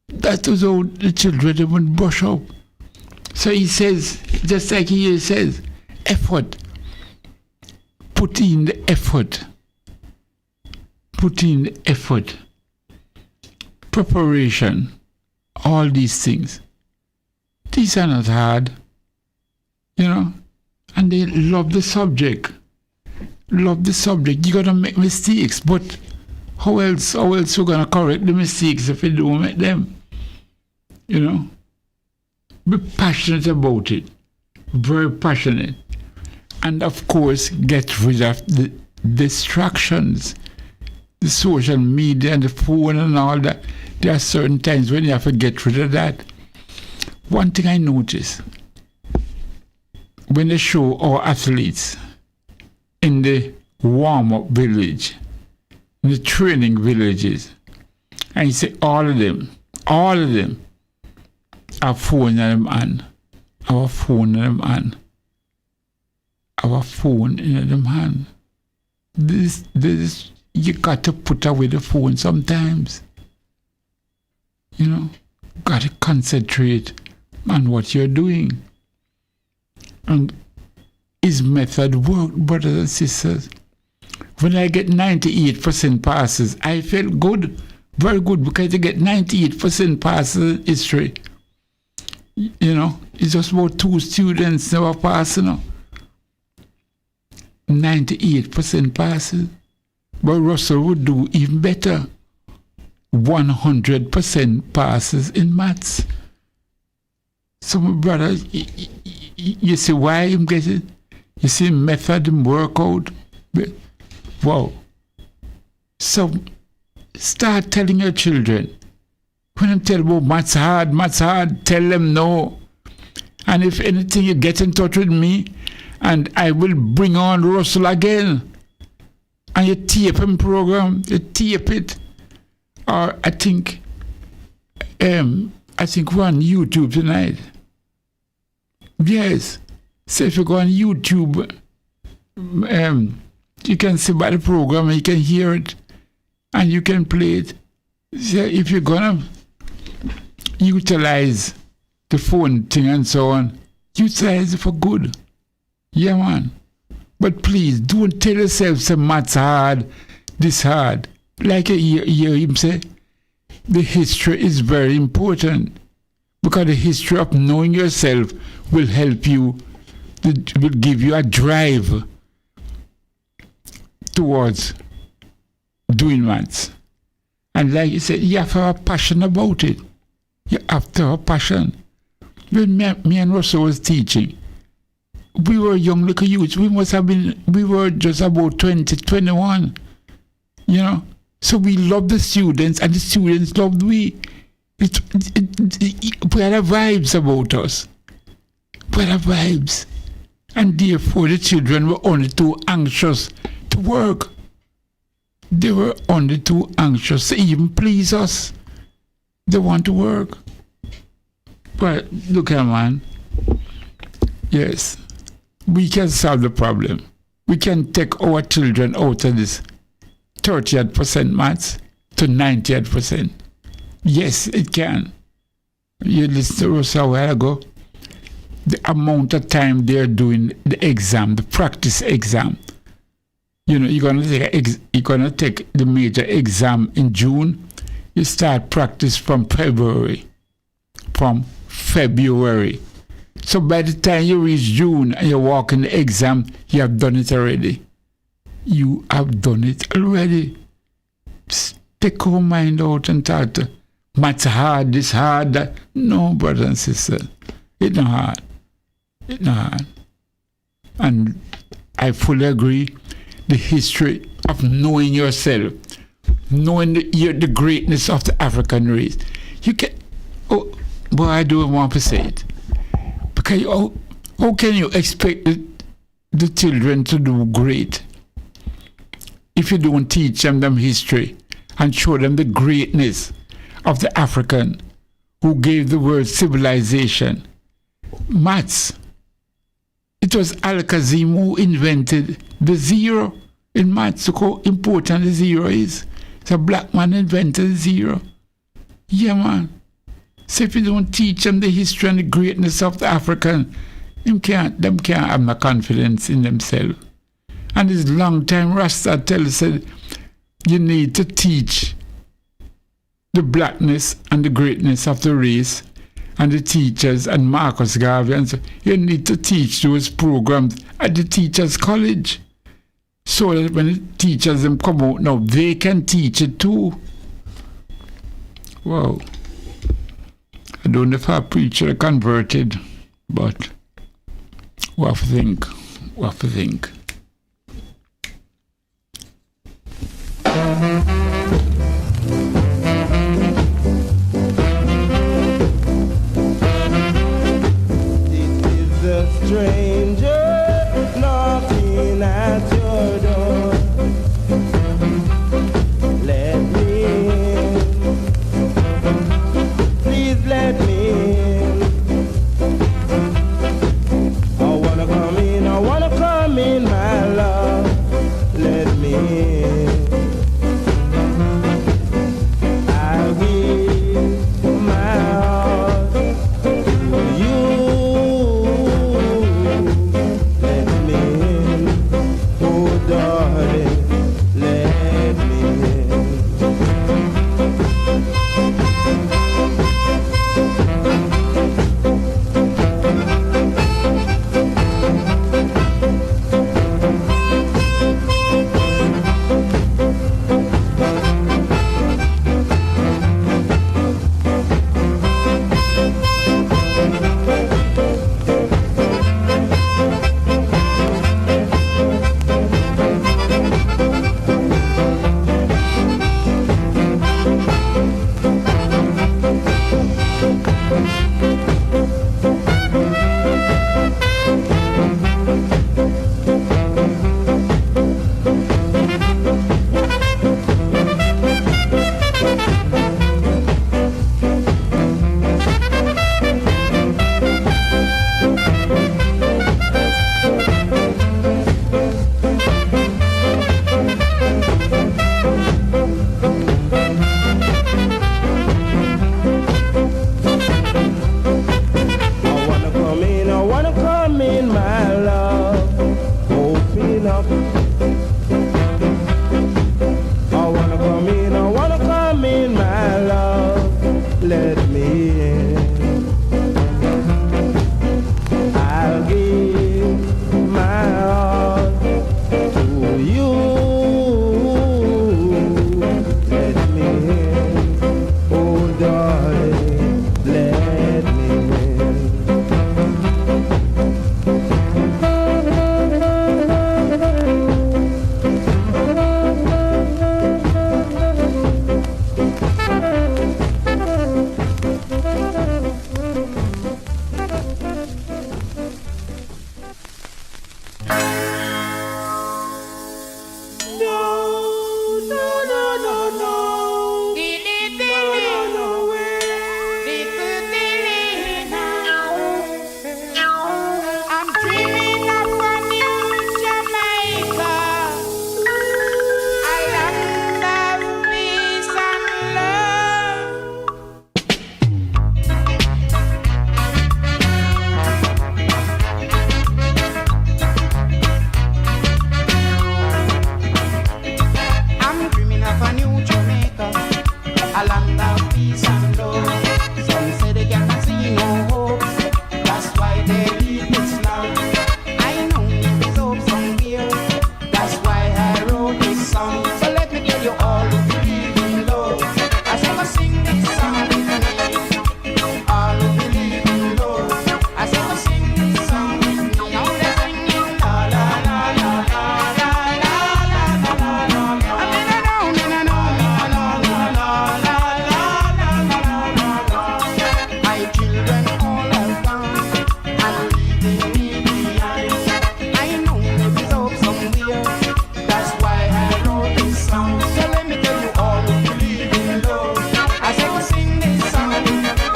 That was how the children would brush up. So he says, just like he says, effort. Put in the effort. Put in the effort. Preparation. All these things. These are not hard. You know? And they love the subject. Love the subject. You gotta make mistakes, but how else you gonna correct the mistakes if you don't make them? You know? Be passionate about it. Very passionate. And of course, get rid of the distractions. the social media and the phone and all that, there are certain times when you have to get rid of that. One thing I notice, when they show our athletes in the warm-up village, in the training villages, and you say all of them have phone in them hand. Our phone in them hand. Our phone in them hand. This, you got to put away the phone sometimes. You know, got to concentrate on what you're doing. And his method worked, brothers and sisters. When I get 98% passes, I felt good, very good, because I get 98% passes in history. You know, it's just about 2 students never pass, you know. 98% passes. But Russell would do even better. 100% passes in maths. So, my brother, you see why I'm getting? You see method and workout? Wow. So, start telling your children. When I tell about maths hard, tell them no. And if anything, you get in touch with me, and I will bring on Russell again. And you tape him program, you tape it. Or I think we're on YouTube tonight. Yes. So if you go on YouTube, you can see by the program, and you can hear it, and you can play it. So if you're gonna utilize the phone thing and so on, utilize it for good. Yeah, man. But please, don't tell yourself some maths hard, this hard. Like you hear him say, the history is very important, because the history of knowing yourself will help you, will give you a drive towards doing maths. And like you said, you have to have a passion about it. You have to have a passion. When me and Russell was teaching, we were young little youths. We were just about 20, 21, you know. So we loved the students, and the students loved we. We had a vibes about us. We had a vibes. And therefore the children were only too anxious to work. They were only too anxious to even please us. They want to work. But look at man. Yes. We can solve the problem. We can take our children out of this 30% maths to 90%. Yes, it can. You listened to us a while ago. The amount of time they're doing the exam, the practice exam. You know, you're gonna take the major exam in June. You start practice from February. So by the time you reach June and you walk in the exam, you have done it already. You have done it already. Take your mind out and start to maths hard, this hard, that. No, brother and sister. It's not hard. It's not hard. And I fully agree. The history of knowing yourself, knowing the greatness of the African race. You can, but I don't want to say it. Because how can you expect the children to do great if you don't teach them history and show them the greatness of the African who gave the world civilization? Maths. It was Al-Kazim who invented the zero in maths. Look how important the zero is. So a black man invented the zero. Yeah, man. So if you don't teach them the history and the greatness of the African, them can't have no confidence in themselves. And this long time Rasta said you need to teach the blackness and the greatness of the race, and the teachers and Marcus Garvey, and so you need to teach those programs at the teachers' college, so that when the teachers them come out now, they can teach it too. Wow. I don't know if a preacher converted, but we have to think. We have to think. peace and love. Some say they cannot see no hope. That's why they leave Islam. I know there's hope somewhere. That's why I wrote this song. So let me tell you all who believe in love. I say go sing this song with me. All who believe in love. I say go sing this song with me. Now they're singing la la la la la la la la la la la. I mean I know, my children all are gone and leaving me behind. I know there is hope somewhere. That's why I wrote this song. So let me tell you all who believe in love. I say go sing this song.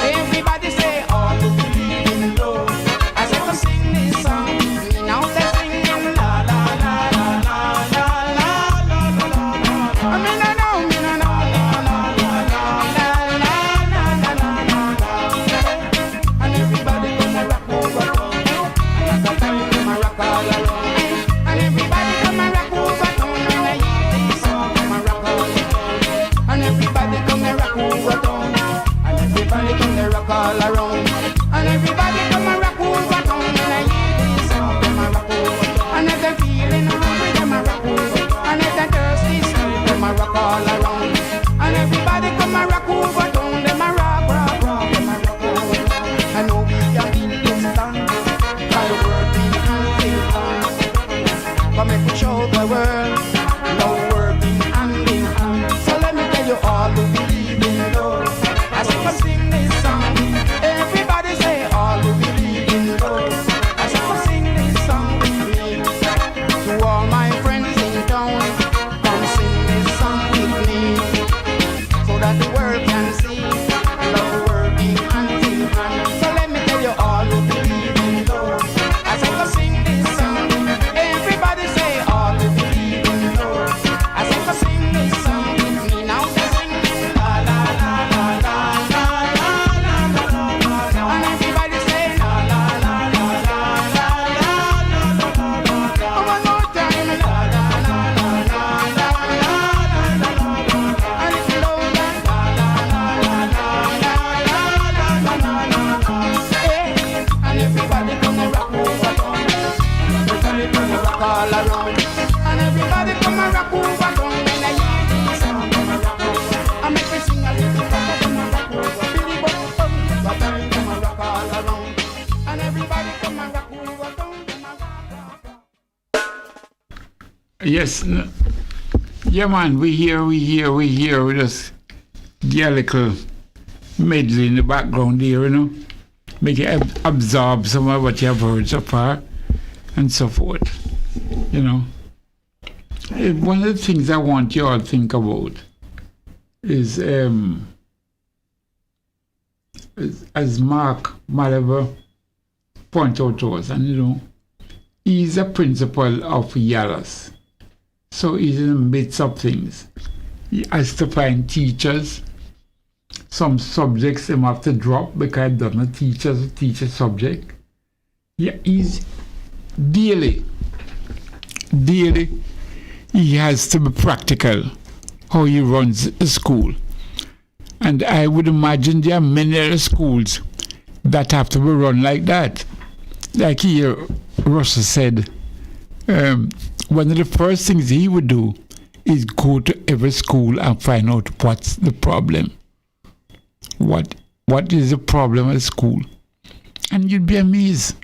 Everybody say all who believe in love. I say go sing this song. Now they're singing la la la la la la la la la la. I mean I know, la la la la la la la la la la. And everybody come and rock over town. And the time come and rock all around. And everybody come and rock over town. And I hear this song come and rock all around. And everybody come and rock over town. And everybody come and rock all around. And everybody come and rock over town. And I hear this song come and rock over town. And if they're feeling hungry, them a rock over. And if they're thirsty, still them a rock all around. And everybody come and rock over town. Them a rock, rock, rock, them a rock over town. I know we are in this land. By working and thinking. Come and show the world. Love working hand in hand. So let me tell you all who believe in love. I say go sing this song. Everybody say all who believe in love. I say go sing this song with me. To all my friends in town, come sing this song with me. So that the world can see love working hand in hand. So let me tell you all who believe in love. I say go sing this song. Everybody say all who believe in love. I say go sing this song with me. Now they're singing la la la la la la la la la la. And everybody say la la la la la la la la la la. One more time la la la la la la la la la. And it's louder la la la la la la la la la la. And everybody come and rock over town. Everybody come and rock all around. And everybody come and rock over town. When I hear this song, come and rock over. I make me sing a little rock, come and rock over. Billy Bob, everybody come and rock all around. And everybody come and rock over town. Come and rock, rock. Yes. Yeah, man, we hear. We just get a little medley in the background there, you know. Make you absorb some of what you have heard so far and so forth, you know. One of the things I want you all to think about is, as Mark Malaber pointed out to us, and you know, he's a principal of Yalas. So he's in the midst of things. He has to find teachers. Some subjects him have to drop because I don't know teacher subject. Yeah, he's daily, he has to be practical how he runs a school. And I would imagine there are many other schools that have to be run like that. Like here, Russell said, one of the first things he would do is go to every school and find out what's the problem. What is the problem at school? And you'd be amazed.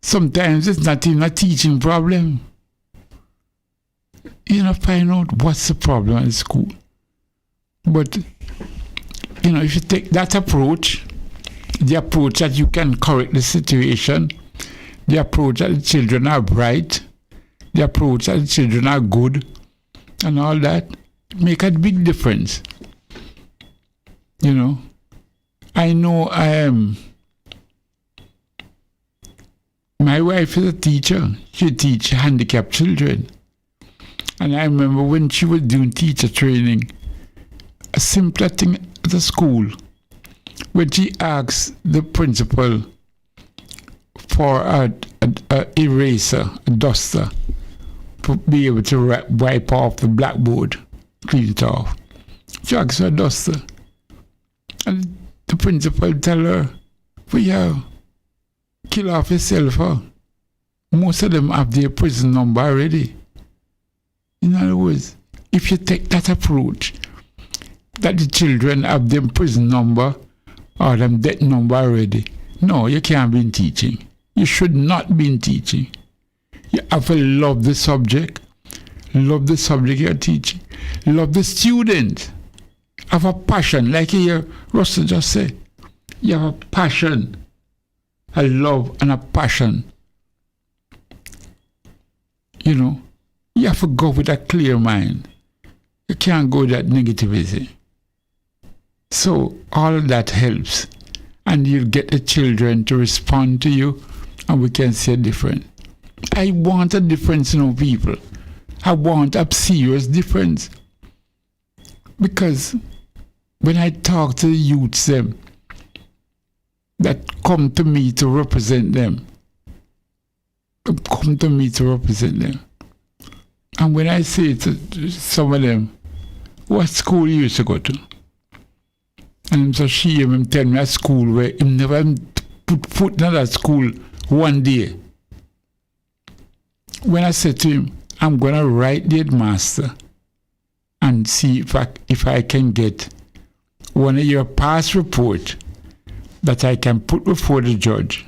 Sometimes it's not even a teaching problem. You know, find out what's the problem at school. But, you know, if you take that approach, the approach that you can correct the situation, the approach that the children are bright, the approach that the children are good, and all that, make a big difference. You know, I know my wife is a teacher. She teaches handicapped children. And I remember when she was doing teacher training, a simpler thing at the school, when she asked the principal for a eraser, a duster, to be able to wipe off the blackboard, clean it off. She asked for a duster. principal tell her, "We kill off yourself." Most of them have their prison number already. In other words, if you take that approach, that the children have them prison number or them death number already, no, you can't be in teaching. You should not be in teaching. You have to love the subject. Love the subject you're teaching. Love the student. Have a passion, like here Russell just said. You have a passion, a love and a passion. You know, you have to go with a clear mind. You can't go with that negativity. So all of that helps. And you'll get the children to respond to you, and we can see a difference. I want a difference in our people. I want a serious difference. Because when I talk to the youths them that come to me to represent them, and when I say to some of them, what school you used to go to? And I'm so ashamed, him tell me a school where he never put foot in that school one day. When I said to him, I'm going to write the headmaster and see if I can get one of your past report that I can put before the judge,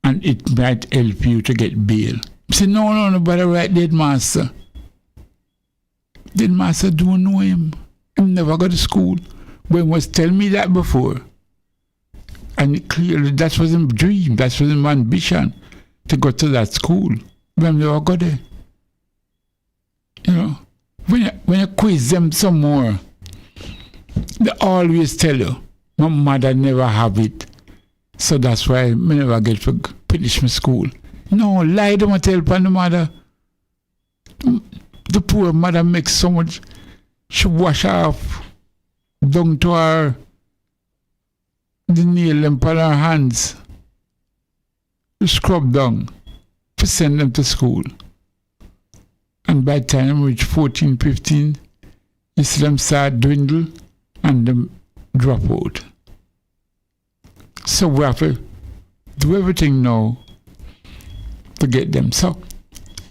and it might help you to get bail. I said, no, nobody write the headmaster. The headmaster don't know him. He never got to school. But he was telling me that before. And clearly that was his dream, that was his ambition, to go to that school. But he never got there. You know, when you quiz them some more, they always tell you, my mother never have it, so that's why I never get to finish my school. No, lie them and tell upon the mother. The poor mother makes so much, she wash off down to her, the nail them upon her hands, scrub down, to send them to school. And by the time they reach 14, 15, you see them start dwindle and them drop out. So we have to do everything now to get them. So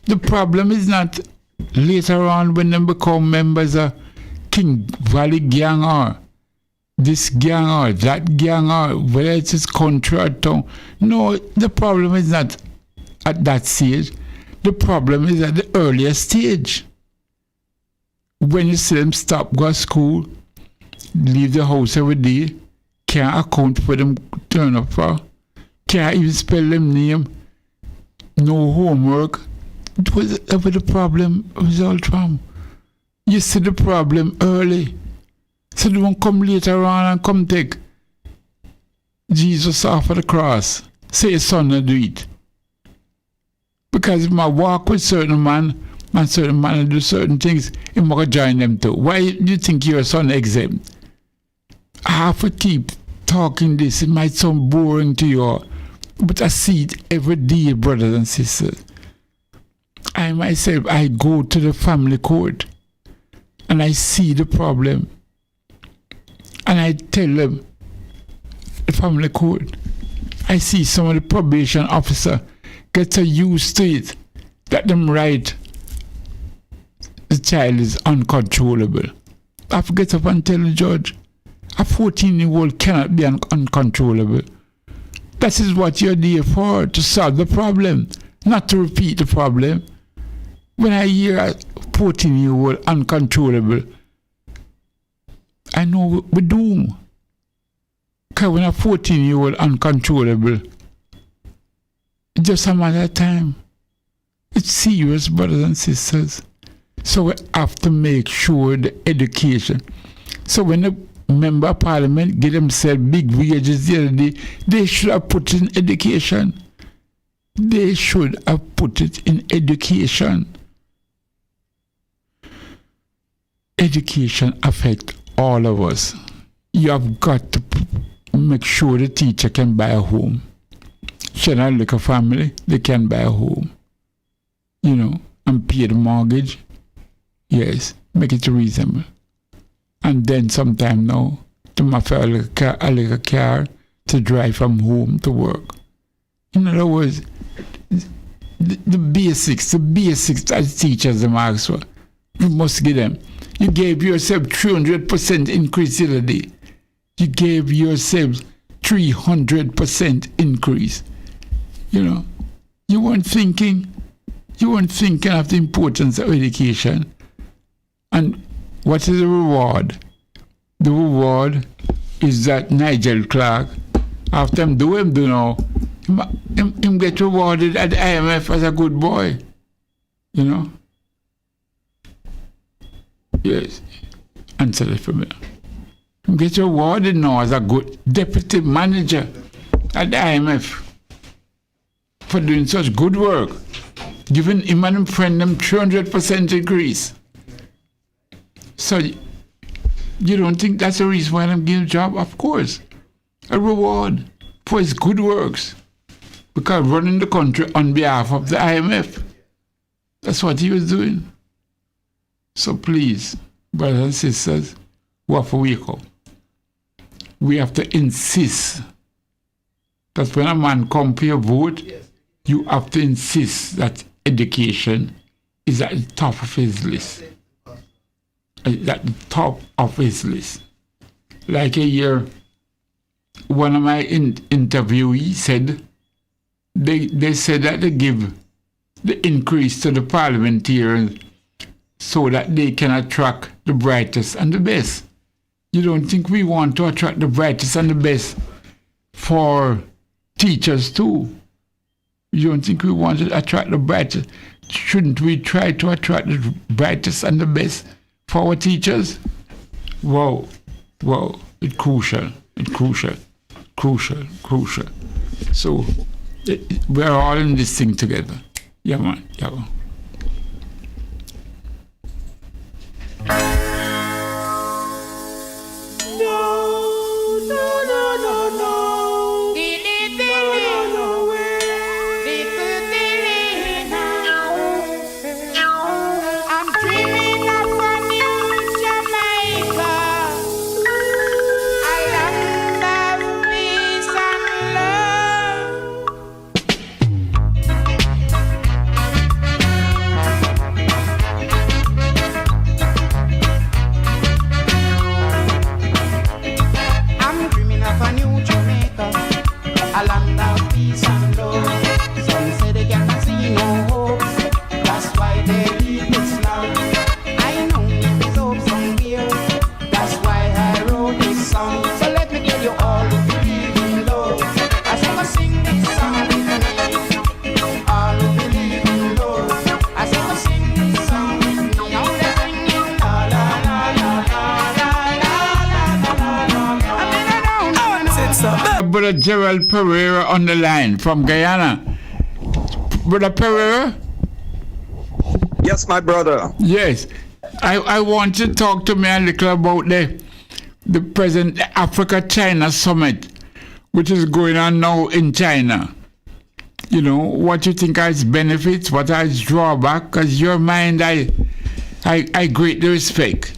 the problem is not later on when they become members of King Valley Gang or this gang or that gang or whether it's his country or town. No, the problem is not at that stage. The problem is at the earlier stage. When you see them stop, go to school, leave the house every day, can't account for them turn up for, can't even spell them name, no homework. It was ever the problem result from. You see the problem early. So they won't come later on and come take Jesus off of the cross. Say his son will do it. Because if I walk with certain man and certain man do certain things, he might join them too. Why do you think your son exempt? I have to keep talking this. It might sound boring to you, but I see it every day, brothers and sisters. I myself, I go to the family court and I see the problem. And I tell them, the family court, I see some of the probation officer get so used to it that them right, the child is uncontrollable. I have to get up and tell the judge, a 14-year-old cannot be uncontrollable. That is what you're there for, to solve the problem, not to repeat the problem. When I hear a 14-year-old uncontrollable, I know we're doomed. Because when a 14-year-old uncontrollable, it's just a matter of time. It's serious, brothers and sisters. So we have to make sure the education. So when the member of parliament get themselves big wages the other day, they should have put it in education. They should have put it in education. Education affects all of us. You have got to make sure the teacher can buy a home. Should not look a family, they can buy a home. You know, and pay the mortgage. Yes, make it reasonable. And then sometime now, them have a little car to drive from home to work. In other words, the basics that teachers them ask for, you must give them. You gave yourself 300% increase the other day. You gave yourself 300% increase. You know, you weren't thinking of the importance of education. And what is the reward? The reward is that Nigel Clark, after him do now, him get rewarded at the IMF as a good boy. You know? Yes. Answer it for me. Him get rewarded now as a good deputy manager at the IMF for doing such good work. Giving him and his friend them 300% increase. So you don't think that's the reason why I'm giving a job? Of course. A reward for his good works. Because running the country on behalf of the IMF. That's what he was doing. So please, brothers and sisters, we have to wake up. We have to insist that when a man comes for your vote, you have to insist that education is at the top of his list. At the top of his list. Like a year, one of my interviewees said, they said that they give the increase to the parliamentarians so that they can attract the brightest and the best. You don't think we want to attract the brightest and the best for teachers too? You don't think we want to attract the brightest? Shouldn't we try to attract the brightest and the best for our teachers? Wow, it's crucial. So we're all in this thing together. Yeah, man. Brother Gerald Pereira on the line from Guyana. Brother Pereira? Yes, my brother. Yes. I want to talk to me a little about the present Africa-China summit, which is going on now in China. You know, what you think are its benefits, what are its drawbacks? Because your mind, I greatly respect.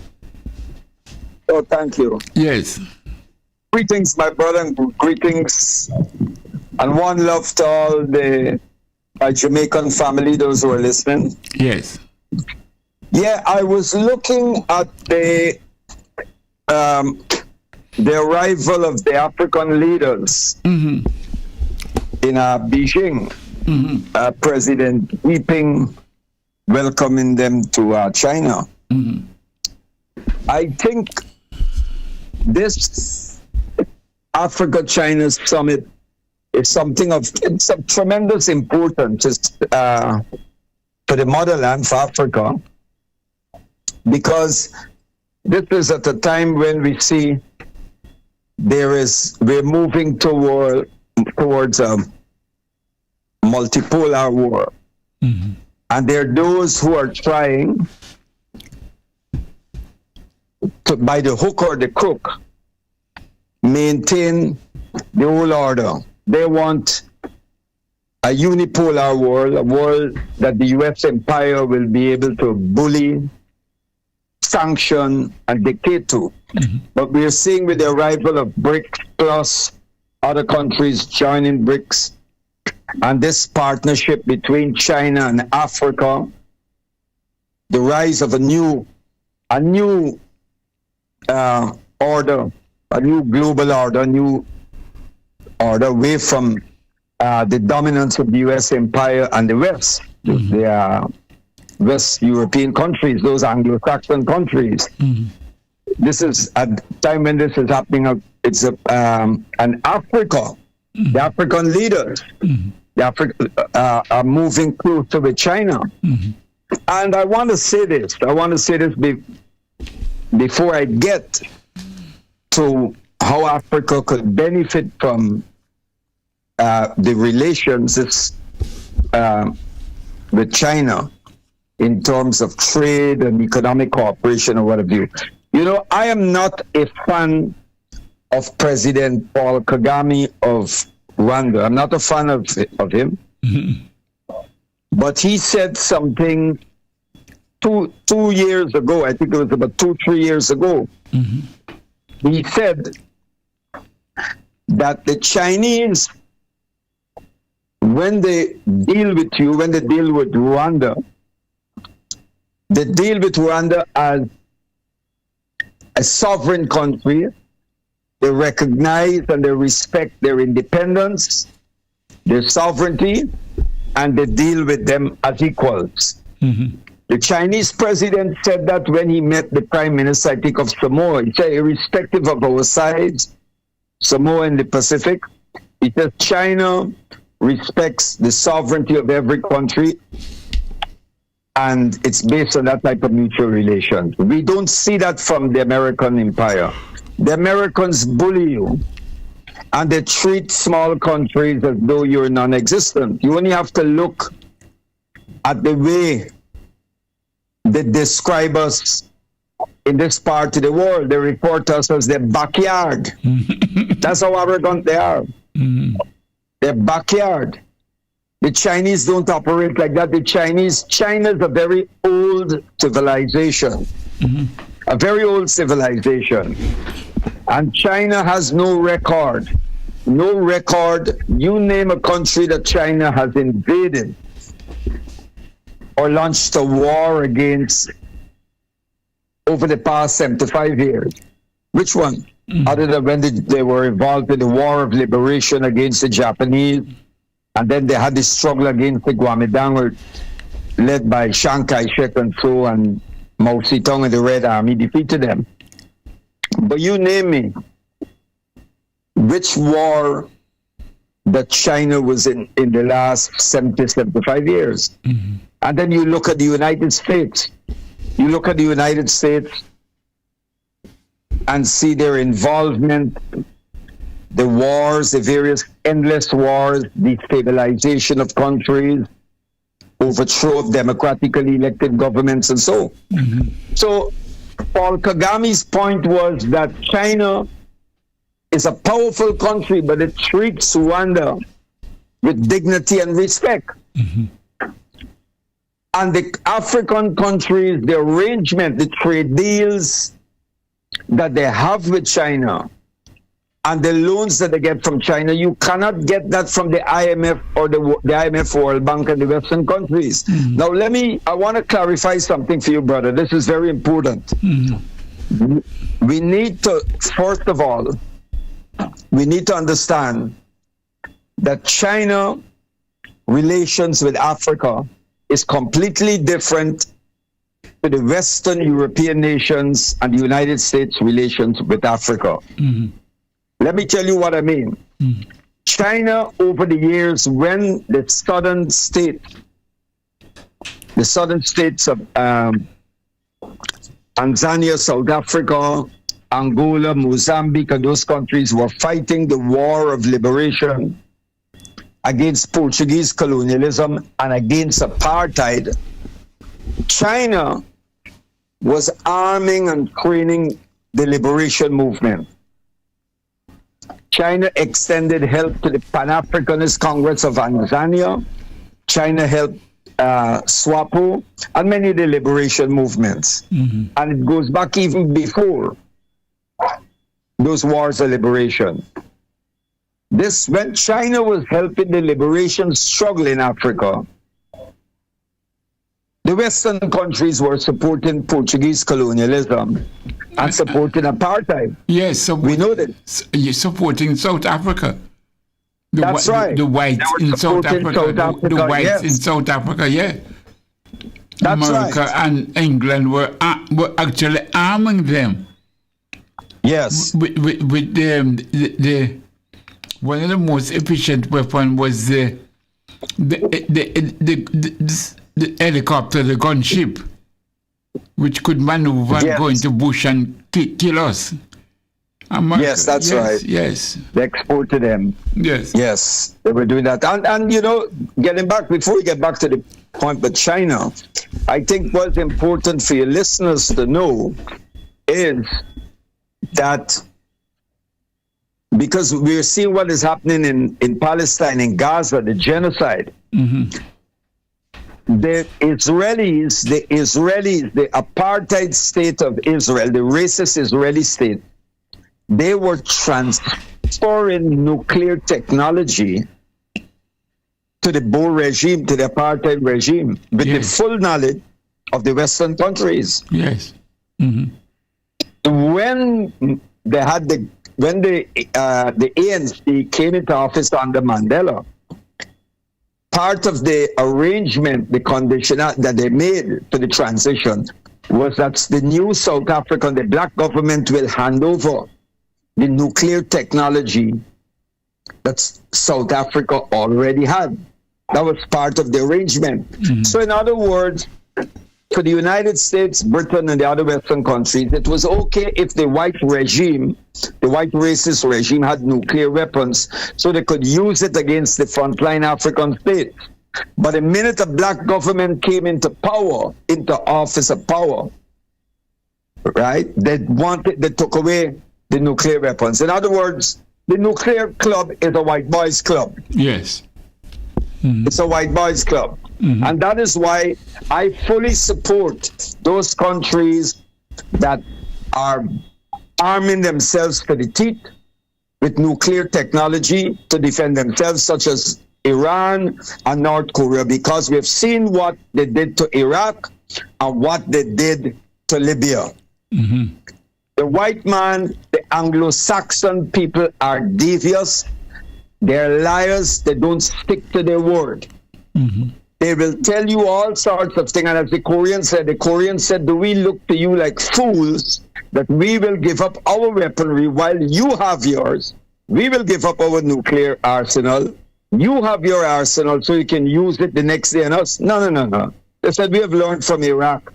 Oh, thank you. Yes. Greetings, my brother, and greetings, and one love to all my Jamaican family, those who are listening. Yes. Yeah, I was looking at the arrival of the African leaders in Beijing. President Xi Jinping welcoming them to China. I think this Africa-China summit is it's of tremendous importance for the motherland, for Africa, because this is at a time when we see we're moving towards a multipolar war. And there are those who are trying to, by the hook or the crook, maintain the whole order. They want a unipolar world, a world that the US empire will be able to bully sanction and dictate to. But we're seeing with the arrival of BRICS plus other countries joining BRICS and this partnership between China and Africa, the rise of a new order, a new global order, a new order away from the dominance of the U.S. empire and the West, the West European countries, those Anglo-Saxon countries. This is a time when this is happening. It's an Africa. The African leaders, are moving closer with China. And I want to say this. Before I get to how Africa could benefit from the relations with China in terms of trade and economic cooperation or whatever. You know, I am not a fan of President Paul Kagame of Rwanda. I'm not a fan of him. But he said something two years ago, I think it was about 2-3 years ago. He said that the Chinese, when they deal with you, when they deal with Rwanda, they deal with Rwanda as a sovereign country. They recognize and they respect their independence, their sovereignty, and they deal with them as equals. The Chinese president said that when he met the prime minister, I think, of Samoa. He said, irrespective of our sides, Samoa and the Pacific, he says China respects the sovereignty of every country, and it's based on that type of mutual relations. We don't see that from the American empire. The Americans bully you, and they treat small countries as though you're non-existent. You only have to look at the way they describe us in this part of the world. They report us as their backyard. That's how arrogant they are. Their backyard. The Chinese don't operate like that. China's a very old civilization. A very old civilization. And China has no record. No record. You name a country that China has invaded or launched a war against over the past 75 years. Which one? Other than when they were involved in the War of Liberation against the Japanese, and then they had this struggle against the Guomindang, led by Chiang Kai-shek and so, and Mao Zedong and the Red Army defeated them. But you name me, which war that China was in the last 70, 75 years? And then you look at the United States. You look at the United States and see their involvement, the wars, the various endless wars, destabilization of countries, overthrow of democratically elected governments, and so. So Paul Kagame's point was that China is a powerful country, but it treats Rwanda with dignity and respect. And the African countries, the arrangement, the trade deals that they have with China and the loans that they get from China, you cannot get that from the IMF or the IMF World Bank and the Western countries. Now, I want to clarify something for you, brother. This is very important. We need to, first of all, we need to understand that China relations with Africa is completely different to the Western European nations and the United States relations with Africa. Let me tell you what I mean. China, over the years, when the southern states of Tanzania, South Africa, Angola, Mozambique, and those countries were fighting the war of liberation against Portuguese colonialism and against apartheid, China was arming and training the liberation movement. China extended help to the Pan-Africanist Congress of Tanzania. China helped SWAPO, and many of the liberation movements. And it goes back even before those wars of liberation. This, when China was helping the liberation struggle in Africa, the Western countries were supporting Portuguese colonialism and supporting apartheid. Yes, so we know that. You're supporting South Africa. That's right. The whites in South Africa. The whites in South Africa, yeah. That's America right. and England were actually arming them. Yes. With the one of the most efficient weapon was the helicopter, the gunship, which could maneuver and go into bush and kill us. America, yes, that's right. Yes. They exported them. Yes. Yes, they were doing that. And you know, getting back, before we get back to the point with China, I think what's important for your listeners to know is that because we're seeing what is happening in Palestine, in Gaza, the genocide, the Israelis, the apartheid state of Israel, the racist Israeli state, they were transferring nuclear technology to the Boer regime, to the apartheid regime, with the full knowledge of the Western countries. Yes. When they had the ANC came into office under Mandela, part of the arrangement, the condition that they made to the transition was that the new South African, the black government will hand over the nuclear technology that South Africa already had. That was part of the arrangement. So in other words, for the United States, Britain, and the other Western countries, it was okay if the white regime, the white racist regime, had nuclear weapons so they could use it against the frontline African states. But the minute a black government came into power, into office of power, right, they took away the nuclear weapons. In other words, the nuclear club is a white boys club. Yes. It's a white boys club. And that is why I fully support those countries that are arming themselves to the teeth with nuclear technology to defend themselves, such as Iran and North Korea, because we've seen what they did to Iraq and what they did to Libya. The white man, the Anglo-Saxon people are devious. They're liars. They don't stick to their word. They will tell you all sorts of things. And as the Korean said, do we look to you like fools that we will give up our weaponry while you have yours? We will give up our nuclear arsenal. You have your arsenal so you can use it the next day on us. No. They said we have learned from Iraq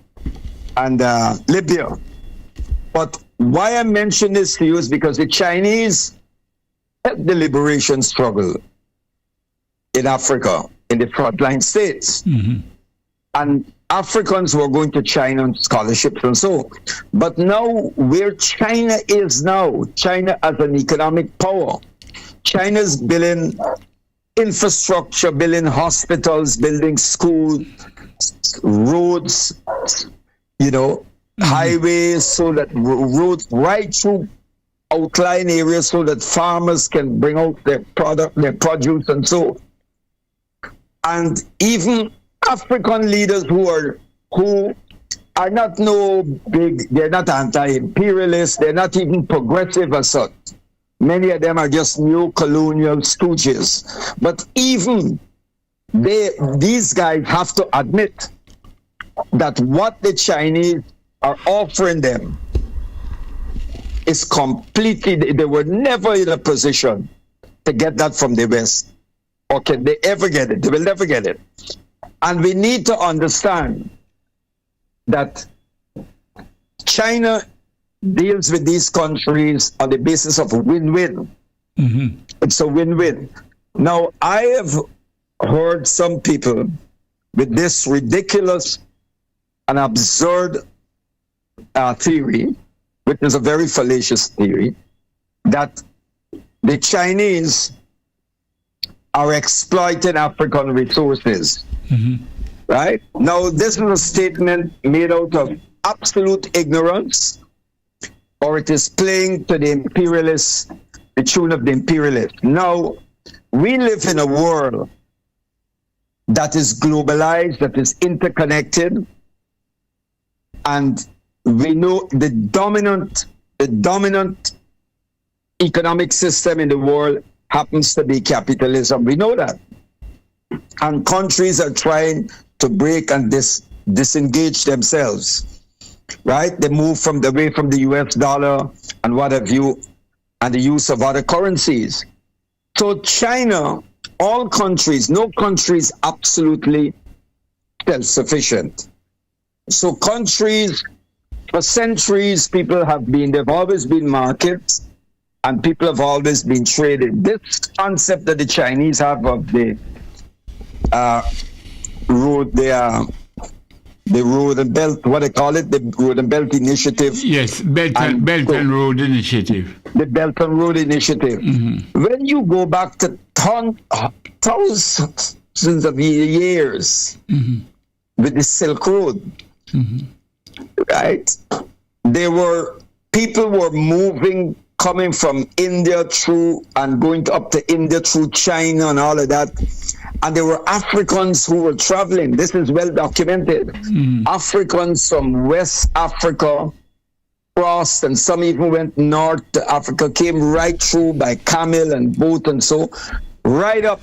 and Libya. But why I mention this to you is because the Chinese helped the liberation struggle in Africa, in the frontline states. And Africans were going to China on scholarships and so. But now, where China is now, China as an economic power, China's building infrastructure, building hospitals, building schools, roads, highways, so that roads right through outlying areas so that farmers can bring out their produce and so. And even African leaders who are not they're not anti-imperialist, they're not even progressive as such. Many of them are just new colonial stooges. But even these guys have to admit that what the Chinese are offering them is completely, they were never in a position to get that from the West. Or can they ever get it? They will never get it. And we need to understand that China deals with these countries on the basis of a win-win. It's a win-win. Now, I have heard some people with this ridiculous and absurd theory, which is a very fallacious theory, that the Chinese are exploiting African resources Right? Now, this is a statement made out of absolute ignorance, or it is playing to the imperialists, the tune of the imperialists. Now, we live in a world that is globalized, that is interconnected, and we know the dominant economic system in the world happens to be capitalism. We know that. And countries are trying to break and disengage themselves, right? They move away from the US dollar and what have you, and the use of other currencies. So China, all countries, no country is absolutely self-sufficient. So countries, for centuries, they've always been markets, and people have always been traded. This concept that the Chinese have of the road and belt, what they call it, the road and belt initiative. Yes, Belt and Road Initiative. The Belt and Road Initiative. Mm-hmm. When you go back to thousands of years with the Silk Road, right? People were moving, coming from India through and going up to India through China and all of that. And there were Africans who were traveling. This is well documented. Africans from West Africa crossed, and some even went north to Africa, came right through by camel and boat and so, right up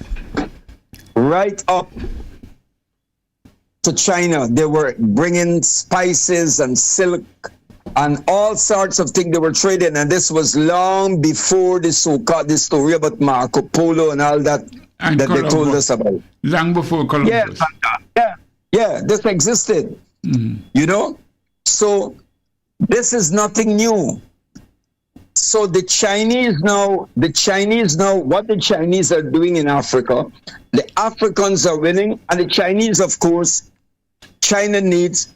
to China. They were bringing spices and silk and all sorts of things they were trading. And this was long before the story about Marco Polo and all that. And that Colombo, they told us about. Long before Columbus. Yeah, this existed. You know? So this is nothing new. So the Chinese now, what the Chinese are doing in Africa, the Africans are winning, and the Chinese, of course, China needs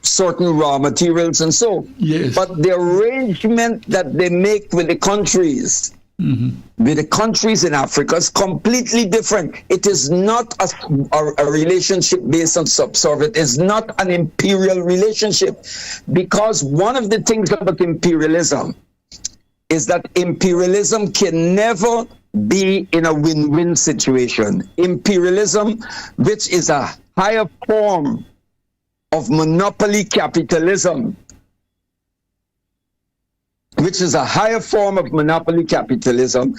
certain raw materials and so. Yes. But the arrangement that they make with the countries, with the countries in Africa is completely different. It is not a relationship based on subservient. It's not an imperial relationship, because one of the things about imperialism is that imperialism can never be in a win-win situation. Imperialism, which is a higher form of monopoly capitalism,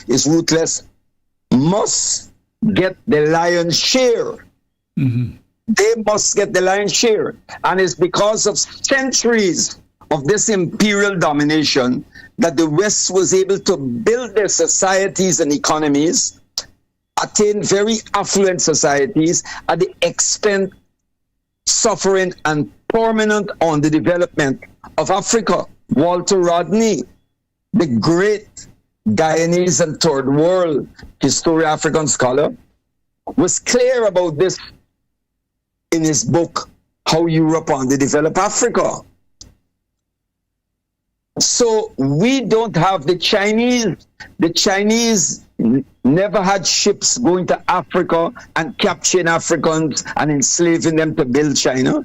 is ruthless, must get the lion's share. They must get the lion's share. And it's because of centuries of this imperial domination that the West was able to build their societies and economies, attain very affluent societies at the expense, suffering and permanent on the development of Africa. Walter Rodney, the great Guyanese and Third World African scholar, was clear about this in his book, How Europe Underdeveloped Africa. So we don't have the Chinese never had ships going to Africa and capturing Africans and enslaving them to build China.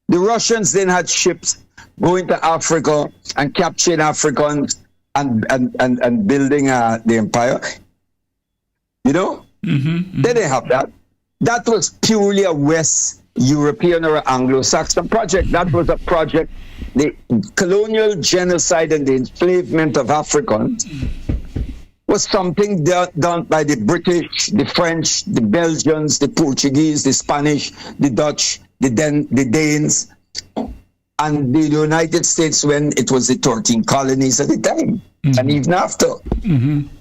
The Russians then had ships going to Africa and capturing Africans and building the empire. You know? They didn't have that. That was purely a West European or Anglo-Saxon project. That was a project, the colonial genocide and the enslavement of Africans was something done by the British, the French, the Belgians, the Portuguese, the Spanish, the Dutch, the Danes, and the United States when it was the 13 colonies at the time, and even after.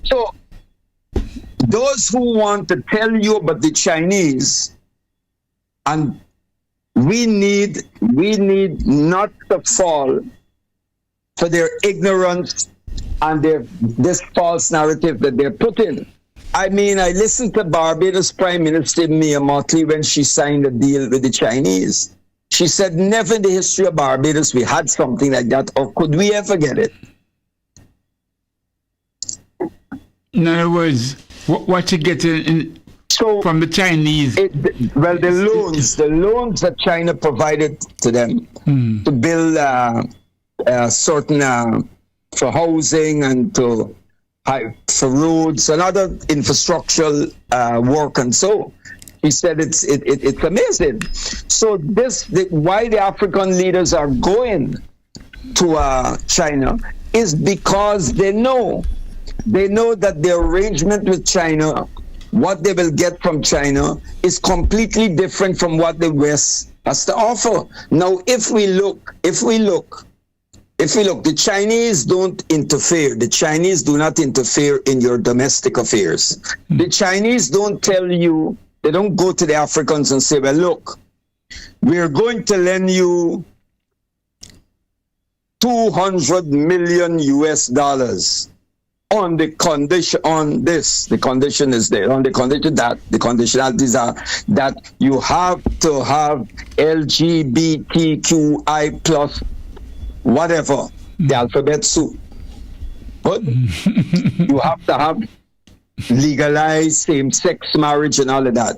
So those who want to tell you about the Chinese, and we need not to fall for their ignorance and this false narrative that they're putting. I mean, I listened to Barbados Prime Minister Mia Mottley when she signed a deal with the Chinese. She said, never in the history of Barbados we had something like that, or could we ever get it? In other words, what you get in So from the Chinese. The loans that China provided to them to build certain for housing and for roads and other infrastructural work, and so he said it's amazing. So why the African leaders are going to China is because they know that the arrangement with China, what they will get from China, is completely different from what the West has to offer. Now, if we look, the Chinese don't interfere. The Chinese do not interfere in your domestic affairs. The Chinese don't tell you, they don't go to the Africans and say, well, look, we're going to lend you $200 million on the condition, on this, the condition is there, on the condition that, the conditionalities are that you have to have LGBTQI plus whatever, the alphabet soup. But you have to have legalized same-sex marriage and all of that.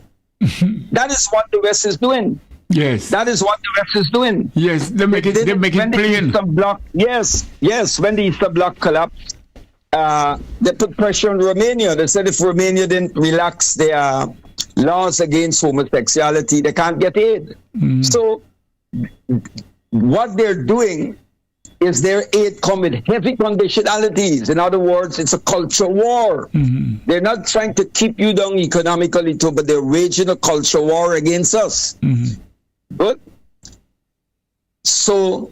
That is what the West is doing. Yes. That is what the West is doing. Yes, they make it plain. Yes, when the Eastern Bloc collapsed, they put pressure on Romania. They said if Romania didn't relax their laws against homosexuality, they can't get aid. So what they're doing is their aid come with heavy conditionalities. In other words, it's a culture war. They're not trying to keep you down economically too, but they're waging a culture war against us. But so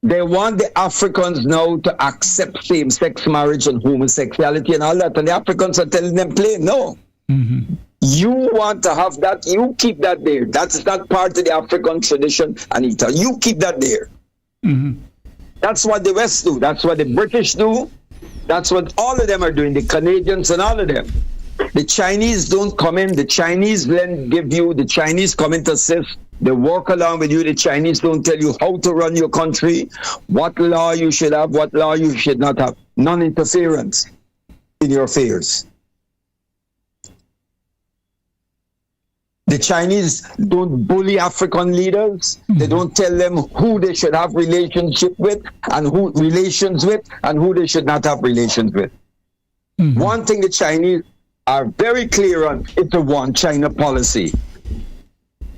they want the Africans now to accept same-sex marriage and homosexuality and all that, and the Africans are telling them plain, no. You want to have that, you keep that there. That's not part of the African tradition, Anita. You keep that there. That's what the West do. That's what the British do. That's what all of them are doing, the Canadians and all of them. The Chinese don't come in. The Chinese then give you, the Chinese come in to assist. They work along with you. The Chinese don't tell you how to run your country, what law you should have, what law you should not have. Non-interference in your affairs. The Chinese don't bully African leaders. They don't tell them who they should have relationship with and who they should not have relations with. One thing the Chinese are very clear on is the one China policy.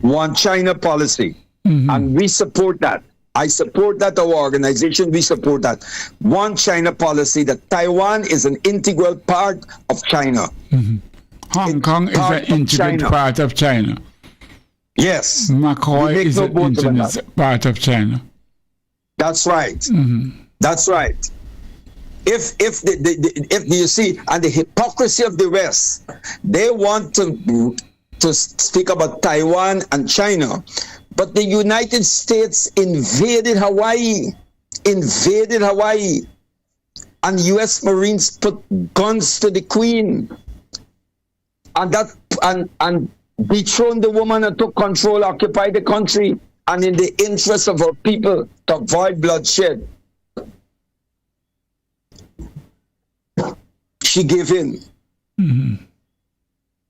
One China policy. And we support that. I support that, our organization, we support that. One China policy, that Taiwan is an integral part of China. Hong Kong is an integral part of China. Yes. Macau is an integral part of China. That's right. That's right. If you see, and the hypocrisy of the West, they want to speak about Taiwan and China, but the United States invaded Hawaii, and U.S. Marines put guns to the Queen. And dethroned the woman and took control, occupied the country, and in the interest of our people to avoid bloodshed, she gave in.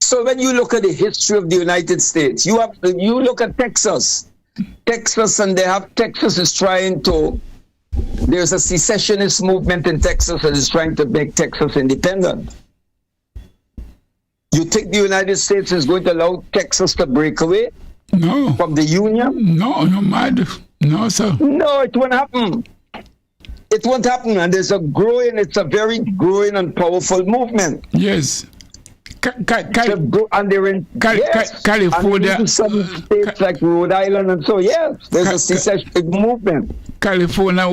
So when you look at the history of the United States, you look at Texas, and Texas is trying to. There's a secessionist movement in Texas that is trying to make Texas independent. You think the United States is going to allow Texas to break away from the Union? No, mad. No, sir. No, it won't happen. It won't happen. And it's a very growing and powerful movement. Yes. And they're in California. And some states like Rhode Island and so, yes, there's a secession movement. California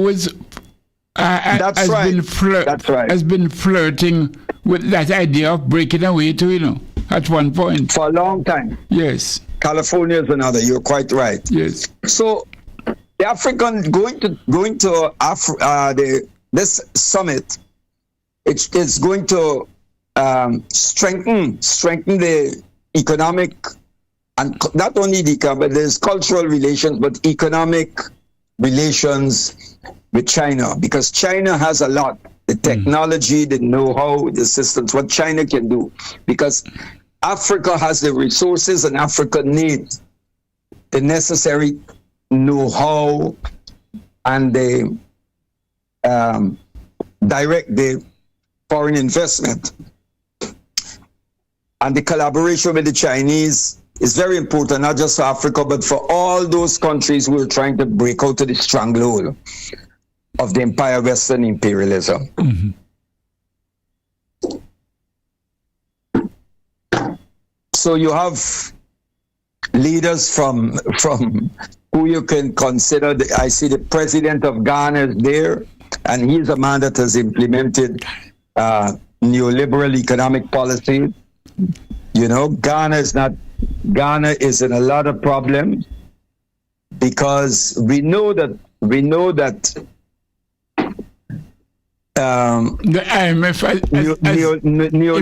has been flirting with that idea of breaking away too, at one point. For a long time. Yes. California is another, you're quite right. Yes. So the African going to this summit, it's going to strengthen the economic, and not only the economic, but there's cultural relations, but economic relations with China, because China has a lot. The technology, the know-how, the systems, what China can do. Because Africa has the resources and Africa needs the necessary know-how and the direct the foreign investment. And the collaboration with the Chinese is very important, not just for Africa, but for all those countries who are trying to break out of the stranglehold of the empire Western imperialism. Mm-hmm. So you have leaders from who you can consider. I see the president of Ghana is there, and he's a man that has implemented neoliberal economic policy. You know, Ghana is in a lot of problems because we know that the IMF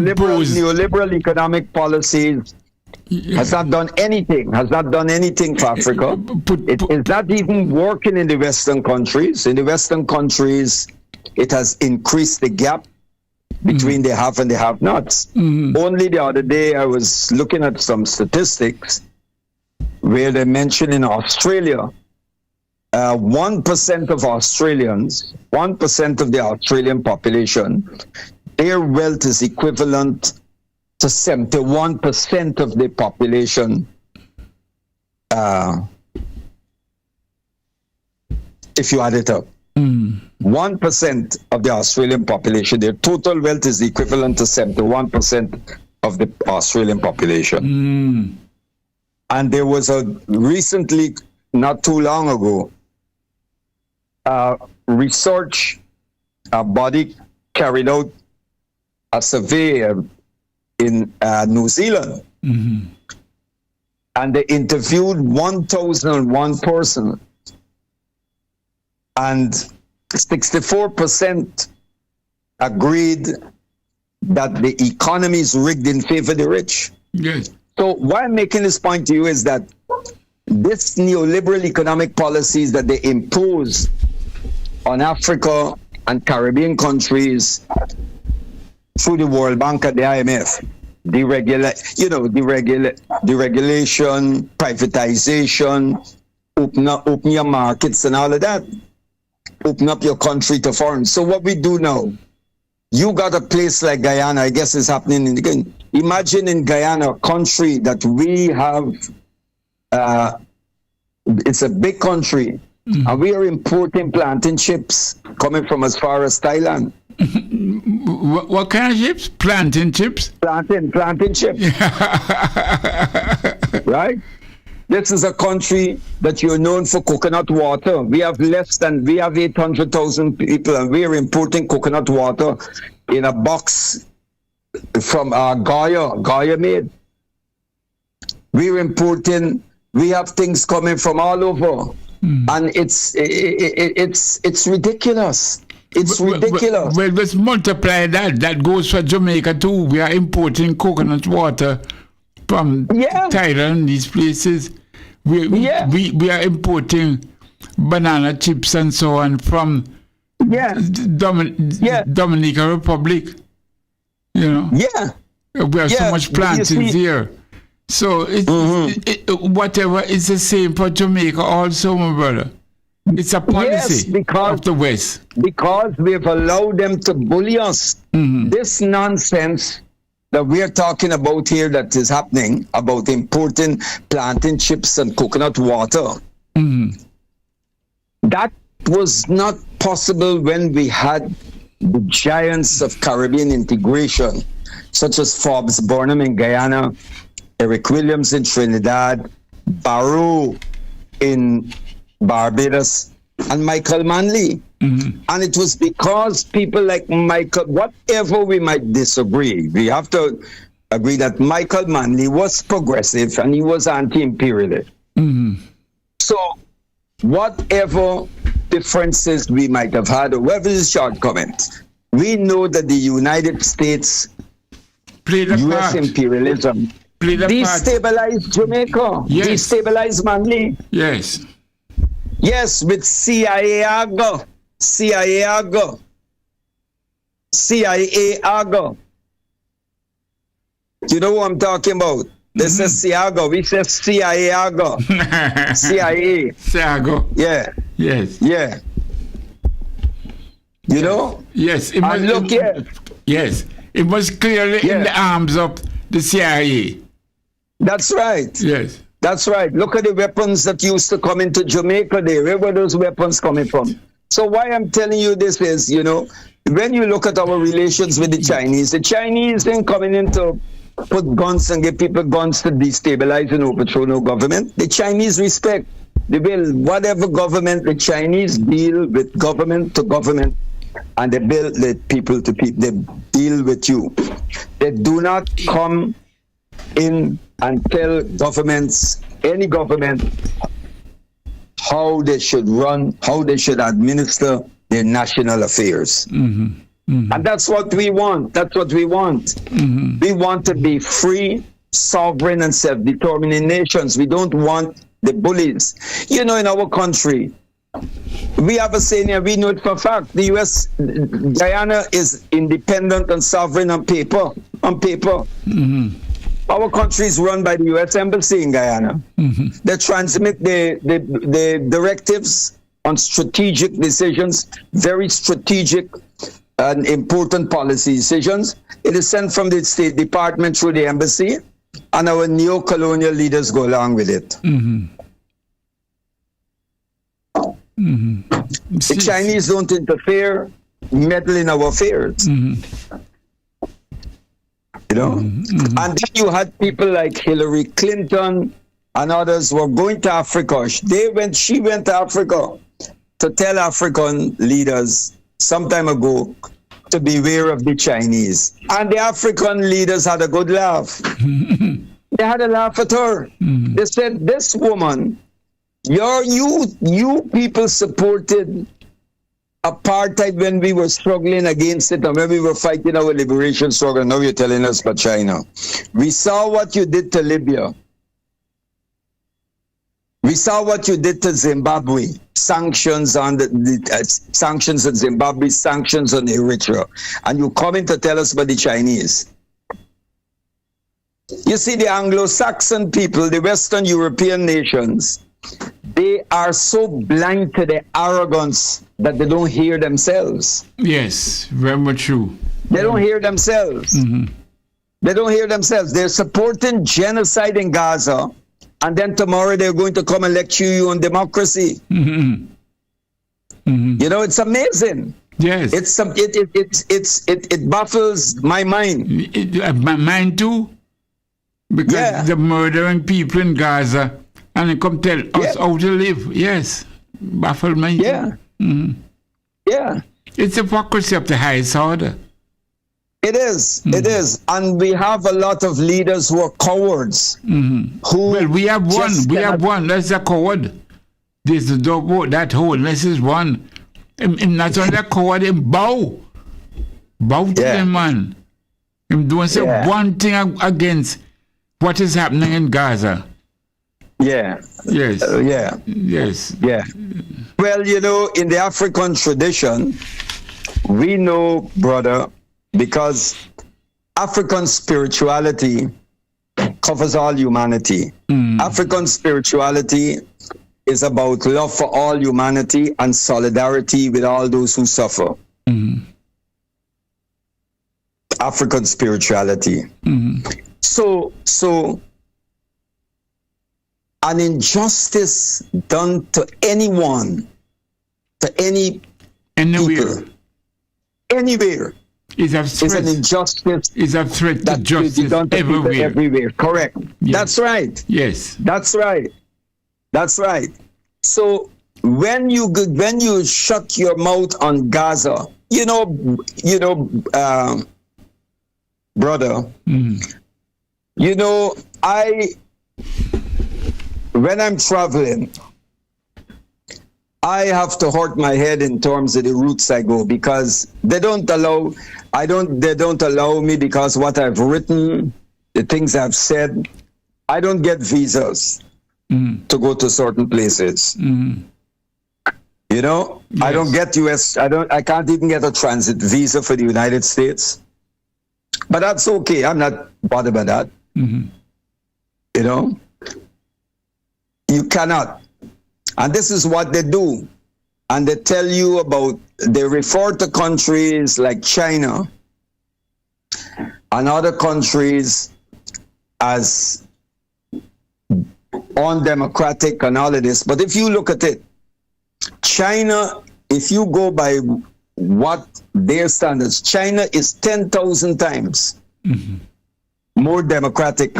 neoliberal economic policies has not done anything for Africa. It is not even working in the Western countries. In the Western countries, it has increased the gap between the have and the have-nots. Only the other day, I was looking at some statistics where they mentioned in Australia, 1% of Australians, 1% of the Australian population, their wealth is equivalent to 71% of the population, if you add it up. 1% of the Australian population, their total wealth is equivalent to 71% of the Australian population. And there was recently, not too long ago, research body carried out a survey in New Zealand, and they interviewed 1,001 persons, and 64% agreed that the economy is rigged in favor of the rich. Yes. So why I'm making this point to you is that this neoliberal economic policies that they impose on Africa and Caribbean countries through the World Bank and the IMF, deregulation, privatization, open your markets and all of that, open up your country to foreign. So what we do now, you got a place like Guyana, I guess it's happening again. Imagine in Guyana, a country that we have, it's a big country, and we are importing plantain chips coming from as far as Thailand. What kind of chips? Plantain chips? Plantain chips. Right? This is a country that you're known for coconut water. We have 800,000 people, and we are importing coconut water in a box from Goya made. We're importing, we have things coming from all over. And it's ridiculous. It's ridiculous. Well, let's multiply that. That goes for Jamaica too. We are importing coconut water from Thailand, these places. We are importing banana chips and so on from Dominican Republic. You know. We have so much plantains here. So whatever is the same for Jamaica also, my brother. It's a policy of the West. Because we've allowed them to bully us. This nonsense that we're talking about here that is happening about importing plantain chips and coconut water, that was not possible when we had the giants of Caribbean integration, such as Forbes Burnham in Guyana, Eric Williams in Trinidad, Barrow in Barbados, and Michael Manley. And it was because people like Michael, whatever we might disagree, we have to agree that Michael Manley was progressive and he was anti-imperialist. So whatever differences we might have had, or whatever the shortcomings, we know that the United States, U.S. imperialism, destabilized Jamaica, destabilized Manley. Yes, with CIA Argo. You know what I'm talking about? They say Siago. We say CIA-ago. CIA. Siago. Yeah. Yes. Yeah. You know? Yes. It and look here. Yes. It was clearly in the arms of the CIA. That's right. Yes. That's right. Look at the weapons that used to come into Jamaica there. Where were those weapons coming from? So why I'm telling you this is, you know, when you look at our relations with the Chinese ain't coming in to put guns and give people guns to destabilize and overthrow no government. The Chinese respect. They will, whatever government, the Chinese deal with government to government, and they build the people to people. They deal with you. They do not come in and tell governments, any government, how they should run, how they should administer their national affairs. And that's what we want. That's what we want. We want to be free, sovereign, and self-determining nations. We don't want the bullies. You know, in our country, we have a saying here, we know it for a fact. The U.S., Guyana is independent and sovereign on paper. On paper. Our country is run by the U.S. Embassy in Guyana. They transmit the directives on strategic decisions, very strategic and important policy decisions. It is sent from the State Department through the embassy, and our neo-colonial leaders go along with it. The Chinese don't interfere, meddle in our affairs. You know? And then you had people like Hillary Clinton and others were going to Africa. She went to Africa to tell African leaders some time ago to beware of the Chinese. And the African leaders had a good laugh. They had a laugh at her. They said, this woman, you people supported apartheid when we were struggling against it and when we were fighting our liberation struggle. Now you're telling us about China. We saw what you did to Libya. We saw what you did to Zimbabwe. Sanctions on sanctions on Zimbabwe, sanctions on Eritrea. And you come in to tell us about the Chinese. You see, the Anglo-Saxon people, the Western European nations, they are so blind to their arrogance that they don't hear themselves. Yes, very much true. They don't hear themselves. They don't hear themselves. They're supporting genocide in Gaza, and then tomorrow they're going to come and lecture you on democracy. You know, it's amazing. Yes, it baffles my mind. My mind too, because they're murdering people in Gaza. And they come tell us how to live. Yes. Bafflement. Yeah. It's hypocrisy of the highest order. It is. It is. And we have a lot of leaders who are cowards. Who we have one. We have one. That's a coward. This is that whole. This is one. Him not only a coward, him bow. Bow to them, man. Him doing one thing against what is happening in Gaza. Yes. Yes. Well, you know, in the African tradition, we know, brother, because African spirituality covers all humanity. African spirituality is about love for all humanity and solidarity with all those who suffer. African spirituality. So an injustice done to anyone, to any anywhere, is an injustice. Is a threat to justice everywhere. Everywhere, correct. Yes. That's right. Yes, that's right. That's right. So when you shut your mouth on Gaza, you know, brother, you know, when I'm traveling, I have to hurt my head in terms of the routes I go, because they don't allow me, because what I've written, the things I've said, I don't get visas to go to certain places. You know, yes. I can't even get a transit visa for the United States. But that's okay. I'm not bothered by that. Mm-hmm. You know? You cannot. And this is what they do. And they tell you about, they refer to countries like China and other countries as undemocratic and all of this. But if you look at it, China, if you go by what their standards, China is 10,000 times more democratic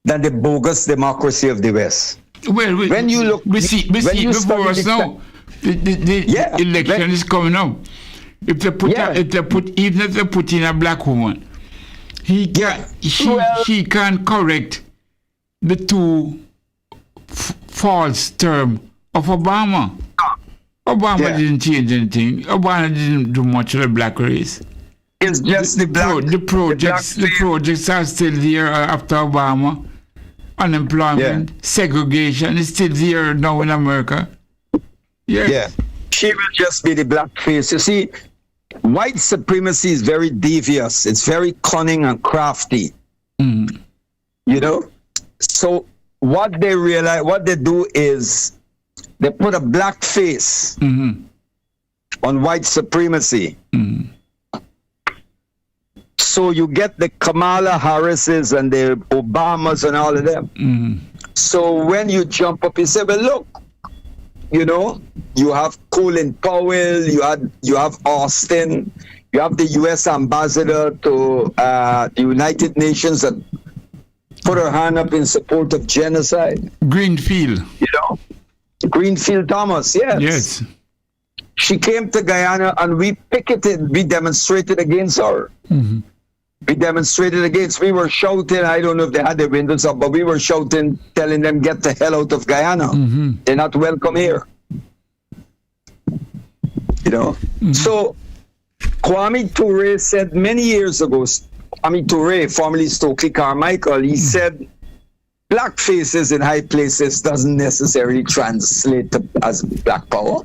than the bogus democracy of the West. Well, when you look, we see before us now. The election is coming up. If they put, even if they put in a black woman, she can correct the two false term of Obama. Obama didn't change anything. Obama didn't do much of the black race. It's just the projects are still there after Obama. Unemployment, segregation is still there now in America. Yes. Yeah. She will just be the black face. You see, white supremacy is very devious. It's very cunning and crafty. You know? So what they realize, what they do is they put a black face on white supremacy. So you get the Kamala Harrises and the Obamas and all of them. So when you jump up, you say, well, look, you know, you have Colin Powell, you have Austin, you have the U.S. ambassador to the United Nations that put her hand up in support of genocide. Greenfield. You know, Greenfield Thomas, yes. She came to Guyana and we picketed, we demonstrated against her. We demonstrated against, we were shouting, I don't know if they had their windows up, but we were shouting, telling them, get the hell out of Guyana. They're not welcome here. You know? So, Kwame Ture said many years ago, Kwame Ture, formerly Stokely Carmichael, he said, black faces in high places doesn't necessarily translate to, as black power.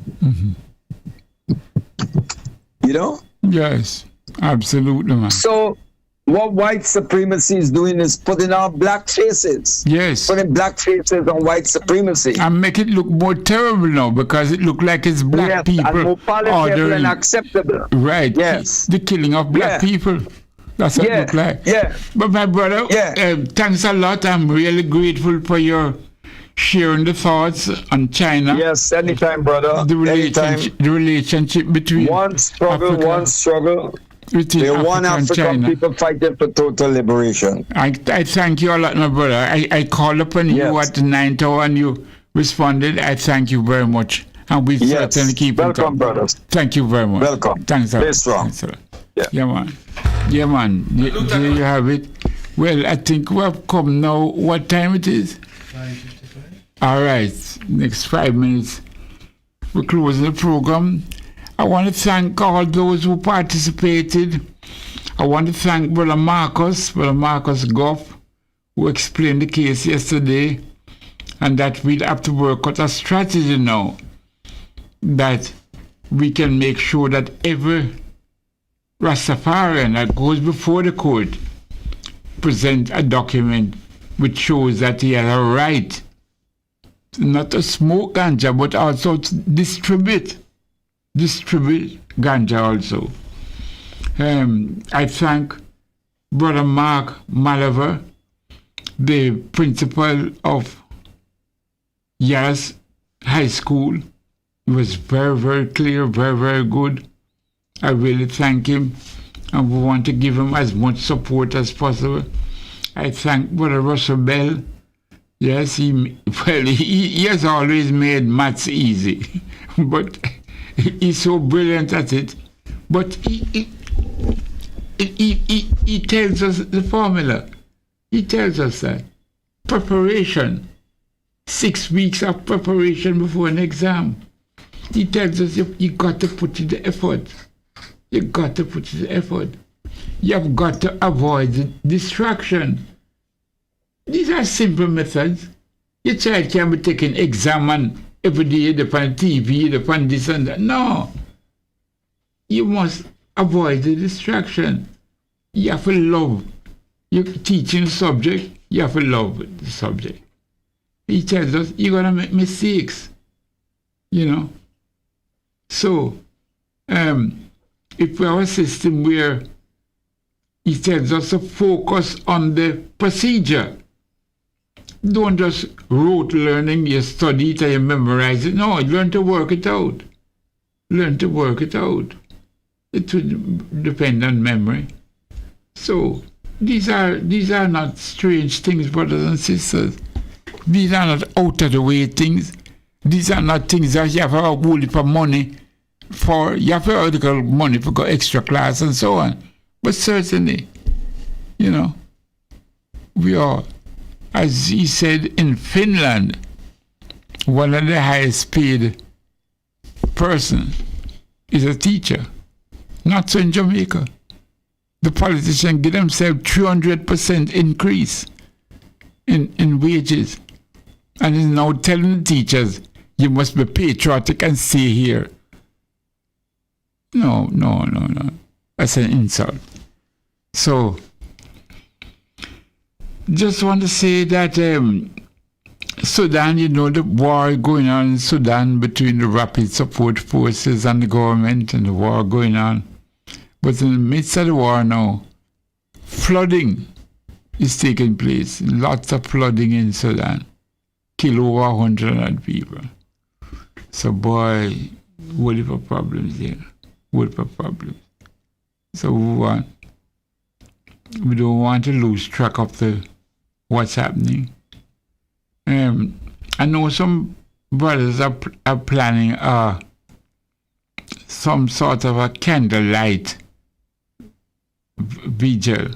You know? Yes, absolutely, man. So, what white supremacy is doing is putting out black faces. Yes. Putting black faces on white supremacy. And make it look more terrible now because it look like it's black people. And more palatable and acceptable. Right. Yes. The killing of black people. That's what it look like. Yeah. But my brother, thanks a lot. I'm really grateful for your sharing the thoughts on China. Yes, anytime, brother. The relationship between one struggle. They're one African people fighting for total liberation. I thank you a lot, my brother. I called upon you at the 9th hour and you responded. I thank you very much. And we certainly keep in touch. Welcome, brothers. Thank you very much. Welcome. Thanks a lot. Stay strong. Yeah, man. Yeah, man. There you have it. Well, I think we have come now. What time it is? 9:55. All right. Next 5 minutes. We're closing the program. I want to thank all those who participated. I want to thank Brother Marcus Goff, who explained the case yesterday, and that we'll have to work out a strategy now that we can make sure that every Rastafarian that goes before the court present a document which shows that he has a right not to smoke ganja, but also to distribute ganja also. I thank Brother Mark Malaver, the principal of Yaras High School. He was very, very clear, very, very good. I really thank him, and we want to give him as much support as possible. I thank Brother Russell Bell. Yes, he has always made maths easy, but he's so brilliant at it. But he tells us the formula. He tells us that preparation, 6 weeks of preparation before an exam. He tells us you got to put in the effort. You got to put in the effort. You have got to avoid the distraction. These are simple methods. Your child can't be taking exam and every day they on TV, they on this and that. No. You must avoid the distraction. You have to love. You're teaching the subject, you have to love the subject. He tells us you're going to make mistakes, So, if we have a system where he tells us to focus on the procedure, don't just rote learning, you study it and you memorize it. No, learn to work it out. It will depend on memory. So, these are not strange things, brothers and sisters. These are not out of the way things. These are not things that you have to hold for money for. You have to hold money for go extra class and so on. But certainly, we are, as he said, in Finland, one of the highest paid person is a teacher. Not so in Jamaica. The politicians give themselves 300% increase in wages. And is now telling the teachers, you must be patriotic and stay here. No. That's an insult. So, just want to say that Sudan, the war going on in Sudan between the rapid support forces and the government, and the war going on. But in the midst of the war now, flooding is taking place. Lots of flooding in Sudan. Kill over 100 people. So boy, what if a problems there? So we don't want to lose track of what's happening. I know some brothers are planning some sort of a candlelight vigil.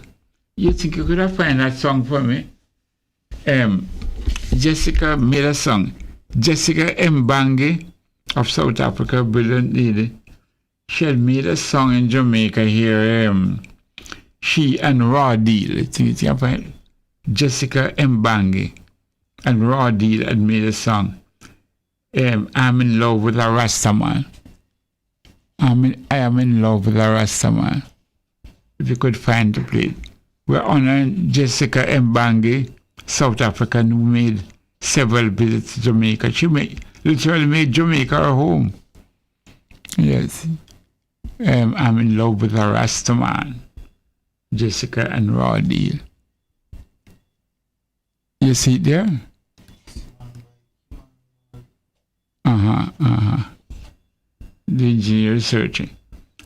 You think you could have find that song for me? Jessica made a song. Jessica Mbangi of South Africa, brilliant lady. She had made a song in Jamaica here. She and Raw Deal. I think you can find Jessica Mbangi and Raw Deal had made a song. I'm in love with a Rastaman. I am in love with a Rastaman. If you could find the plate. We're honoring Jessica Mbangi, South African, who made several visits to Jamaica. She literally made Jamaica her home. Yes. I'm in love with a Rastaman. Jessica and Raw Deal. You see it there? The engineer is searching.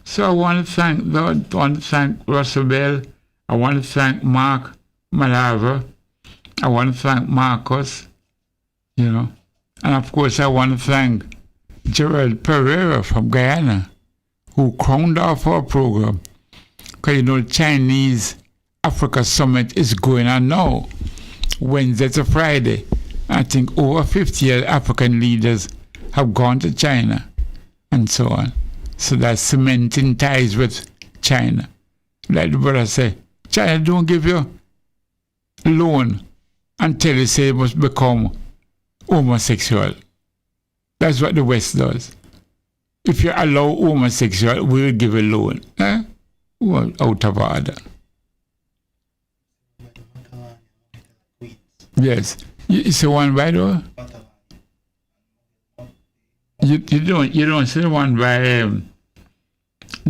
So I want to thank Lord, I want to thank Russell Bell, I want to thank Mark Malava, I want to thank Marcus, and of course I want to thank Gerald Pereira from Guyana, who crowned off our program. Because the Chinese Africa Summit is going on now, Wednesday to Friday. I think over 50 African leaders have gone to China and so on. So that's cementing ties with China. Like the brother said, China don't give you a loan until you say you must become homosexual. That's what the West does. If you allow homosexual, we will give a loan. Well, out of order. Yes. It's the one by the You don't see the one by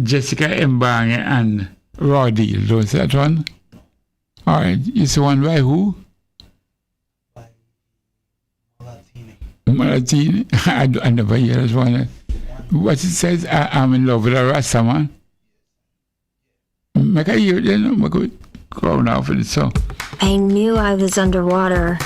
Jessica Mbangi and Roddy. You don't see that one? All right. It's the one by who? Malatini. I never hear this one. What it says, I'm in love with a Rasta man. Make a hear it, make a crown off with it, so. I knew I was underwater.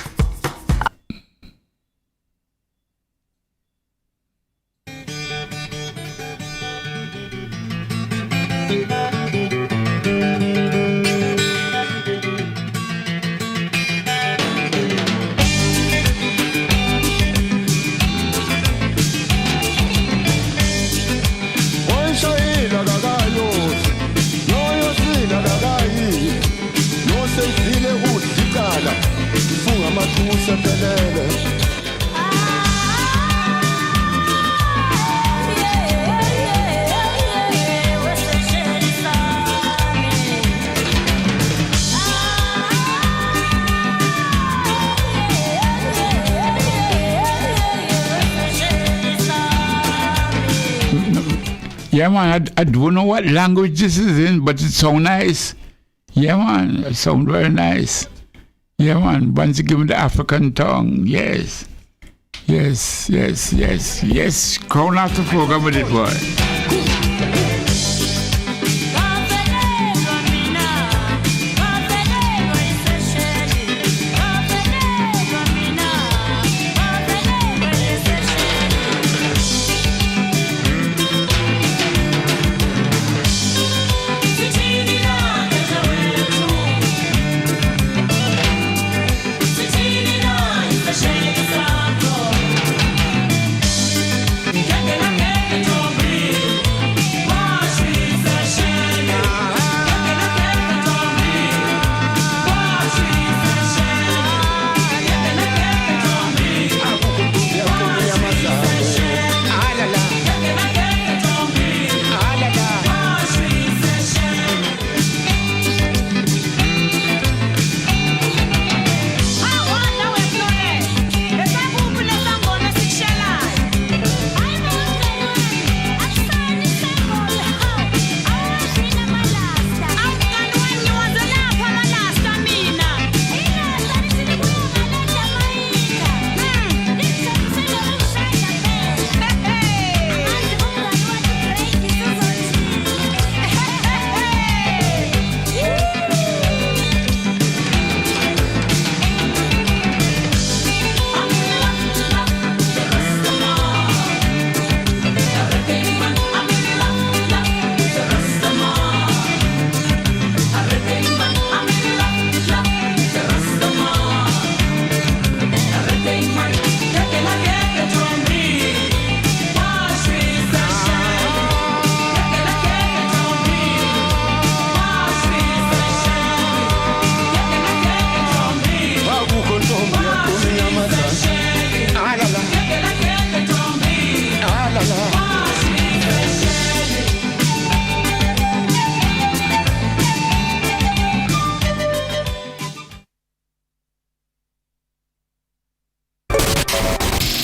Yeah, man, I don't know what language this is in, but it sounds nice. Yeah, man, it sounds very nice. Yeah, man, once you give me the African tongue, yes. Yes. Crown out the program with it, boy.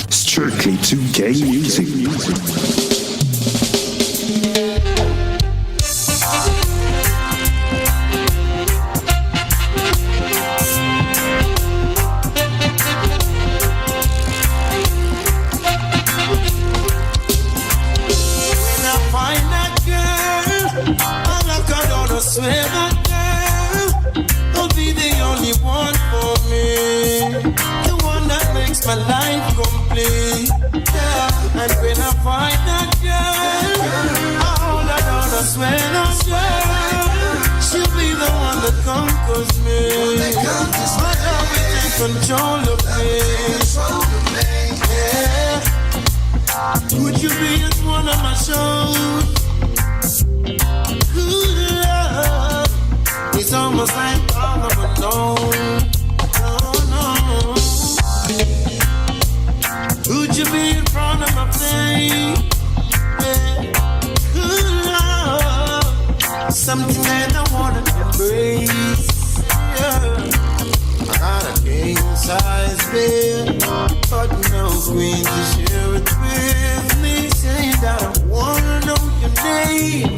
Strictly to gay music. My life complete, yeah. And when I find that girl, I hold her down, I swear I swear, she'll be the one that conquers me. My love will take control of me, yeah. Would you be at one of my shows? Good love, it's almost like all of alone. Would you be in front of my face? Yeah. Good love, something that I wanna embrace. Yeah. I got a king size bed, but no queen to share it with me. Saying that I wanna know your name.